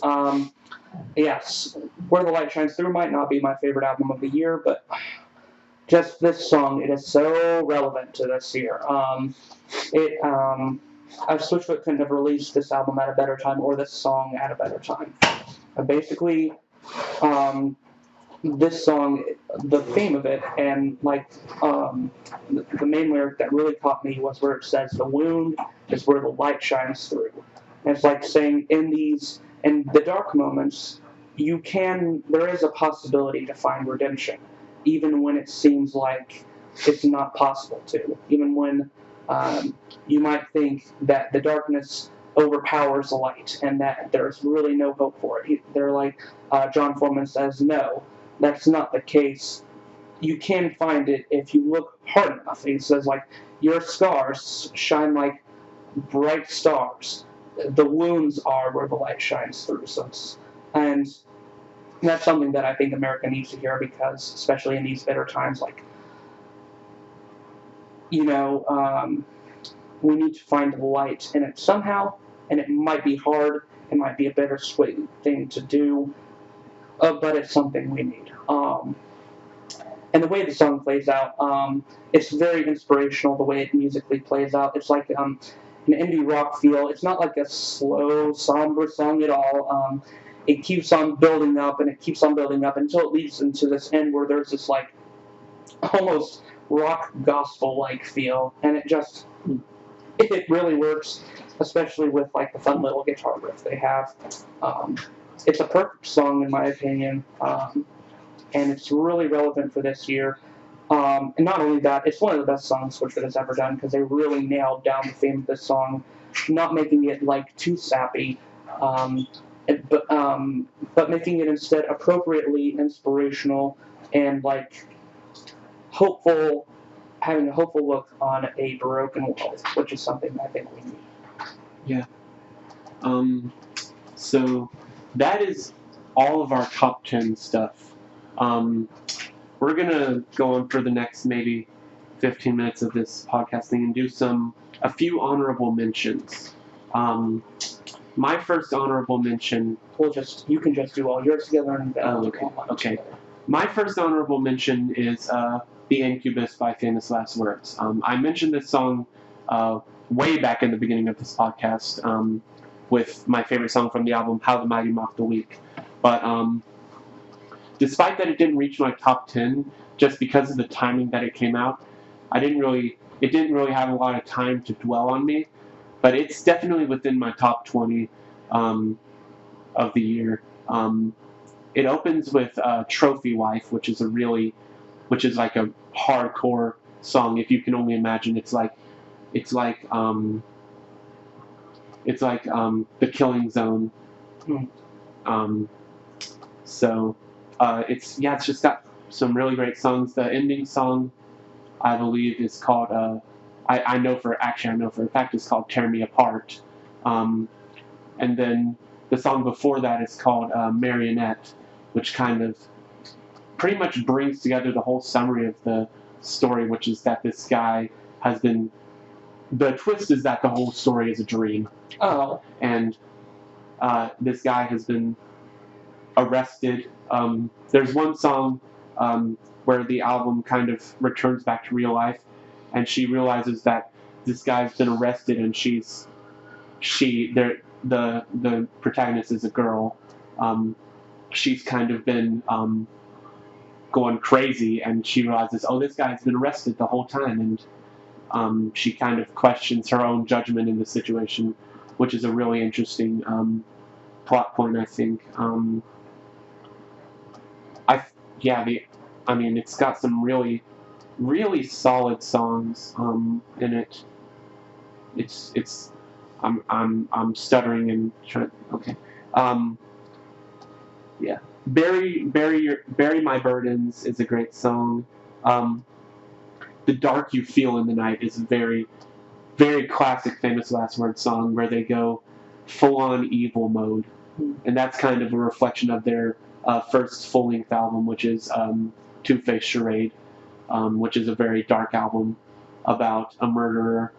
Yes, "Where the Light Shines Through" might not be my favorite album of the year, but just this song, it is so relevant to this year. Switchfoot couldn't have released this album at a better time, or this song at a better time. Basically, this song, the theme of it, and the main lyric that really caught me was where it says, "The wound is where the light shines through." And it's like saying in the dark moments, there is a possibility to find redemption, even when it seems like it's not possible to. Even when you might think that the darkness overpowers the light and that there's really no hope for it. They're like, John Foreman says, no, that's not the case. You can find it if you look hard enough. He says, your scars shine like bright stars. The wounds are where the light shines through. And that's something that I think America needs to hear, because especially in these bitter times, we need to find the light in it somehow, and it might be hard, it might be a bittersweet thing to do, but it's something we need. And the way the song plays out, it's very inspirational, the way it musically plays out. It's like an indie rock feel. It's not like a slow, somber song at all. It keeps on building up, and it keeps on building up until it leads into this end where there's this almost rock gospel-like feel, and it really works, especially with the fun little guitar riff they have. it's a perfect song in my opinion, and it's really relevant for this year. And not only that, it's one of the best songs Switchfoot has ever done because they really nailed down the theme of this song, not making it like too sappy, um, but making it instead appropriately inspirational and like hopeful, having a hopeful look on a broken world, which is something I think we need. Yeah. So that is all of our top 10 stuff. We're going to go on for the next maybe 15 minutes of this podcasting and do a few honorable mentions. My first honorable mention. You can just do all yours together and then okay. My first honorable mention is The Incubus by Famous Last Words. I mentioned this song way back in the beginning of this podcast with my favorite song from the album, How the Mighty Mock the Weak. But despite that it didn't reach my top 10, just because of the timing that it came out, it didn't really have a lot of time to dwell on me. But it's definitely within my top 20 of the year. It opens with Trophy Wife, which is like a hardcore song. If you can only imagine, it's like The Killing Zone. So it's just got some really great songs. The ending song, I believe, is called I know for a fact it's called Tear Me Apart. And then the song before that is called Marionette, which kind of pretty much brings together the whole summary of the story, which is that this guy has been. The twist is that the whole story is a dream. Oh. And this guy has been arrested. There's one song where the album kind of returns back to real life, and she realizes that this guy's been arrested, and the protagonist is a girl. She's kind of been going crazy, and she realizes, oh, this guy's been arrested the whole time, and she kind of questions her own judgment in the situation, which is a really interesting plot point, I think. It's got some really, really solid songs in it. I'm stuttering and trying. Okay. Yeah. Bury My Burdens is a great song. The Dark You Feel in the Night is a very, very classic Famous Last Word song where they go full-on evil mode, and that's kind of a reflection of their first full-length album, which is Two-Face Charade, which is a very dark album about a murderer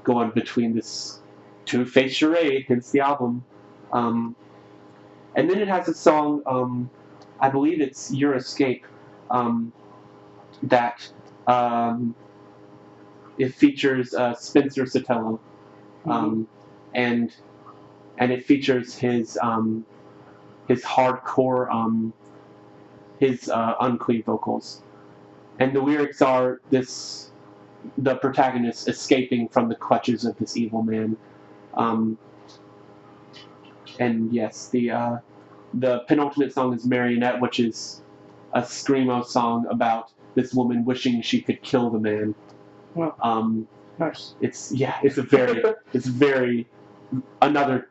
going between this Two-Face Charade, hence the album. And then it has a song, I believe it's Your Escape, that it features Spencer Sotelo, and it features his hardcore, his unclean vocals, and the lyrics are the protagonist escaping from the clutches of this evil man, and yes, the penultimate song is Marionette, which is a screamo song about this woman wishing she could kill the man. Wow. Nice. It's very another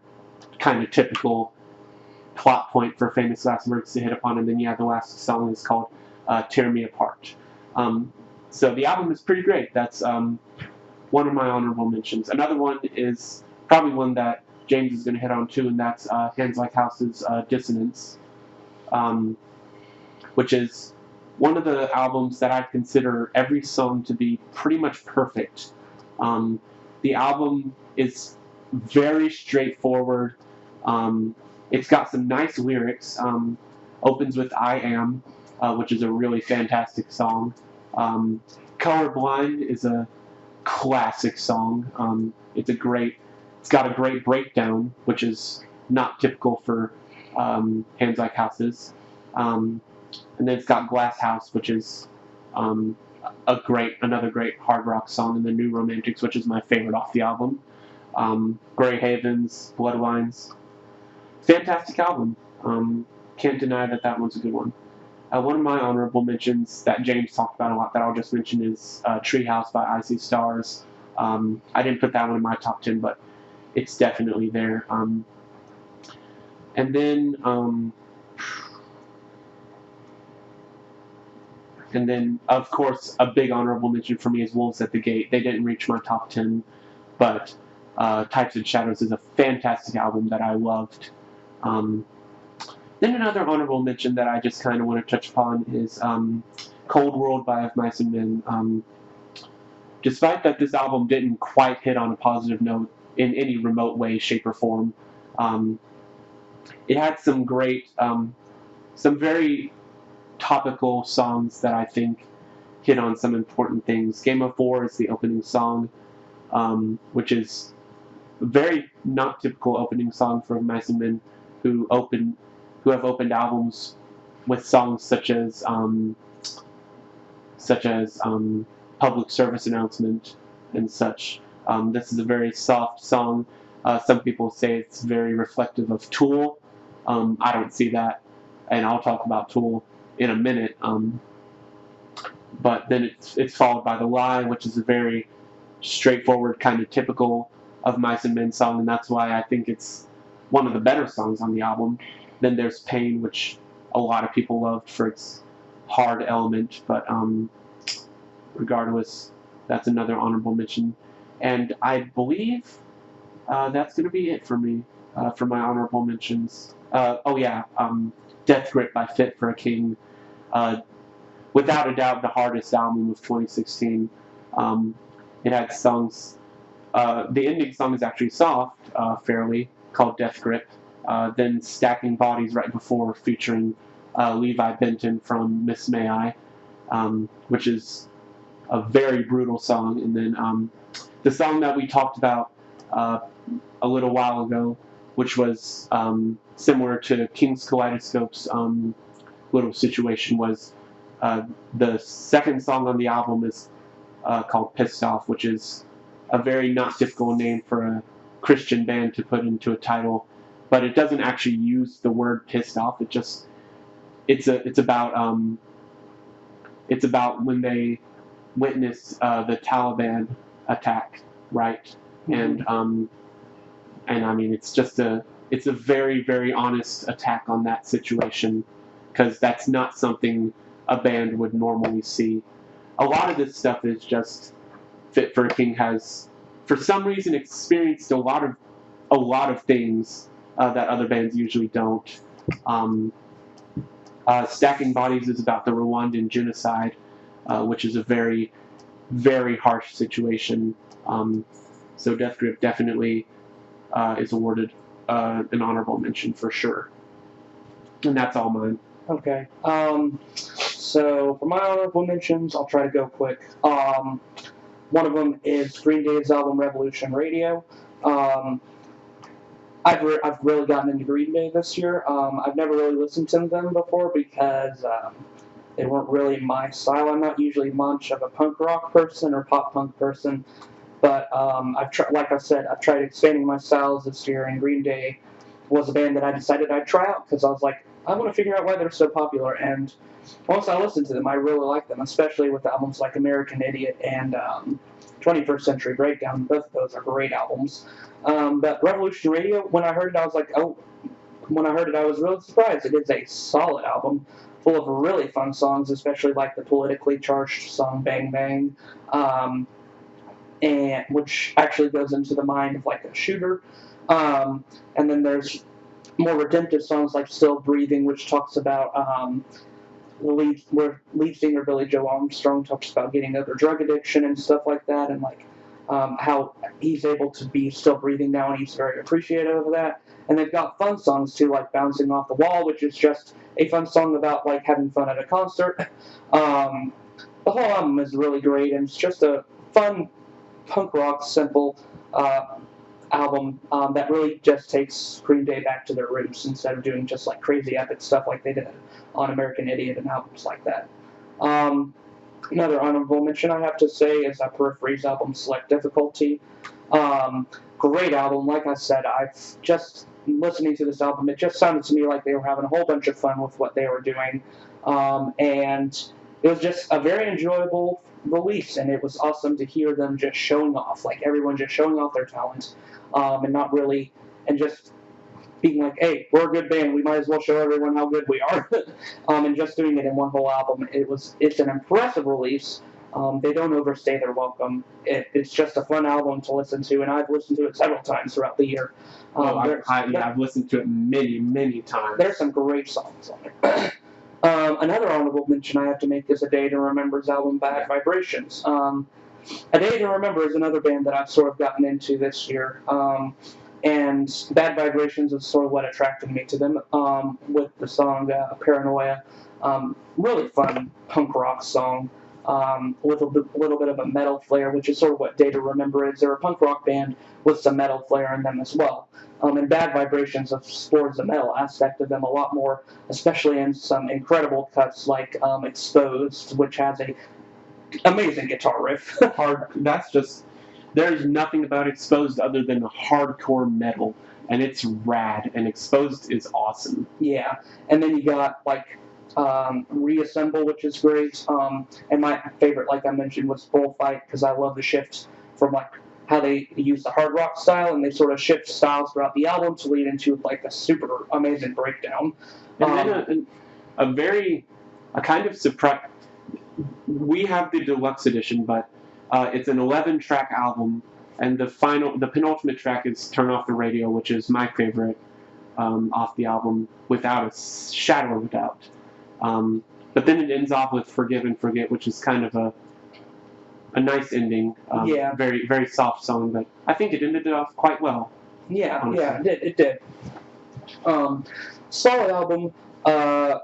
kind of typical plot point for Famous Last Words to hit upon, and then the last song is called Tear Me Apart. So the album is pretty great. That's one of my honorable mentions. Another one is probably one that James is going to hit on too, and that's Hands Like House's Dissonance, which is one of the albums that I consider every song to be pretty much perfect. The album is very straightforward. It's got some nice lyrics. Opens with I Am, which is a really fantastic song. Colorblind is a classic song. It's got a great breakdown, which is not typical for Hands Like Houses. And then it's got Glass House, which is another great hard rock song, and The New Romantics, which is my favorite off the album. Grey Havens, Bloodlines. fantastic album. Can't deny that one's a good one. One of my honorable mentions that James talked about a lot that I'll just mention is Treehouse by Icy Stars. I didn't put that one in my top 10, but it's definitely there. And then of course, a big honorable mention for me is Wolves at the Gate. They didn't reach my top 10, but Types and Shadows is a fantastic album that I loved. Then another honorable mention that I just kind of want to touch upon is Cold World by Of Mice and Men. Despite that this album didn't quite hit on a positive note in any remote way, shape, or form, it had some great, some very topical songs that I think hit on some important things. Game of War is the opening song, which is a very not typical opening song for Mice and Men, who have opened albums with songs such as Public Service Announcement and such. This is a very soft song. Some people say it's very reflective of Tool. I don't see that, and I'll talk about Tool in a minute. But then it's followed by The Lie, which is a very straightforward, kind of typical of Mice and Men song, and that's why I think it's one of the better songs on the album. Then there's Pain, which a lot of people loved for its hard element, but regardless, that's another honorable mention. And I believe that's going to be it for me for my honorable mentions. Death Grip by Fit for a King. Without a doubt, the hardest album of 2016. It had songs. The ending song is actually soft, fairly, called Death Grip. Then Stacking Bodies right before, featuring Levi Benton from Miss May I, which is a very brutal song. And then the song that we talked about a little while ago, which was similar to King's Kaleidoscope's little situation, was the second song on the album is called Pissed Off, which is a very not typical name for a Christian band to put into a title, but it doesn't actually use the word pissed off. It's about when they witness the Taliban attack, right? Mm-hmm. And I mean, it's a very, very honest attack on that situation, because that's not something a band would normally see. A lot of this stuff is just Fit for a King has, for some reason, experienced a lot of things that other bands usually don't. Stacking Bodies is about the Rwandan genocide, which is a very, very harsh situation. So Death Grip definitely is awarded an honorable mention for sure. And that's all mine. Okay. So for my honorable mentions, I'll try to go quick. One of them is Green Day's album Revolution Radio. I've really gotten into Green Day this year. I've never really listened to them before because they weren't really my style. I'm not usually much of a punk rock person or pop punk person, but I've tried expanding my styles this year, and Green Day was a band that I decided I'd try out because I was like, I want to figure out why they're so popular. And once I listened to them, I really liked them, especially with albums like American Idiot and 21st Century Breakdown. Both of those are great albums. But Revolution Radio, when I heard it, I was like, oh. When I heard it, I was really surprised. It is a solid album, full of really fun songs, especially like the politically charged song Bang Bang, and which actually goes into the mind of like a shooter. And then there's more redemptive songs like Still Breathing, which talks about lead singer Billy Joe Armstrong talks about getting over drug addiction and stuff like that, and like how he's able to be still breathing now, and he's very appreciative of that. And they've got fun songs too, like Bouncing Off the Wall, which is just a fun song about like having fun at a concert. The whole album is really great, and it's just a fun punk rock, simple album that really just takes Green Day back to their roots instead of doing just like crazy epic stuff like they did on American Idiot and albums like that. Another honorable mention I have to say is Periphery's album Select Difficulty. Great album. Like I said, I've just listening to this album, it just sounded to me like they were having a whole bunch of fun with what they were doing, and it was just a very enjoyable release, and it was awesome to hear them just showing off, like everyone just showing off their talent, and not really, and just being like, hey, we're a good band, we might as well show everyone how good we are, and just doing it in one whole album. It's an impressive release. They don't overstay their welcome. It's just a fun album to listen to, and I've listened to it several times throughout the year. I've listened to it many, many times. There's some great songs on it. Another honorable mention I have to make is A Day to Remember's album, Bad Vibrations. A Day to Remember is another band that I've sort of gotten into this year. And Bad Vibrations is sort of what attracted me to them, with the song Paranoia. Really fun punk rock song, with a little bit of a metal flair, which is sort of what Day to Remember is. They're a punk rock band with some metal flair in them as well. And Bad Vibrations explores the metal aspect of them a lot more, especially in some incredible cuts like Exposed, which has a amazing guitar riff. There's nothing about Exposed other than hardcore metal, and it's rad, and Exposed is awesome. Yeah, and then you got like Reassemble, which is great, and my favorite, like I mentioned, was Bullfight, because I love the shift from like how they use the hard rock style, and they sort of shift styles throughout the album to lead into like a super amazing breakdown. And then a kind of surprise. We have the deluxe edition, but it's an 11-track album, and the penultimate track is "Turn Off the Radio," which is my favorite off the album, without a shadow of a doubt. But then it ends off with "Forgive and Forget," which is kind of a nice ending. Yeah. Very, very soft song, but I think it ended it off quite well. Yeah, honestly. yeah, it did. Solid album.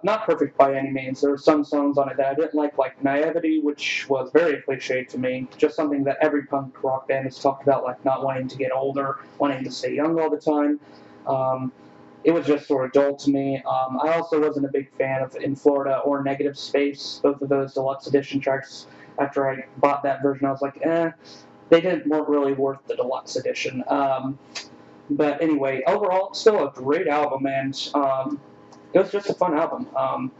Not perfect by any means. There were some songs on it that I didn't like Naivety, which was very cliche to me. Just something that every punk rock band has talked about, like not wanting to get older, wanting to stay young all the time. It was just sort of dull to me. I also wasn't a big fan of In Florida or Negative Space, both of those deluxe edition tracks. After I bought that version, I was like, weren't really worth the deluxe edition. But anyway, overall, still a great album, and it was just a fun album.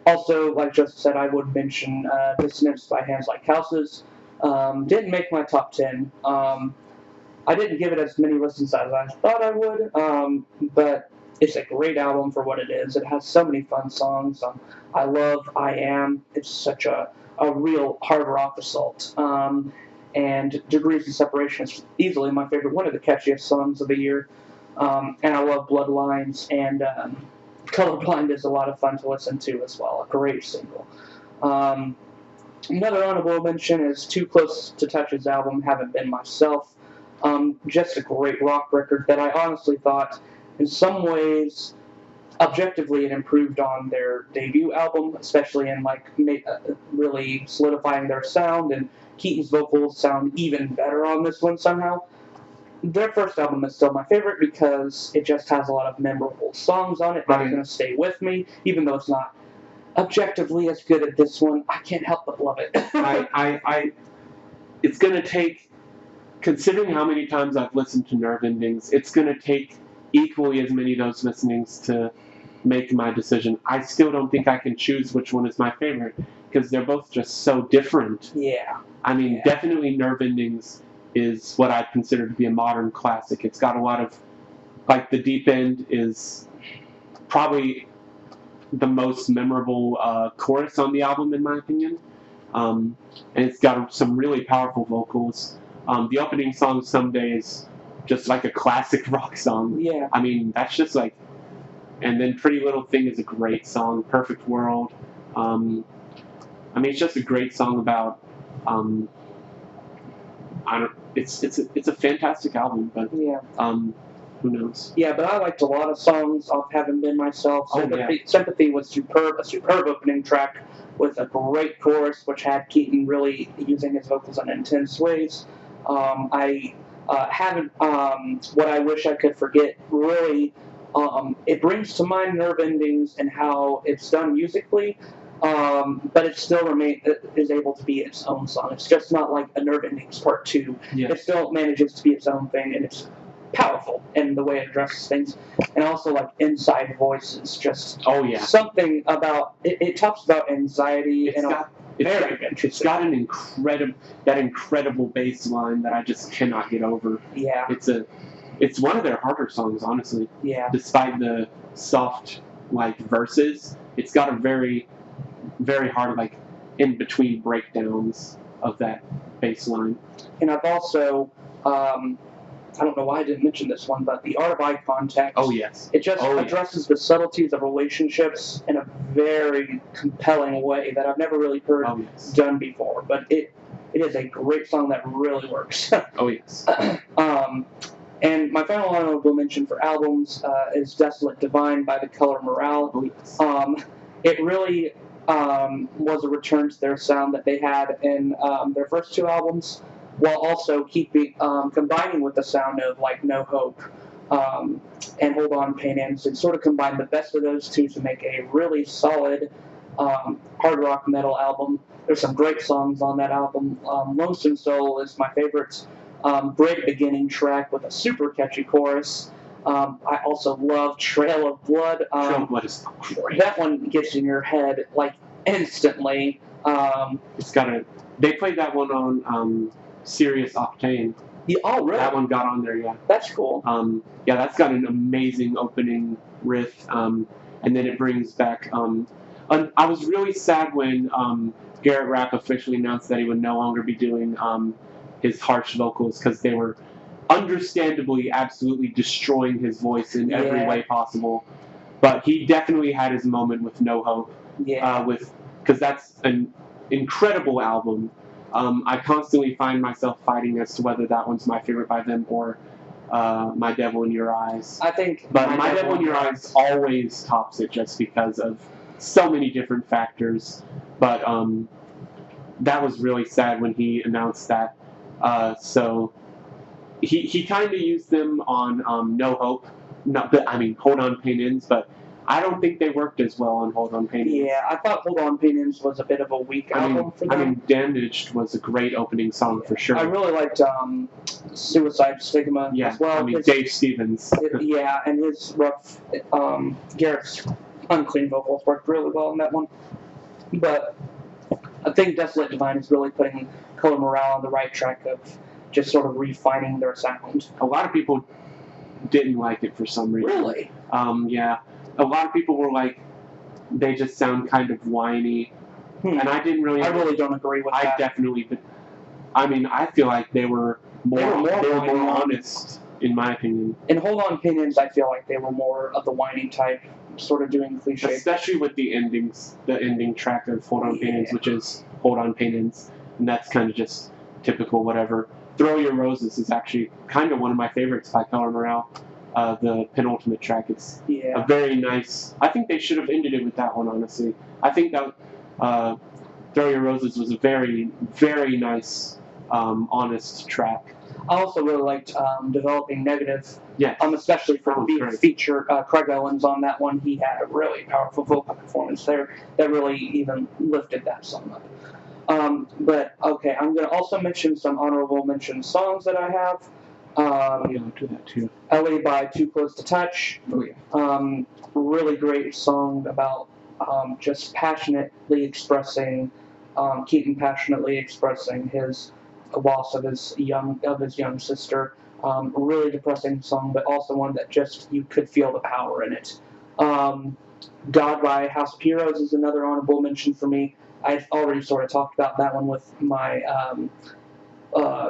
Also, like Joseph said, I would mention Dissonance by Hands Like Houses. Didn't make my top 10. I didn't give it as many listens as I thought I would, but it's a great album for what it is. It has so many fun songs. I love I Am. It's such a real hard rock assault. And Degrees of Separation is easily my favorite, one of the catchiest songs of the year. And I love Bloodlines, and Colorblind is a lot of fun to listen to as well. A great single. Another honorable mention is Too Close to Touch's album, Haven't Been Myself. Just a great rock record that I honestly thought, in some ways, objectively it improved on their debut album, especially in like really solidifying their sound, and Keaton's vocals sound even better on this one somehow. Their first album is still my favorite because it just has a lot of memorable songs on it that are going to stay with me, even though it's not objectively as good as this one. I can't help but love it. It's going to take, considering how many times I've listened to Nerve Endings, it's going to take equally as many of those listenings to make my decision. I still don't think I can choose which one is my favorite, because they're both just so different. Yeah. I mean, definitely Nerve Endings is what I'd consider to be a modern classic. It's got a lot of, like, The Deep End is probably the most memorable chorus on the album, in my opinion. And it's got some really powerful vocals. The opening song, Someday, is just like a classic rock song. Yeah. I mean, that's just like, and then Pretty Little Thing is a great song, Perfect World. I mean, it's just a great song about, it's a fantastic album, but yeah. Who knows? Yeah, but I liked a lot of songs off Haven't Been Myself. Sympathy was a superb opening track with a great chorus, which had Keaton really using his vocals in intense ways. I haven't, What I Wish I Could Forget, really, it brings to mind Nerve Endings and how it's done musically, but it still is able to be its own song. It's just not like a Nerve Endings Part 2. Yeah. It still manages to be its own thing, and it's powerful in the way it addresses things, and also like Inside Voices, just Oh yeah. something about it talks about anxiety It's and got very it's interesting. got an incredible bass line that I just cannot get over. Yeah, It's one of their harder songs, honestly. yeah. Despite the soft like verses, it's got a very very hard like in between breakdowns of that bass line. And I've also, I don't know why I didn't mention this one, but The Art of Eye Contact. Oh yes. It just Oh, yeah. addresses the subtleties of relationships in a very compelling way that I've never really heard Oh yes. done before. But it is a great song that really works. Oh yes. And my final honorable mention for albums is Desolate Divine by The Color Morale. Oh yes. It really was a return to their sound that they had in their first two albums, while also combining with the sound of like No Hope and Hold On Pain Ends, and sort of combined the best of those two to make a really solid hard rock metal album. There's some great songs on that album. Lonesome Soul is my favorite. Great beginning track with a super catchy chorus. I also love Trail of Blood. Trail of Blood is great. That one gets in your head like instantly. It's got a. They played that one on Sirius Octane. Oh, really? That one got on there, yeah. That's cool. Yeah, that's got an amazing opening riff, and then it brings back. I was really sad when Garrett Rapp officially announced that he would no longer be doing his harsh vocals because they were understandably absolutely destroying his voice in every Yeah. way possible. But he definitely had his moment with No Hope. Yeah. Because that's an incredible album. I constantly find myself fighting as to whether that one's my favorite by them or My Devil in Your Eyes. I think. But My Devil in Your Eyes always tops it just because of so many different factors. But that was really sad when he announced that. So he kind of used them on No Hope. Hold On Pain Ends, but I don't think they worked as well on Hold On Pain Ends. Yeah, I thought Hold On Pain Ends was a bit of a weak album for them. Damaged was a great opening song for sure. I really liked Suicide Stigma as well. Dave Stevens. Yeah, and his rough, Garrett's unclean vocals worked really well in that one. But I think Desolate Divine is really putting Color Morale on the right track of just sort of refining their sound. A lot of people didn't like it for some reason. Really? Yeah. A lot of people were like, they just sound kind of whiny. And I didn't really... I really don't agree with that. I definitely... I feel like they were more honest, in my opinion. In Hold On Pain Ends, I feel like they were more of the whiny type, sort of doing cliche. Especially with the ending track of Hold On Pain Ends, which is Hold On Pain Ends. And that's kind of just typical whatever. Throw Your Roses is actually kind of one of my favorites by Color Morale. The penultimate track. It's a very nice... I think they should have ended it with that one, honestly. I think that Throw Your Roses was a very, very nice, honest track. I also really liked Developing Negative. Yeah. Especially for being featured Craig Owens on that one. He had a really powerful vocal performance there that really even lifted that song up. But okay, I'm going to also mention some honorable mention songs that I have. I'll do that too. LA by Too Close to Touch. Oh yeah. Really great song about just passionately expressing, Keaton passionately expressing his loss of his young sister. Really depressing song, but also one that just you could feel the power in it. God by House of Heroes is another honorable mention for me. I've already sort of talked about that one with my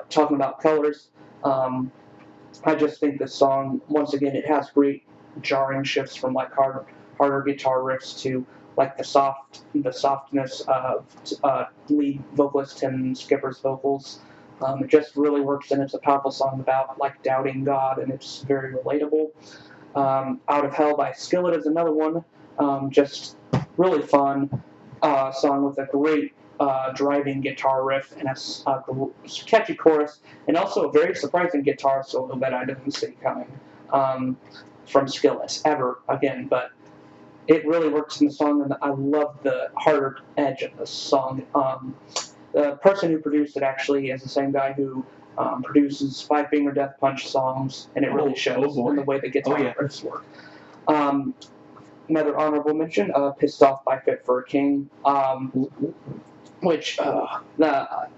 talking about colors. I just think this song, once again, it has great jarring shifts from like harder guitar riffs to like the softness of lead vocalist Tim Skipper's vocals. It just really works, and it's a powerful song about like doubting God, and it's very relatable. Out of Hell by Skillet is another one. Just really fun song with a great driving guitar riff and a catchy chorus, and also a very surprising guitar solo that I didn't see coming from Skillet ever again. But it really works in the song, and I love the harder edge of the song. The person who produced it actually is the same guy who produces Five Finger Death Punch songs, and it really shows in the way the guitar riffs work. Another honorable mention, Pissed Off by Fit for a King, which the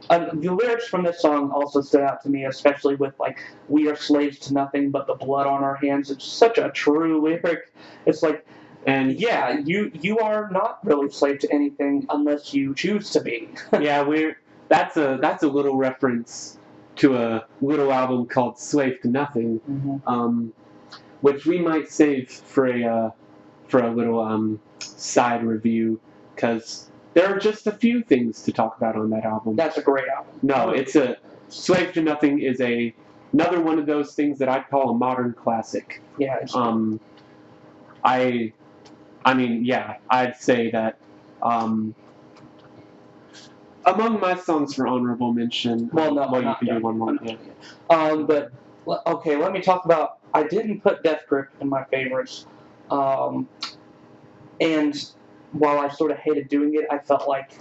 lyrics from this song also stood out to me, especially with like, we are slaves to nothing but the blood on our hands. It's such a true lyric. It's like, and yeah, you are not really slave to anything unless you choose to be. Yeah, that's a little reference to a little album called Slave to Nothing, which we might save for a little side review, because there are just a few things to talk about on that album. That's a great album. No, it's a Slave to Nothing is another one of those things that I'd call a modern classic. Yeah. I mean, yeah, I'd say that among my songs for honorable mention. Well, no, you can do one more. Yeah. But okay, let me talk about. I didn't put Death Grip in my favorites, and while I sort of hated doing it, I felt like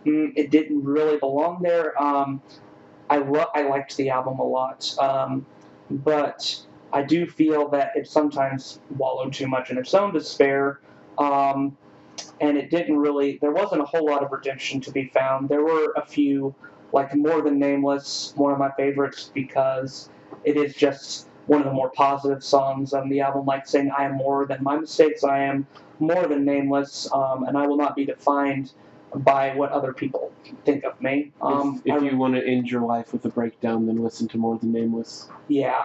it didn't really belong there. I liked the album a lot, but I do feel that it sometimes wallowed too much in its own despair, and it didn't really. There wasn't a whole lot of redemption to be found. There were a few, like More Than Nameless, one of my favorites because it is just one of the more positive songs on the album, like saying, "I am more than my mistakes. I am more than nameless, and I will not be defined by what other people think of me." If you want to end your life with a breakdown, then listen to More Than Nameless. Yeah,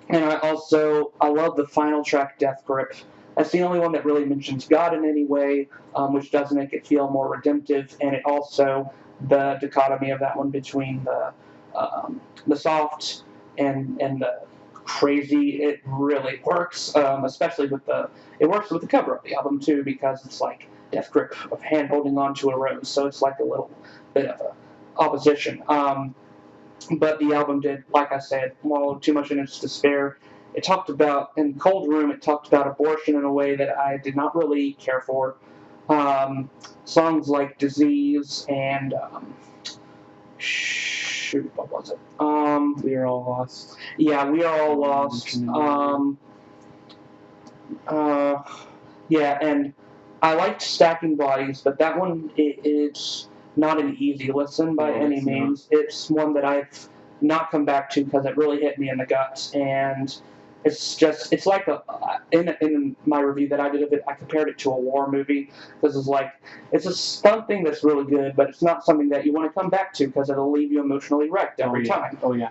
and I love the final track, Death Grip. That's the only one that really mentions God in any way, which does make it feel more redemptive, and it also, the dichotomy of that one between the soft and the crazy, it really works, especially it works with the cover of the album too, because it's like Death Grip of hand holding onto a rose, so it's like a little bit of a opposition. But the album did, like I said, wallow too much in its despair. It talked about, in Cold Room, it talked about abortion in a way that I did not really care for. Songs like Disease and what was it? We Are All Lost. Yeah, We Are All Lost. Yeah, and I liked Stacking Bodies, but that one it's not an easy listen by any means. It's one that I've not come back to because it really hit me in the guts, and it's like in my review that I did of it, I compared it to a war movie, because it's a fun thing that's really good, but it's not something that you want to come back to because it'll leave you emotionally wrecked every time. Oh yeah.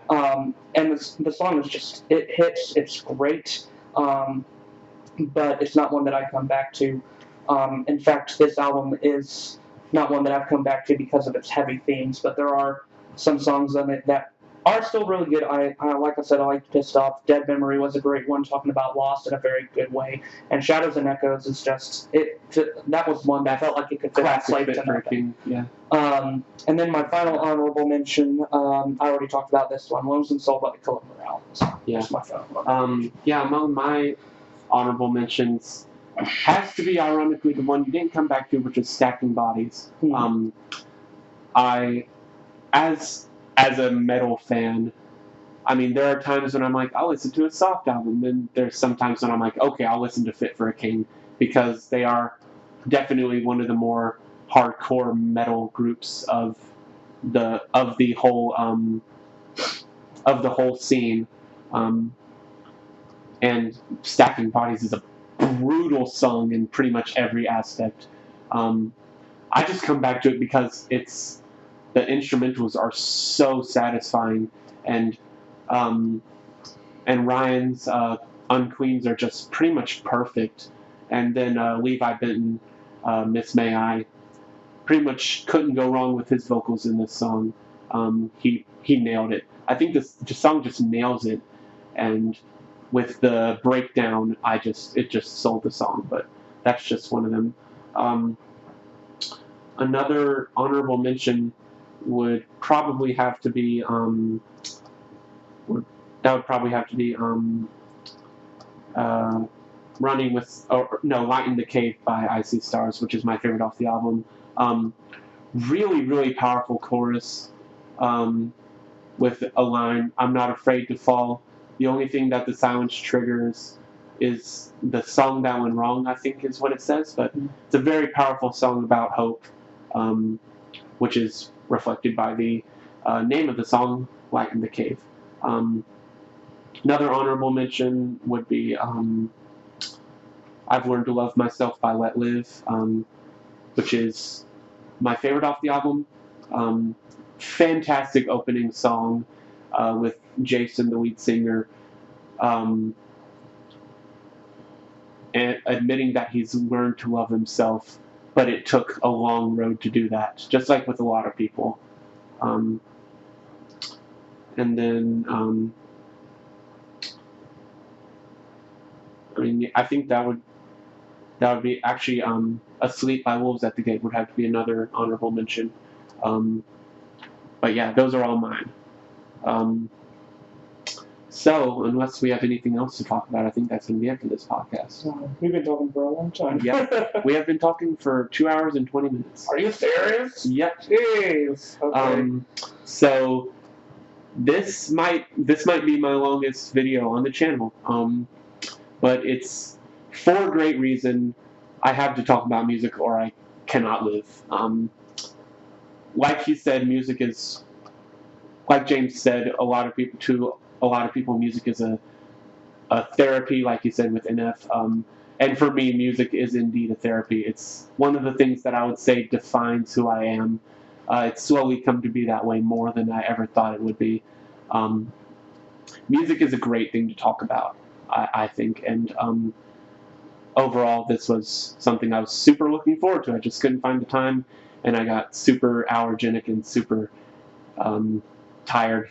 And the song is just, it hits, it's great, but it's not one that I come back to. In fact, this album is not one that I've come back to because of its heavy themes, but there are some songs on it that are still really good. I like I said, I liked Pissed Off. Dead Memory was a great one, talking about loss in a very good way. And Shadows and Echoes is just that was one that felt like it could fit Slave to Nothing. Yeah. And then my final honorable mention, I already talked about this one, Lonesome Soul by the Killer Morales. Yeah. That's my final one. Yeah, among my honorable mentions has to be ironically the one you didn't come back to, which is Stacking Bodies. As a metal fan, I mean, there are times when I'm like, I'll listen to a soft album. Then there's some times when I'm like, okay, I'll listen to Fit for a King, because they are definitely one of the more hardcore metal groups of the whole scene. And Stacking Bodies is a brutal song in pretty much every aspect. I just come back to it because the instrumentals are so satisfying, and Ryan's Unqueens are just pretty much perfect. And then Levi Benton, Miss May I, pretty much couldn't go wrong with his vocals in this song. He nailed it. I think the song just nails it, and with the breakdown, it just sold the song. But that's just one of them. Another honorable mention would probably have to be Light in the Cave by Icy Stars, which is my favorite off the album. Really, really powerful chorus. with a line, "I'm not afraid to fall. The only thing that the silence triggers is the song that went wrong," I think is what it says. But it's a very powerful song about hope, which is reflected by the name of the song, Light in the Cave. Another honorable mention would be I've Learned to Love Myself by Let Live, which is my favorite off the album. Fantastic opening song with Jason, the lead singer, and admitting that he's learned to love himself, but it took a long road to do that, just like with a lot of people. And then, I think that would be actually Asleep by Wolves at the Gate would have to be another honorable mention. But yeah, those are all mine. So, unless we have anything else to talk about, I think that's going to be it for this podcast. We've been talking for a long time. Yeah, we have been talking for 2 hours and 20 minutes. Are you serious? Yep. Jeez. Okay. So this might be my longest video on the channel. But it's for a great reason. I have to talk about music or I cannot live. Like he said, music is, like James said, a lot of people, music is a therapy, like he said with NF. And for me, music is indeed a therapy. It's one of the things that I would say defines who I am. It's slowly come to be that way more than I ever thought it would be. Music is a great thing to talk about, I think. And overall, this was something I was super looking forward to. I just couldn't find the time, and I got super allergenic and super tired.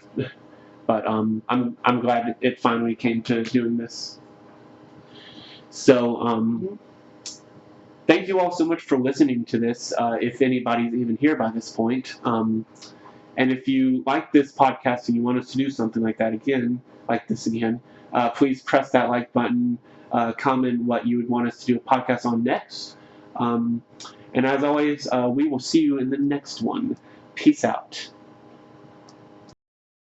But I'm glad it finally came to doing this. So thank you all so much for listening to this, if anybody's even here by this point. And if you like this podcast and you want us to do something like this again, please press that like button, comment what you would want us to do a podcast on next. And as always, we will see you in the next one. Peace out.